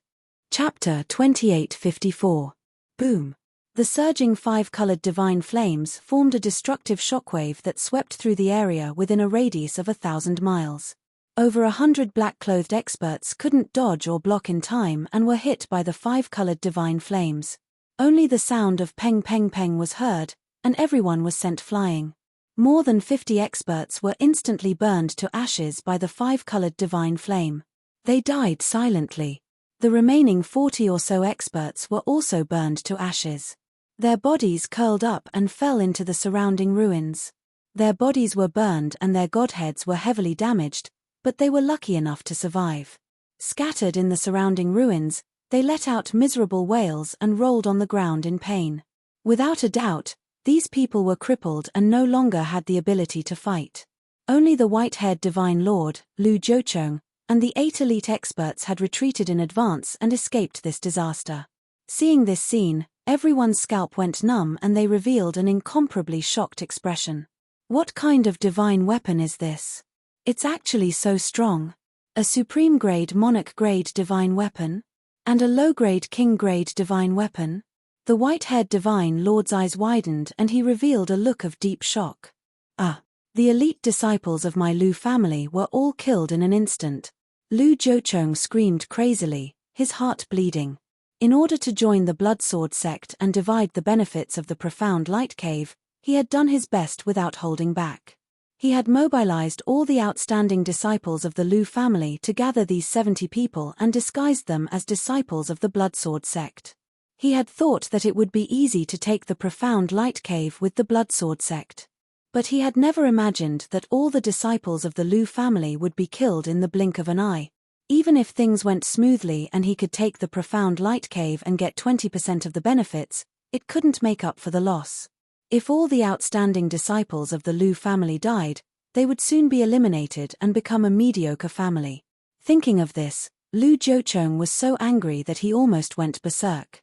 Chapter 2854. Boom. The surging 5-colored divine flames formed a destructive shockwave that swept through the area within a radius of 1,000 miles. Over 100 black-clothed experts couldn't dodge or block in time and were hit by the 5-colored divine flames. Only the sound of peng peng peng was heard, and everyone was sent flying. More than 50 experts were instantly burned to ashes by the 5-colored divine flame. They died silently. The remaining 40 or so experts were also burned to ashes. Their bodies curled up and fell into the surrounding ruins. Their bodies were burned and their godheads were heavily damaged, but they were lucky enough to survive. Scattered in the surrounding ruins, they let out miserable wails and rolled on the ground in pain. Without a doubt, these people were crippled and no longer had the ability to fight. Only the white-haired divine lord, Lu Jochong, and the 8 elite experts had retreated in advance and escaped this disaster. Seeing this scene, everyone's scalp went numb and they revealed an incomparably shocked expression. What kind of divine weapon is this? It's actually so strong. A supreme-grade monarch-grade divine weapon? And a low-grade king-grade divine weapon? The white-haired divine lord's eyes widened and he revealed a look of deep shock. The elite disciples of my Lu family were all killed in an instant. Lu Jochong screamed crazily, his heart bleeding. In order to join the Blood Sword sect and divide the benefits of the profound light cave, he had done his best without holding back. He had mobilized all the outstanding disciples of the Lu family to gather these 70 people and disguised them as disciples of the Blood Sword sect. He had thought that it would be easy to take the profound light cave with the Blood Sword sect. But he had never imagined that all the disciples of the Lu family would be killed in the blink of an eye. Even if things went smoothly and he could take the profound light cave and get 20% of the benefits, it couldn't make up for the loss. If all the outstanding disciples of the Lu family died, they would soon be eliminated and become a mediocre family. Thinking of this, Lu Jochong was so angry that he almost went berserk.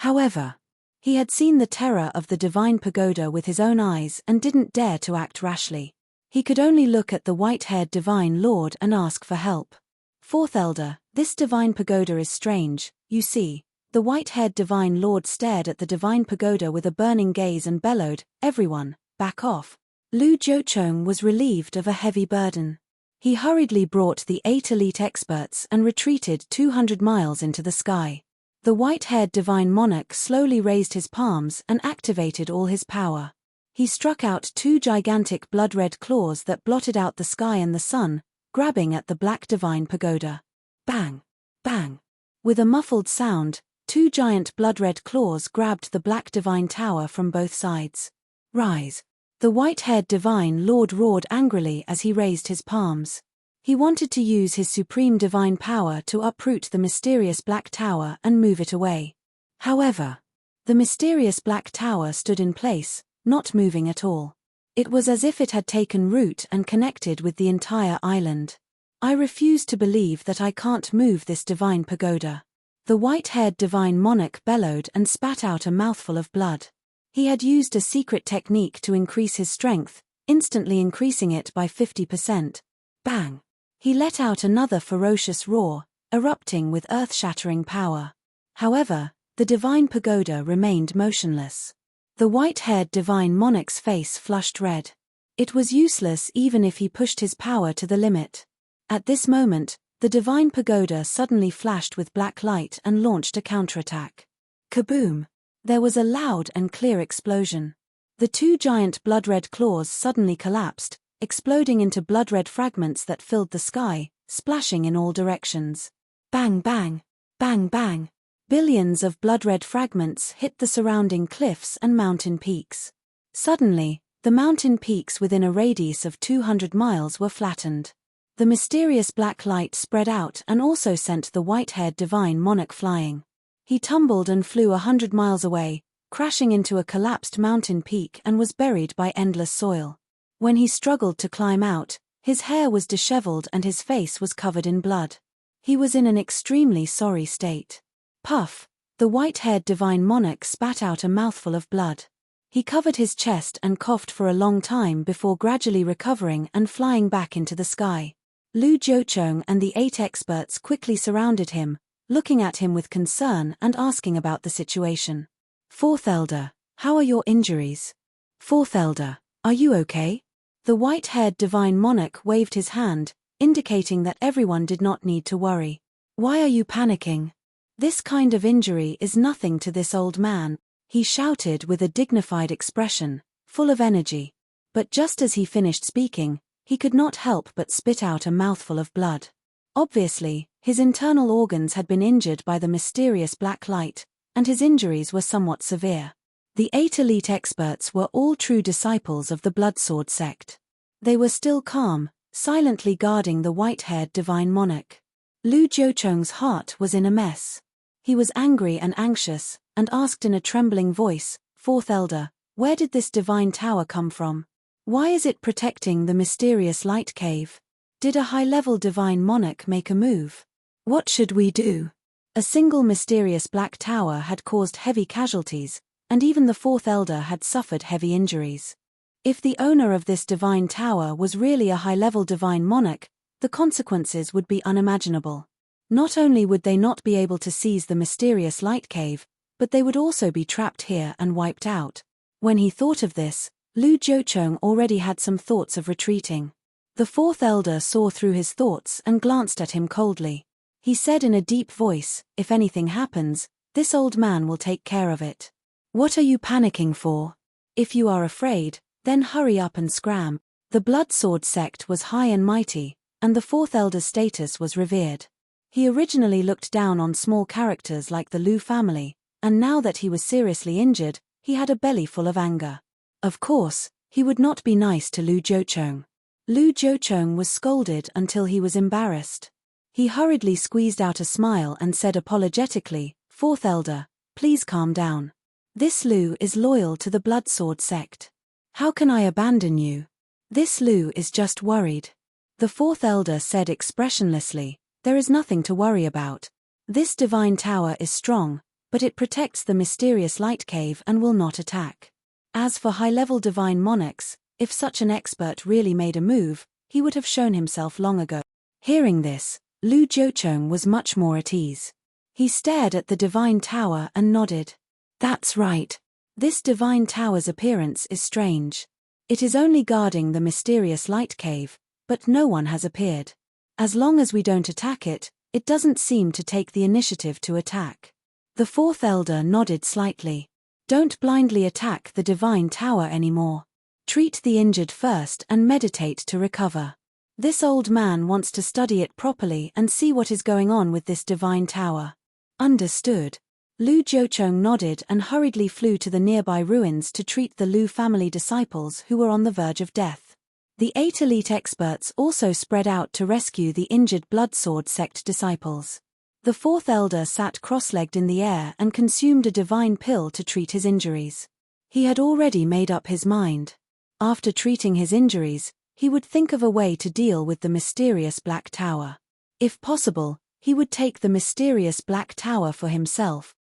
However, He had seen the terror of the divine pagoda with his own eyes and didn't dare to act rashly. He could only look at the white-haired divine lord and ask for help. Fourth elder, this divine pagoda is strange, you see. The white-haired divine lord stared at the divine pagoda with a burning gaze and bellowed, "Everyone, back off." Lu Jiucheng was relieved of a heavy burden. He hurriedly brought the 8 elite experts and retreated 200 miles into the sky. The white-haired divine monarch slowly raised his palms and activated all his power. He struck out 2 gigantic blood-red claws that blotted out the sky and the sun, grabbing at the black divine pagoda. Bang! Bang! With a muffled sound, 2 giant blood-red claws grabbed the black divine tower from both sides. Rise! The white-haired divine lord roared angrily as he raised his palms. He wanted to use his supreme divine power to uproot the mysterious black tower and move it away. However, the mysterious black tower stood in place, not moving at all. It was as if it had taken root and connected with the entire island. I refuse to believe that I can't move this divine pagoda. The white-haired divine monarch bellowed and spat out a mouthful of blood. He had used a secret technique to increase his strength, instantly increasing it by 50%. Bang! He let out another ferocious roar, erupting with earth-shattering power. However, the divine pagoda remained motionless. The white-haired divine monarch's face flushed red. It was useless even if he pushed his power to the limit. At this moment, the divine pagoda suddenly flashed with black light and launched a counterattack. Kaboom! There was a loud and clear explosion. The 2 giant blood-red claws suddenly collapsed, exploding into blood-red fragments that filled the sky, splashing in all directions. Bang bang! Bang bang! Billions of blood-red fragments hit the surrounding cliffs and mountain peaks. Suddenly, the mountain peaks within a radius of 200 miles were flattened. The mysterious black light spread out and also sent the white-haired divine monarch flying. He tumbled and flew 100 miles away, crashing into a collapsed mountain peak and was buried by endless soil. When he struggled to climb out, his hair was disheveled and his face was covered in blood. He was in an extremely sorry state. Puff! The white-haired divine monarch spat out a mouthful of blood. He covered his chest and coughed for a long time before gradually recovering and flying back into the sky. Lu Jiucheng and the 8 experts quickly surrounded him, looking at him with concern and asking about the situation. Fourth elder, how are your injuries? Fourth elder, are you okay? The white-haired divine monarch waved his hand, indicating that everyone did not need to worry. Why are you panicking? This kind of injury is nothing to this old man, he shouted with a dignified expression, full of energy. But just as he finished speaking, he could not help but spit out a mouthful of blood. Obviously, his internal organs had been injured by the mysterious black light, and his injuries were somewhat severe. The 8 elite experts were all true disciples of the Bloodsword sect. They were still calm, silently guarding the white-haired divine monarch. Lu Jiucheng's heart was in a mess. He was angry and anxious, and asked in a trembling voice, Fourth elder, where did this divine tower come from? Why is it protecting the mysterious light cave? Did a high-level divine monarch make a move? What should we do? A single mysterious black tower had caused heavy casualties, and even the 4th elder had suffered heavy injuries. If the owner of this divine tower was really a high-level divine monarch, the consequences would be unimaginable. Not only would they not be able to seize the mysterious light cave, but they would also be trapped here and wiped out. When he thought of this, Lu Jiucheng already had some thoughts of retreating. The 4th elder saw through his thoughts and glanced at him coldly. He said in a deep voice, if anything happens, this old man will take care of it. What are you panicking for? If you are afraid, then hurry up and scram. The Bloodsword sect was high and mighty, and the 4th elder's status was revered. He originally looked down on small characters like the Lu family, and now that he was seriously injured, he had a belly full of anger. Of course, he would not be nice to Lu Jiucheng. Lu Jiucheng was scolded until he was embarrassed. He hurriedly squeezed out a smile and said apologetically, 4th elder, please calm down. This Lu is loyal to the Bloodsword sect. How can I abandon you? This Lu is just worried. The 4th elder said expressionlessly, there is nothing to worry about. This divine tower is strong, but it protects the mysterious light cave and will not attack. As for high-level divine monarchs, if such an expert really made a move, he would have shown himself long ago. Hearing this, Lu Jiucheng was much more at ease. He stared at the divine tower and nodded. That's right. This divine tower's appearance is strange. It is only guarding the mysterious light cave, but no one has appeared. As long as we don't attack it, it doesn't seem to take the initiative to attack. The fourth elder nodded slightly. Don't blindly attack the divine tower anymore. Treat the injured first and meditate to recover. This old man wants to study it properly and see what is going on with this divine tower. Understood. Lu Jiucheng nodded and hurriedly flew to the nearby ruins to treat the Lu family disciples who were on the verge of death. The 8 elite experts also spread out to rescue the injured Bloodsword sect disciples. The fourth elder sat cross-legged in the air and consumed a divine pill to treat his injuries. He had already made up his mind. After treating his injuries, he would think of a way to deal with the mysterious Black Tower. If possible, he would take the mysterious Black Tower for himself,